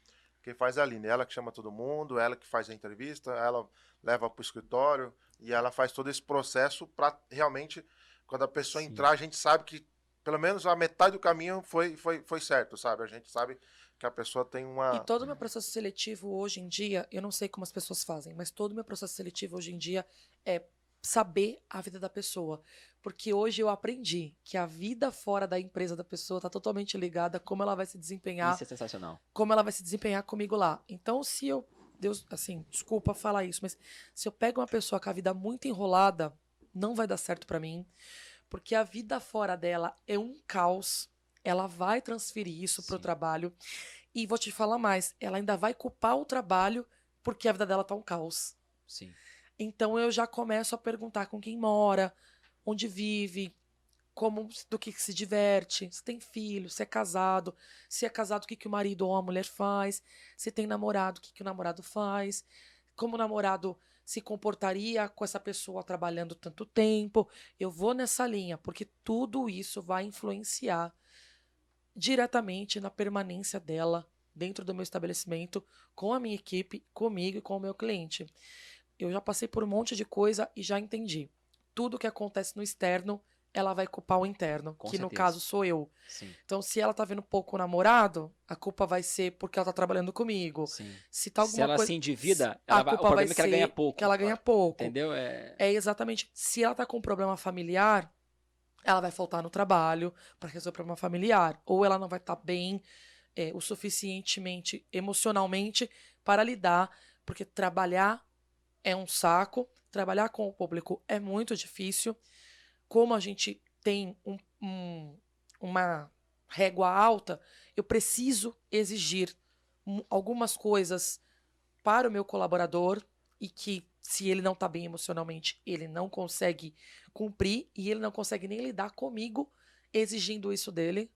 quem faz é a Aline. Ela que chama todo mundo, ela que faz a entrevista, ela leva para o escritório e ela faz todo esse processo para realmente, quando a pessoa entrar, a gente sabe que pelo menos a metade do caminho foi certo, sabe? A gente sabe que a pessoa tem uma... E todo o meu processo seletivo hoje em dia, eu não sei como as pessoas fazem, mas todo o meu processo seletivo hoje em dia é saber a vida da pessoa. Porque hoje eu aprendi que a vida fora da empresa da pessoa está totalmente ligada a como ela vai se desempenhar. Isso é sensacional. Como ela vai se desempenhar comigo lá. Então, se eu... Deus, assim, desculpa falar isso, mas se eu pego uma pessoa com a vida muito enrolada, não vai dar certo para mim. Porque a vida fora dela é um caos. Ela vai transferir isso pro trabalho. E vou te falar mais, ela ainda vai culpar o trabalho porque a vida dela tá um caos. Sim. Então eu já começo a perguntar com quem mora, onde vive, do que se diverte, se tem filho, se é casado, o que o marido ou a mulher faz, se tem namorado, o que o namorado faz, como o namorado se comportaria com essa pessoa trabalhando tanto tempo. Eu vou nessa linha, porque tudo isso vai influenciar diretamente na permanência dela dentro do meu estabelecimento, com a minha equipe, comigo e com o meu cliente. Eu já passei por um monte de coisa e já entendi. Tudo que acontece no externo, ela vai culpar o interno, com que certeza. No caso sou eu. Sim. Então, se ela tá vendo pouco o namorado, a culpa vai ser porque ela tá trabalhando comigo. Sim. Se tá alguma ela coisa, se endivida, o problema é que ela ganha pouco. Que ela ganha pouco. Entendeu? É exatamente. Se ela tá com um problema familiar, ela vai faltar no trabalho para resolver o problema familiar. Ou ela não vai estar bem o suficientemente emocionalmente para lidar, porque trabalhar é um saco, trabalhar com o público é muito difícil. Como a gente tem uma régua alta, eu preciso exigir algumas coisas para o meu colaborador e que, se ele não está bem emocionalmente, ele não consegue cumprir e ele não consegue nem lidar comigo exigindo isso dele.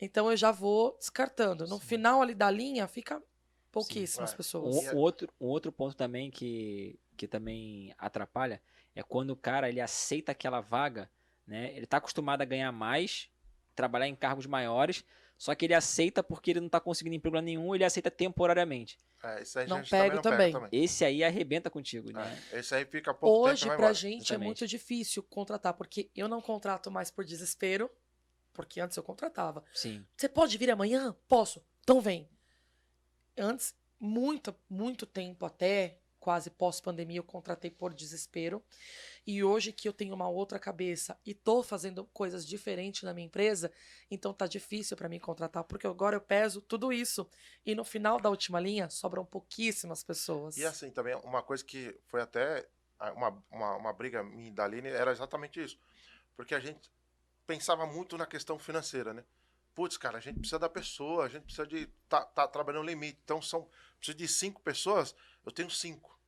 Então eu já vou descartando. No final ali da linha fica pouquíssimas pessoas. Um outro ponto também que também atrapalha é quando o cara ele aceita aquela vaga, né? Ele tá acostumado a ganhar mais, trabalhar em cargos maiores, só que ele aceita porque ele não tá conseguindo emprego nenhum, ele aceita temporariamente. Esse aí não pego também. Esse aí arrebenta contigo, né? Esse aí fica pouco Hoje, tempo, pra gente, é muito difícil contratar, porque eu não contrato mais por desespero, porque antes eu contratava. Sim. Você pode vir amanhã? Posso. Então vem. Antes, muito tempo até, quase pós-pandemia, eu contratei por desespero. E hoje que eu tenho uma outra cabeça e tô fazendo coisas diferentes na minha empresa, então tá difícil para mim contratar, porque agora eu peso tudo isso. E no final da última linha, sobram pouquíssimas pessoas. E assim, também, uma coisa que foi até uma briga minha da Aline, era exatamente isso. Porque a gente pensava muito na questão financeira, né? putz, cara, a gente precisa da pessoa, a gente precisa de tá trabalhando no limite. Então, precisa de 5 pessoas, eu tenho 5.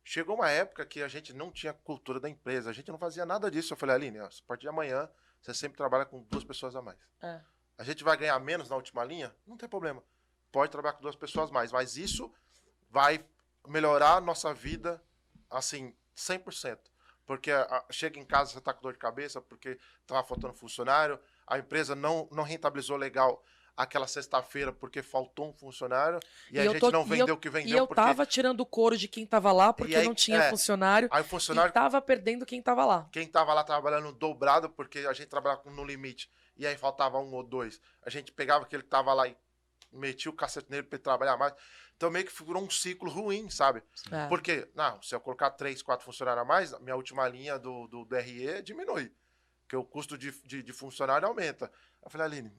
Chegou uma época que a gente não tinha cultura da empresa, a gente não fazia nada disso. Eu falei, Aline, ó, a partir de amanhã, você sempre trabalha com 2 pessoas a mais. A gente vai ganhar menos na última linha? Não tem problema. Pode trabalhar com 2 pessoas a mais, mas isso vai melhorar a nossa vida, assim, 100%. Porque chega em casa, você tá com dor de cabeça, porque tava faltando funcionário, a empresa não rentabilizou legal aquela sexta-feira porque faltou um funcionário e a gente não vendeu o que vendeu. E eu tava tirando o couro de quem tava lá porque aí, não tinha funcionário, aí o funcionário e tava perdendo quem tava lá. Quem tava lá trabalhando dobrado porque a gente trabalhava no limite e aí faltava 1 ou 2. A gente pegava aquele que tava lá e metia o cacete nele pra ele trabalhar mais. Então meio que figurou um ciclo ruim, sabe? Porque, não, se eu colocar 3, 4 funcionários a mais, minha última linha do DRE diminui. Porque o custo de funcionário aumenta. Eu falei, Aline,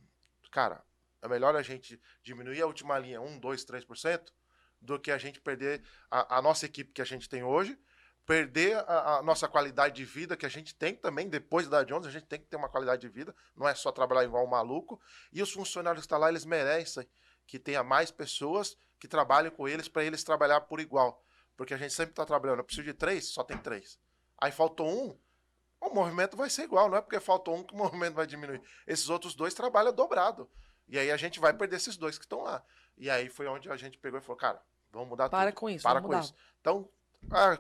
cara, é melhor a gente diminuir a última linha 1, 2, 3% do que a gente perder a nossa equipe que a gente tem hoje, perder a nossa qualidade de vida que a gente tem também, depois da Jones, a gente tem que ter uma qualidade de vida, não é só trabalhar igual um maluco. E os funcionários que estão lá, eles merecem que tenha mais pessoas que trabalhem com eles para eles trabalhar por igual. Porque a gente sempre está trabalhando, eu preciso de 3, só tem 3. Aí faltou 1, o movimento vai ser igual, não é porque faltou 1 que o movimento vai diminuir. Esses outros 2 trabalham dobrado. E aí a gente vai perder esses 2 que estão lá. E aí foi onde a gente pegou e falou, cara, vamos mudar tudo. Para com isso. Então,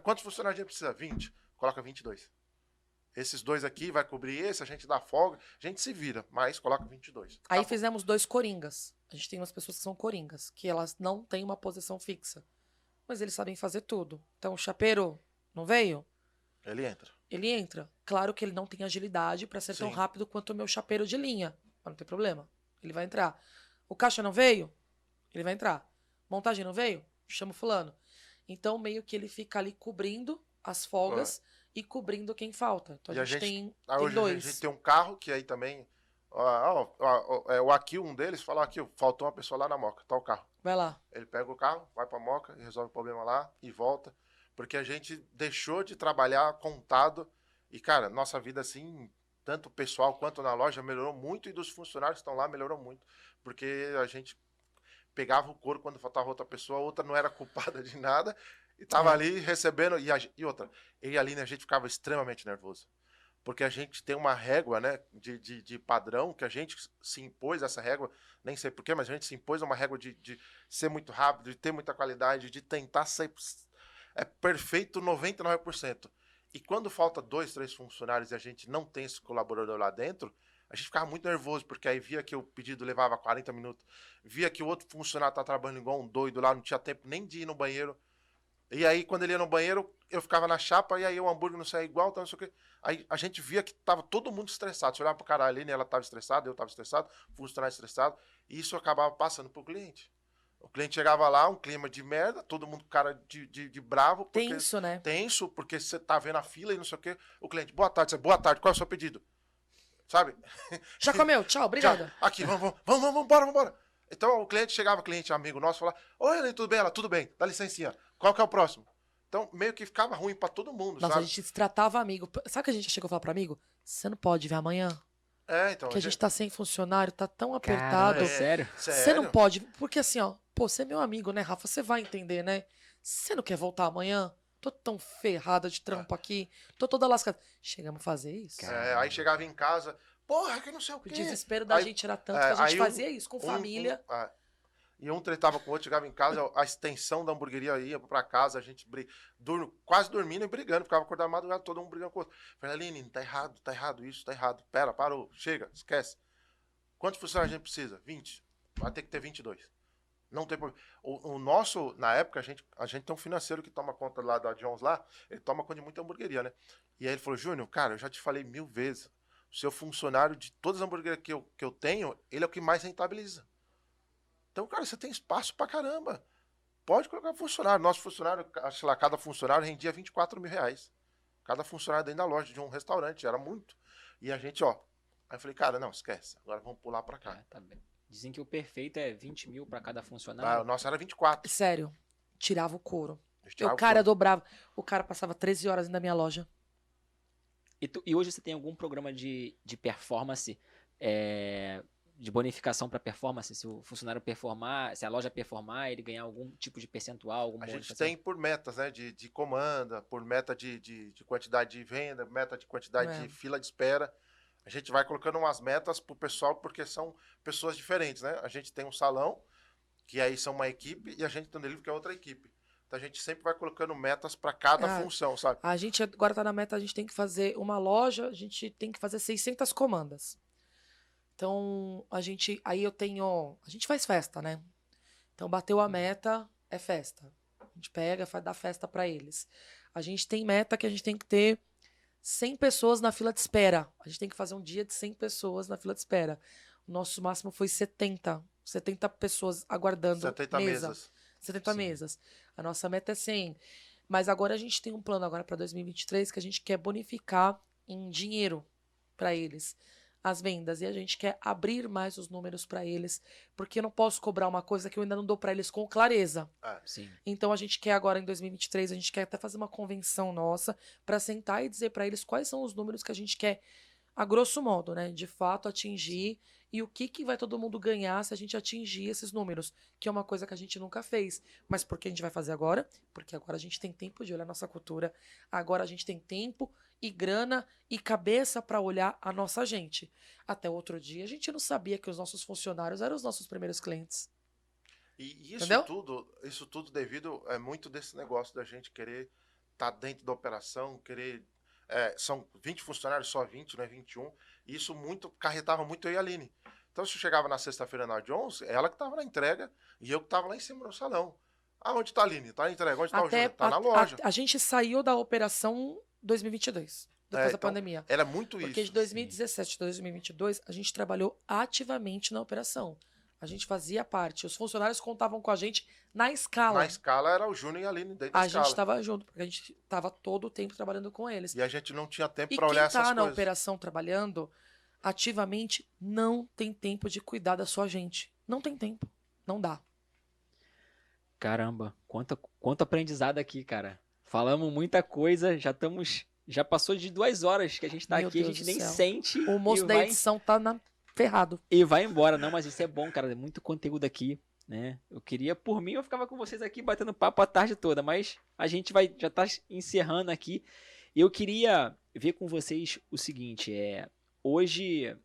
quantos funcionários a gente precisa? 20. Coloca 22. Esses 2 aqui vai cobrir esse, a gente dá folga, a gente se vira, mas coloca 22. Aí fizemos 2 coringas. A gente tem umas pessoas que são coringas, que elas não têm uma posição fixa. Mas eles sabem fazer tudo. Então o chapeiro não veio? Ele entra. Ele entra. Claro que ele não tem agilidade para ser tão rápido quanto o meu chapeiro de linha. Mas não tem problema. Ele vai entrar. O caixa não veio? Ele vai entrar. Montagem não veio? Chama o fulano. Então, meio que ele fica ali cobrindo as folgas e cobrindo quem falta. Então, a gente tem hoje 2. A gente tem um carro que aí também... o Aqui, um deles, fala, aqui, faltou uma pessoa lá na Moca, tá o carro. Vai lá. Ele pega o carro, vai pra Moca, resolve o problema lá e volta. Porque a gente deixou de trabalhar contado. E, cara, nossa vida, assim... tanto pessoal quanto na loja, melhorou muito, e dos funcionários que estão lá, melhorou muito. Porque a gente pegava o couro quando faltava outra pessoa, a outra não era culpada de nada, e tava ali recebendo, e outra, eu e a Aline, a gente ficava extremamente nervoso. Porque a gente tem uma régua, né, de padrão, que a gente se impôs essa régua, nem sei porquê, mas a gente se impôs uma régua de ser muito rápido, de ter muita qualidade, de tentar ser perfeito 99%. E quando falta 2, 3 funcionários e a gente não tem esse colaborador lá dentro, a gente ficava muito nervoso, porque aí via que o pedido levava 40 minutos, via que o outro funcionário estava trabalhando igual um doido lá, não tinha tempo nem de ir no banheiro. E aí, quando ele ia no banheiro, eu ficava na chapa, e aí o hambúrguer não saía igual, então não sei o quê. Aí a gente via que tava todo mundo estressado. Você olhava pro cara ali, né, ela estava estressada, eu estava estressado, o funcionário estressado, e isso acabava passando pro cliente. O cliente chegava lá, um clima de merda, todo mundo com cara de bravo. Porque, tenso, né? Tenso, porque você tá vendo a fila e não sei o quê. O cliente, boa tarde, qual é o seu pedido? Sabe? Já comeu, tchau, obrigada. Aqui, vamos, embora. Então o cliente chegava, cliente amigo nosso, falava, oi, Aline, tudo bem? Ela, tudo bem, dá licencinha. Qual que é o próximo? Então meio que ficava ruim pra todo mundo, Nossa, sabe? a gente se tratava amigo. Sabe o que a gente chegou a falar pra amigo? Você não pode vir amanhã? Então. Que a gente tá sem funcionário, tá tão apertado. Caramba, sério? Você não pode, porque assim, ó, pô, você é meu amigo, né, Rafa? Você vai entender, né? Você não quer voltar amanhã? Tô tão ferrada de trampo aqui, tô toda lascada. Chegamos a fazer isso? Aí chegava em casa, porra, que não sei o quê. O desespero da gente era tanto que a gente fazia isso com família. E um tretava com o outro, chegava em casa, a extensão da hamburgueria ia pra casa, a gente quase dormindo e brigando, ficava acordado a madrugada, todo mundo brigando com o outro. Falei, Aline, tá errado isso, tá errado. Pera, parou, chega, esquece. Quantos funcionários a gente precisa? 20. Vai ter que ter 22. Não tem problema. O nosso, na época, a gente tem um financeiro que toma conta lá da Jones lá, ele toma conta de muita hamburgueria, né? E aí ele falou, Júnior, cara, eu já te falei 1000 vezes, o seu funcionário de todas as hamburguerias que eu tenho, ele é o que mais rentabiliza. Então, cara, você tem espaço pra caramba. Pode colocar funcionário. Nosso funcionário, sei lá, cada funcionário rendia 24 mil reais. Cada funcionário dentro da loja de um restaurante, era muito. E a gente, ó. Aí eu falei, cara, não, esquece. Agora vamos pular pra cá. Tá bem. Dizem que o perfeito é 20 mil pra cada funcionário. O nosso era 24. Sério, tirava o couro. O cara dobrava. O cara passava 13 horas na minha loja. E hoje você tem algum programa de performance de bonificação para performance? Se o funcionário performar, se a loja performar, ele ganhar algum tipo de percentual? Alguma a gente tem por metas, né? De comanda, por meta de quantidade de venda, meta de quantidade de fila de espera. A gente vai colocando umas metas pro pessoal, porque são pessoas diferentes, né? A gente tem um salão, que aí são uma equipe, e a gente tem um delivery, que é outra equipe. Então a gente sempre vai colocando metas para cada função, sabe? A gente agora tá na meta, a gente tem que fazer uma loja, a gente tem que fazer 600 comandas. Então, a gente faz festa, né? Então, bateu a meta, é festa. A gente pega, dá festa para eles. A gente tem meta que a gente tem que ter 100 pessoas na fila de espera. A gente tem que fazer um dia de 100 pessoas na fila de espera. O nosso máximo foi 70 pessoas aguardando 70 mesas. 70 mesas. A nossa meta é 100. Mas agora a gente tem um plano agora para 2023 que a gente quer bonificar em dinheiro para eles as vendas, e a gente quer abrir mais os números para eles, porque eu não posso cobrar uma coisa que eu ainda não dou para eles com clareza. Sim. Então a gente quer agora em 2023, a gente quer até fazer uma convenção nossa para sentar e dizer para eles quais são os números que a gente quer, a grosso modo, né, de fato atingir, e o que vai todo mundo ganhar se a gente atingir esses números, que é uma coisa que a gente nunca fez. Mas por que a gente vai fazer agora? Porque agora a gente tem tempo de olhar a nossa cultura, agora a gente tem tempo e grana e cabeça para olhar a nossa gente. Até outro dia a gente não sabia que os nossos funcionários eram os nossos primeiros clientes. E isso tudo devido muito desse negócio da gente querer estar dentro da operação, querer... são 20 funcionários, só 20, não é 21. E isso carretava muito eu e a Aline. Então, se eu chegava na sexta-feira na Jones, ela que estava na entrega e eu que estava lá em cima no salão. Onde está a Aline? Está na entrega. Onde está o Júnior? Está na loja. A gente saiu da operação 2022, depois da pandemia. Era muito isso. Porque de 2017 a 2022, a gente trabalhou ativamente na operação. A gente fazia parte. Os funcionários contavam com a gente na escala. Na escala era o Júnior e a Aline dentro da escala. A gente estava junto, porque a gente estava todo o tempo trabalhando com eles. E a gente não tinha tempo para olhar essas coisas. E quem está na operação trabalhando ativamente não tem tempo de cuidar da sua gente. Não tem tempo. Não dá. Caramba, quanto aprendizado aqui, cara. Falamos muita coisa, já passou de 2 horas que a gente tá aqui, a gente nem sente. O moço da edição tá ferrado. E vai embora. Não, mas isso é bom, cara, é muito conteúdo aqui, né? Eu queria, por mim, eu ficava com vocês aqui batendo papo a tarde toda, mas a gente já tá encerrando aqui. Eu queria ver com vocês o seguinte, hoje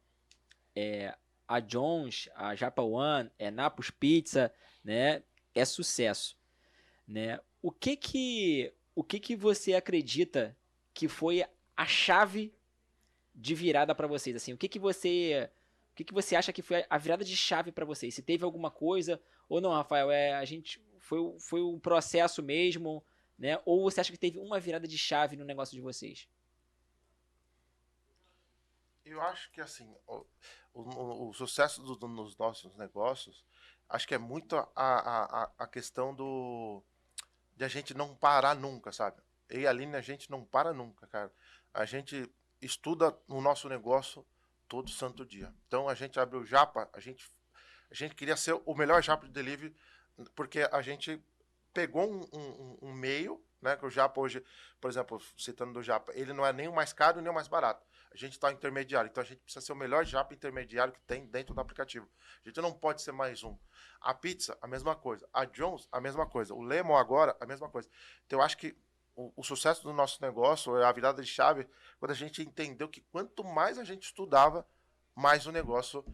a Jones, a Japa One, Napus Pizza, né, é sucesso, né? O que você acredita que foi a chave de virada para vocês? Assim, o que você acha que foi a virada de chave para vocês? Se teve alguma coisa ou não, Rafael? A gente foi um processo mesmo, né? Ou você acha que teve uma virada de chave no negócio de vocês? Eu acho que assim, o sucesso nos nossos negócios, acho que é muito a questão de a gente não parar nunca, sabe? Eu e a Aline, a gente não para nunca, cara. A gente estuda o nosso negócio todo santo dia. Então a gente abriu o Japa, a gente queria ser o melhor Japa de delivery, porque a gente pegou um meio, né? Que o Japa hoje, por exemplo, citando do Japa, ele não é nem o mais caro nem o mais barato. A gente está intermediário, então a gente precisa ser o melhor Japa intermediário que tem dentro do aplicativo. A gente não pode ser mais um. A pizza, a mesma coisa. A Jones, a mesma coisa. O Lemon agora, a mesma coisa. Então eu acho que o sucesso do nosso negócio, a virada de chave, quando a gente entendeu que quanto mais a gente estudava, mais o negócio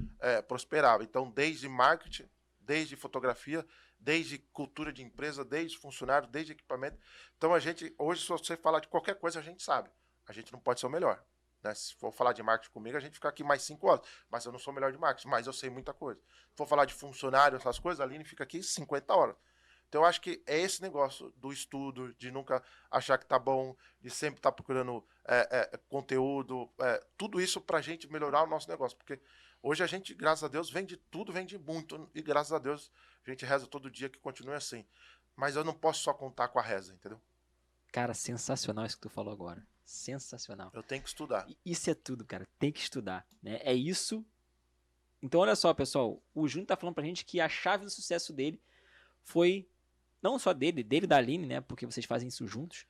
prosperava. Então, desde marketing, desde fotografia, desde cultura de empresa, desde funcionário, desde equipamento. Então, a gente, hoje, se você falar de qualquer coisa, a gente sabe. A gente não pode ser o melhor. Né? Se for falar de marketing comigo, a gente fica aqui mais 5 horas. Mas eu não sou o melhor de marketing, mas eu sei muita coisa. Se for falar de funcionário, essas coisas, a Aline fica aqui 50 horas. Então, eu acho que é esse negócio do estudo, de nunca achar que tá bom, de sempre estar procurando conteúdo, tudo isso pra gente melhorar o nosso negócio. Porque hoje a gente, graças a Deus, vende tudo, vende muito. E graças a Deus, a gente reza todo dia que continue assim. Mas eu não posso só contar com a reza, entendeu? Cara, sensacional isso que tu falou agora. Sensacional. Eu tenho que estudar. Isso é tudo, cara. Tem que estudar, né? É isso. Então, olha só, pessoal. O Júnior tá falando pra gente que a chave do sucesso dele foi... não só dele e da Aline, né? Porque vocês fazem isso juntos.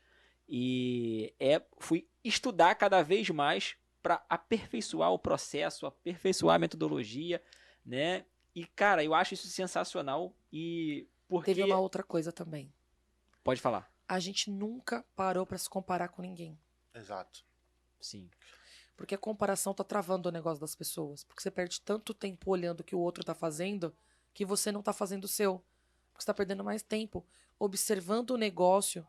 E fui estudar cada vez mais para aperfeiçoar o processo, aperfeiçoar a metodologia, né? E, cara, eu acho isso sensacional e porque... Teve uma outra coisa também. Pode falar. A gente nunca parou pra se comparar com ninguém. Exato. Sim. Porque a comparação tá travando o negócio das pessoas. Porque você perde tanto tempo olhando o que o outro tá fazendo que você não tá fazendo o seu. Porque você tá perdendo mais tempo observando o negócio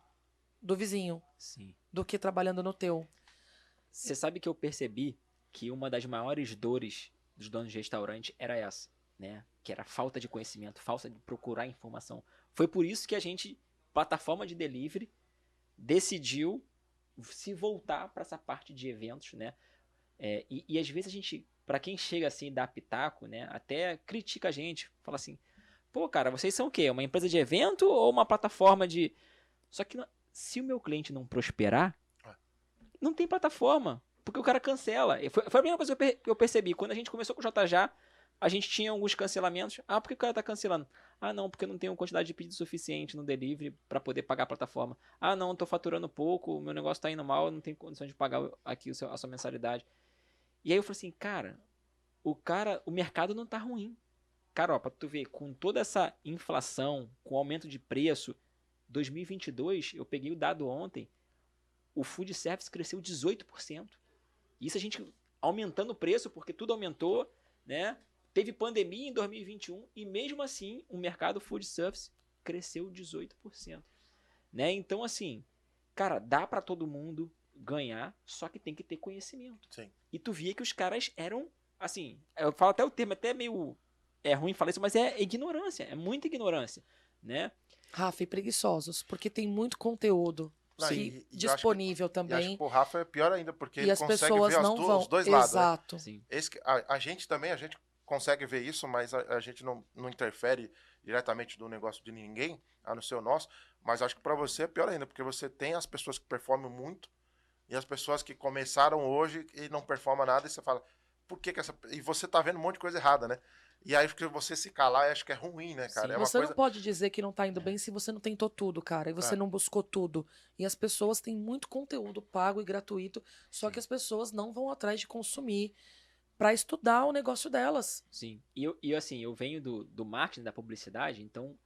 do vizinho. Sim. Do que trabalhando no teu. Você sabe que eu percebi que uma das maiores dores dos donos de restaurante era essa, né? Que era a falta de conhecimento, falta de procurar informação. Foi por isso que a gente, plataforma de delivery, decidiu se voltar para essa parte de eventos, né? E às vezes a gente, para quem chega assim, dá pitaco, né? Até critica a gente, fala assim, pô, cara, vocês são o quê? Uma empresa de evento ou uma plataforma de... Só que se o meu cliente não prosperar, não tem plataforma, porque o cara cancela. Foi a primeira coisa que eu percebi. Quando a gente começou com o JJ, a gente tinha alguns cancelamentos. Ah, por que o cara tá cancelando? Ah, não, porque eu não tenho quantidade de pedido suficiente no delivery para poder pagar a plataforma. Ah, não, tô faturando pouco, o meu negócio tá indo mal, eu não tenho condições de pagar aqui a sua mensalidade. E aí eu falei assim, cara, o mercado não tá ruim. Cara, ó, pra tu ver, com toda essa inflação, com o aumento de preço, 2022, eu peguei o dado ontem, o food service cresceu 18%. Isso a gente aumentando o preço, porque tudo aumentou, né? Teve pandemia em 2021 e mesmo assim o mercado food service cresceu 18%. Né? Então, assim, cara, dá para todo mundo ganhar, só que tem que ter conhecimento. Sim. E tu via que os caras eram, assim, eu falo até o termo, até meio ruim falar isso, mas é ignorância, é muita ignorância, né? Rafa, e preguiçosos, porque tem muito conteúdo. Não, Sim, disponível também. E acho que o Rafa é pior ainda, porque ele as consegue pessoas ver não vão. os dois lados. Exato. Né? Sim. A gente também, a gente consegue ver isso, mas a gente não interfere diretamente no negócio de ninguém, a não ser o nosso. Mas acho que para você é pior ainda, porque você tem as pessoas que performam muito e as pessoas que começaram hoje e não performam nada, e você fala, por que essa... E você tá vendo um monte de coisa errada, né? E aí que você se calar, acho que é ruim, né, cara? É você não pode dizer que não tá indo bem se você não tentou tudo, cara. E você não buscou tudo. E as pessoas têm muito conteúdo pago e gratuito, só que as pessoas não vão atrás de consumir para estudar o negócio delas. Sim. E assim, eu venho do marketing, da publicidade, então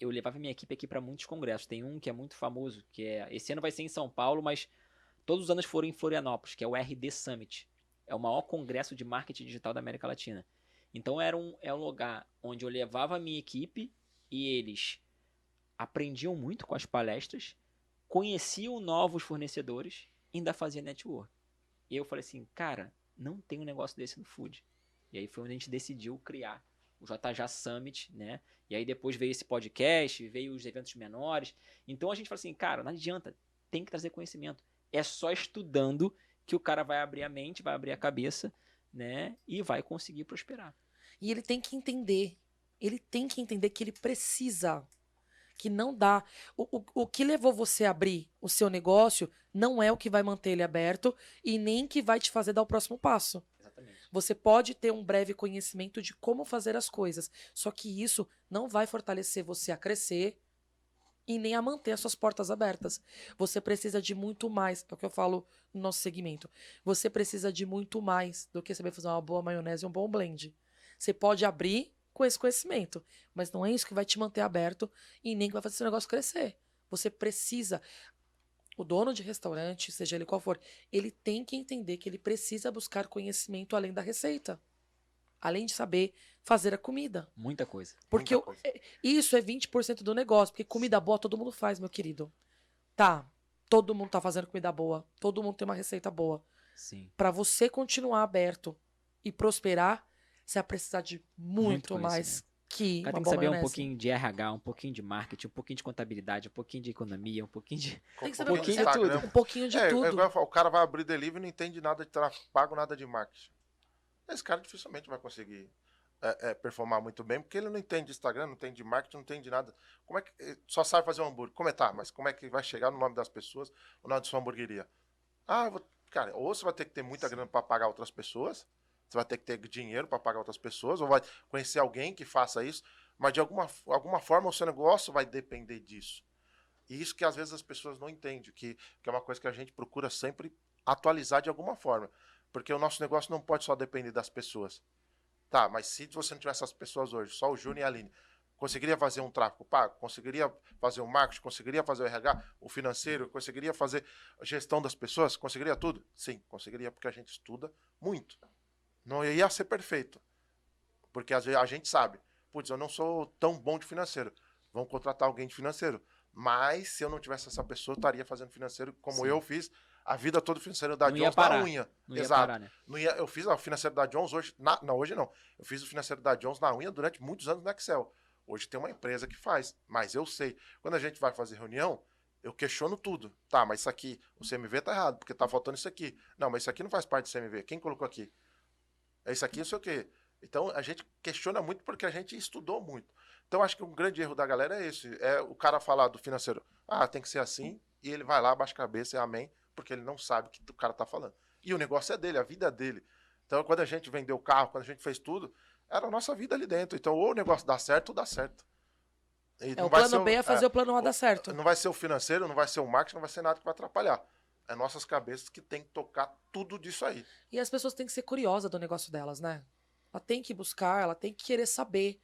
eu levava minha equipe aqui para muitos congressos. Tem um que é muito famoso, que esse ano vai ser em São Paulo, mas todos os anos foram em Florianópolis, que é o RD Summit. É o maior congresso de marketing digital da América Latina. Então é um lugar onde eu levava a minha equipe e eles aprendiam muito com as palestras, conheciam novos fornecedores e ainda faziam network. E eu falei assim, cara, não tem um negócio desse no food. E aí foi onde a gente decidiu criar o JJ Summit, né? E aí depois veio esse podcast, veio os eventos menores. Então a gente falou assim, cara, não adianta, tem que trazer conhecimento. É só estudando que o cara vai abrir a mente, vai abrir a cabeça, né? E vai conseguir prosperar. E ele tem que entender que ele precisa, que não dá. O que levou você a abrir o seu negócio não é o que vai manter ele aberto e nem que vai te fazer dar o próximo passo. Exatamente. Você pode ter um breve conhecimento de como fazer as coisas, só que isso não vai fortalecer você a crescer e nem a manter as suas portas abertas. Você precisa de muito mais, é o que eu falo no nosso segmento. Você precisa de muito mais do que saber fazer uma boa maionese e um bom blend. Você pode abrir com esse conhecimento, mas não é isso que vai te manter aberto e nem que vai fazer seu negócio crescer. Você precisa... O dono de restaurante, seja ele qual for, ele tem que entender que ele precisa buscar conhecimento além da receita. Além de saber fazer a comida. Muita coisa. Porque Muita coisa. Isso é 20% do negócio. Porque comida boa todo mundo faz, meu querido. Tá, todo mundo tá fazendo comida boa. Todo mundo tem uma receita boa. Sim. Pra você continuar aberto e prosperar, você vai precisar de muito mais que o cara uma tem que boa saber maionese. um pouquinho de RH, um pouquinho de marketing, um pouquinho de contabilidade, um pouquinho de economia, um pouquinho de... Tem que saber um pouquinho de tudo. Um pouquinho de tudo. O cara vai abrir delivery e não entende nada de tráfego pago, nada de marketing. Esse cara dificilmente vai conseguir performar muito bem, porque ele não entende de Instagram, não entende de marketing, não entende de nada. Como é que só sabe fazer um hambúrguer? Mas como é que vai chegar no nome das pessoas, o nome de sua hamburgueria? Cara, ou você vai ter que ter muita grana para pagar outras pessoas, você vai ter que ter dinheiro para pagar outras pessoas, ou vai conhecer alguém que faça isso, mas de alguma forma o seu negócio vai depender disso. E isso que às vezes as pessoas não entendem, que é uma coisa que a gente procura sempre atualizar de alguma forma. Porque o nosso negócio não pode só depender das pessoas. Tá, mas se você não tivesse essas pessoas hoje, só o Júnior e a Aline, conseguiria fazer um tráfego pago? Conseguiria fazer o marketing? Conseguiria fazer o RH? O financeiro? Conseguiria fazer a gestão das pessoas? Conseguiria tudo? Sim, conseguiria, porque a gente estuda muito. Não ia ser perfeito. Porque às vezes a gente sabe, putz, eu não sou tão bom de financeiro. Vamos contratar alguém de financeiro. Mas se eu não tivesse essa pessoa, eu estaria fazendo financeiro como Sim. eu fiz a vida toda financeiro da Jones na unha. Não Exato. Ia parar, né? Eu fiz o financeiro da Jones hoje. Não, hoje não. Eu fiz o financeiro da Jones na unha durante muitos anos no Excel. Hoje tem uma empresa que faz. Mas eu sei. Quando a gente vai fazer reunião, eu questiono tudo. Tá, mas isso aqui, o CMV tá errado, porque tá faltando isso aqui. Não, mas isso aqui não faz parte do CMV. Quem colocou aqui? É isso aqui, não sei o quê. Então a gente questiona muito porque a gente estudou muito. Então acho que um grande erro da galera é esse. É o cara falar do financeiro, tem que ser assim, e ele vai lá, abaixa a cabeça e amém, porque ele não sabe o que o cara tá falando. E o negócio é dele, a vida é dele. Então quando a gente vendeu o carro, quando a gente fez tudo, era a nossa vida ali dentro. Então ou o negócio dá certo ou dá certo. O plano B é fazer o plano A dar certo. Não vai ser o financeiro, não vai ser o marketing, não vai ser nada que vai atrapalhar. É nossas cabeças que tem que tocar tudo disso aí. E as pessoas têm que ser curiosas do negócio delas, né? Ela tem que buscar, ela tem que querer saber.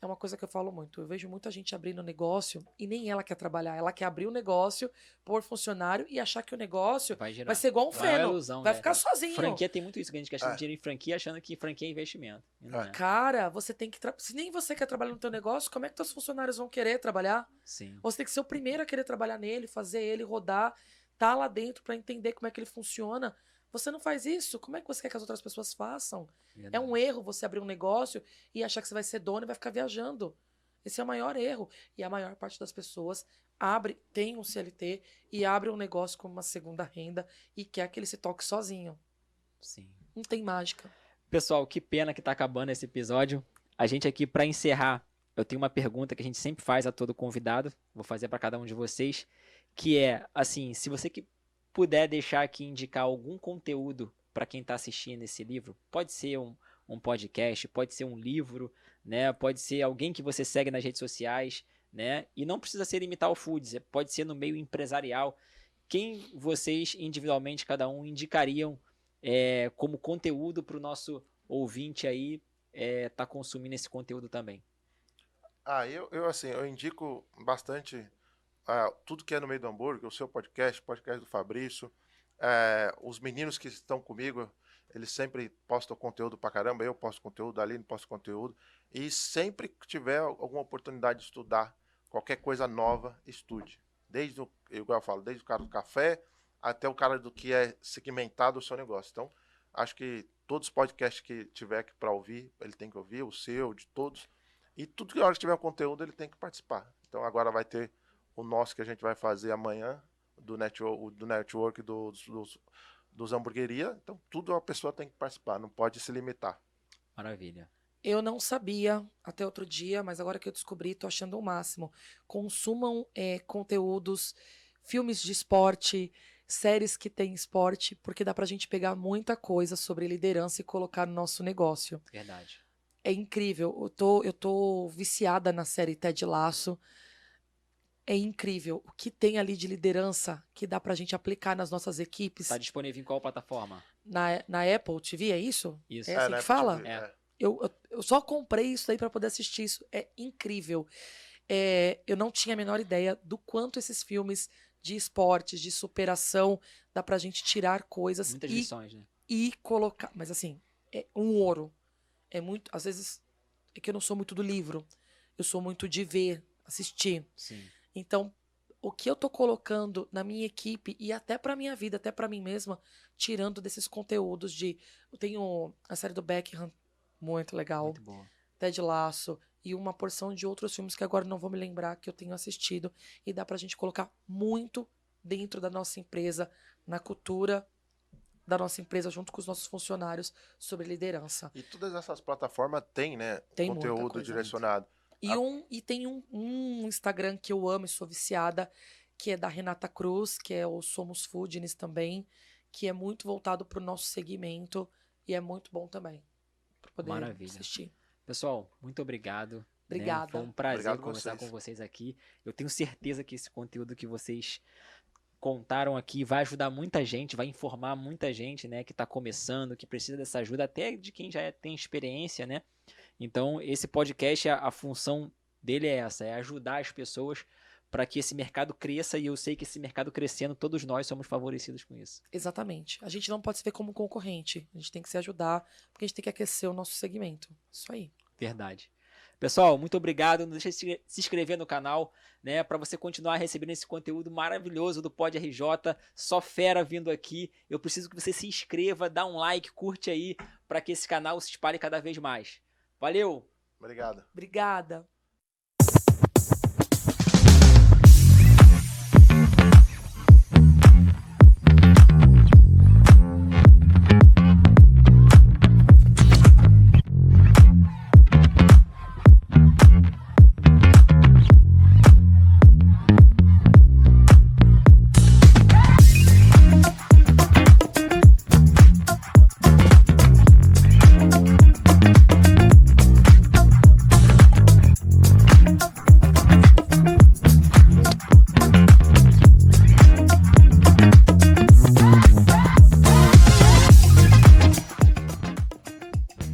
É uma coisa que eu falo muito. Eu vejo muita gente abrindo negócio e nem ela quer trabalhar. Ela quer abrir um negócio, pôr funcionário e achar que o negócio vai ser igual um feno. Ilusão, vai ficar sozinho. Franquia tem muito isso, que a gente gasta dinheiro em franquia achando que franquia é investimento. Cara, você tem que... Se nem você quer trabalhar no teu negócio, como é que teus funcionários vão querer trabalhar? Sim. Você tem que ser o primeiro a querer trabalhar nele, fazer ele rodar, tá lá dentro para entender como é que ele funciona. Você não faz isso, como é que você quer que as outras pessoas façam? Verdade. É um erro você abrir um negócio e achar que você vai ser dono e vai ficar viajando. Esse é o maior erro. E a maior parte das pessoas tem um CLT e abre um negócio como uma segunda renda e quer que ele se toque sozinho. Sim. Não tem mágica. Pessoal, que pena que tá acabando esse episódio. A gente aqui, para encerrar, eu tenho uma pergunta que a gente sempre faz a todo convidado. Vou fazer para cada um de vocês. Que é, assim, se você puder deixar aqui indicar algum conteúdo para quem está assistindo esse livro, pode ser um podcast, pode ser um livro, né? Pode ser alguém que você segue nas redes sociais, né? E não precisa ser imitar o Foods, pode ser no meio empresarial. Quem vocês individualmente, cada um, indicariam como conteúdo para o nosso ouvinte aí tá consumindo esse conteúdo também? Eu indico bastante tudo que é no meio do hambúrguer, o seu podcast do Fabrício, os meninos que estão comigo, eles sempre postam conteúdo pra caramba, eu posto conteúdo, a Aline posta conteúdo, e sempre que tiver alguma oportunidade de estudar qualquer coisa nova, estude. Igual eu falo, desde o cara do café até o cara do que é segmentado o seu negócio. Então, acho que todos os podcasts que tiver para ouvir, ele tem que ouvir, o seu, de todos, e tudo que a hora que tiver conteúdo, ele tem que participar. Então, agora vai ter o nosso que a gente vai fazer amanhã, do network dos hamburgueria. Então, tudo a pessoa tem que participar, não pode se limitar. Maravilha. Eu não sabia até outro dia, mas agora que eu descobri, tô achando o máximo. Consumam conteúdos, filmes de esporte, séries que tem esporte, porque dá pra gente pegar muita coisa sobre liderança e colocar no nosso negócio. Verdade. É incrível. Eu tô viciada na série Ted Lasso. É incrível o que tem ali de liderança que dá pra gente aplicar nas nossas equipes. Tá disponível em qual plataforma? Na Apple TV, é isso? Isso. É assim que fala? TV, Eu só comprei isso aí pra poder assistir isso. É incrível. Eu não tinha a menor ideia do quanto esses filmes de esportes, de superação, dá pra gente tirar coisas. Muitas lições, né? E colocar. Mas assim, é um ouro. É muito. Às vezes, é que eu não sou muito do livro. Eu sou muito de ver, assistir. Sim. Então, o que eu tô colocando na minha equipe e até pra minha vida, até pra mim mesma, tirando desses conteúdos eu tenho a série do Beckham, muito legal. Muito boa. Ted Lasso e uma porção de outros filmes que agora não vou me lembrar que eu tenho assistido e dá pra gente colocar muito dentro da nossa empresa, na cultura da nossa empresa, junto com os nossos funcionários, sobre liderança. E todas essas plataformas têm, né, tem conteúdo direcionado. E tem um Instagram que eu amo e sou viciada, que é da Renata Cruz, que é o Somos Foodness também, que é muito voltado para o nosso segmento e é muito bom também, para poder assistir. Pessoal, muito obrigado. Obrigada. Foi um prazer conversar com vocês aqui. Eu tenho certeza que esse conteúdo que vocês contaram aqui, vai ajudar muita gente, vai informar muita gente, né, que está começando, que precisa dessa ajuda, até de quem já tem experiência, né? Então, esse podcast, a função dele é essa, é ajudar as pessoas para que esse mercado cresça, e eu sei que esse mercado crescendo, todos nós somos favorecidos com isso. Exatamente. A gente não pode se ver como concorrente, a gente tem que se ajudar, porque a gente tem que aquecer o nosso segmento. Isso aí. Verdade. Pessoal, muito obrigado. Não deixe de se inscrever no canal, né, para você continuar recebendo esse conteúdo maravilhoso do Pod RJ. Só fera vindo aqui. Eu preciso que você se inscreva, dá um like, curte aí, para que esse canal se espalhe cada vez mais. Valeu! Obrigado. Obrigada.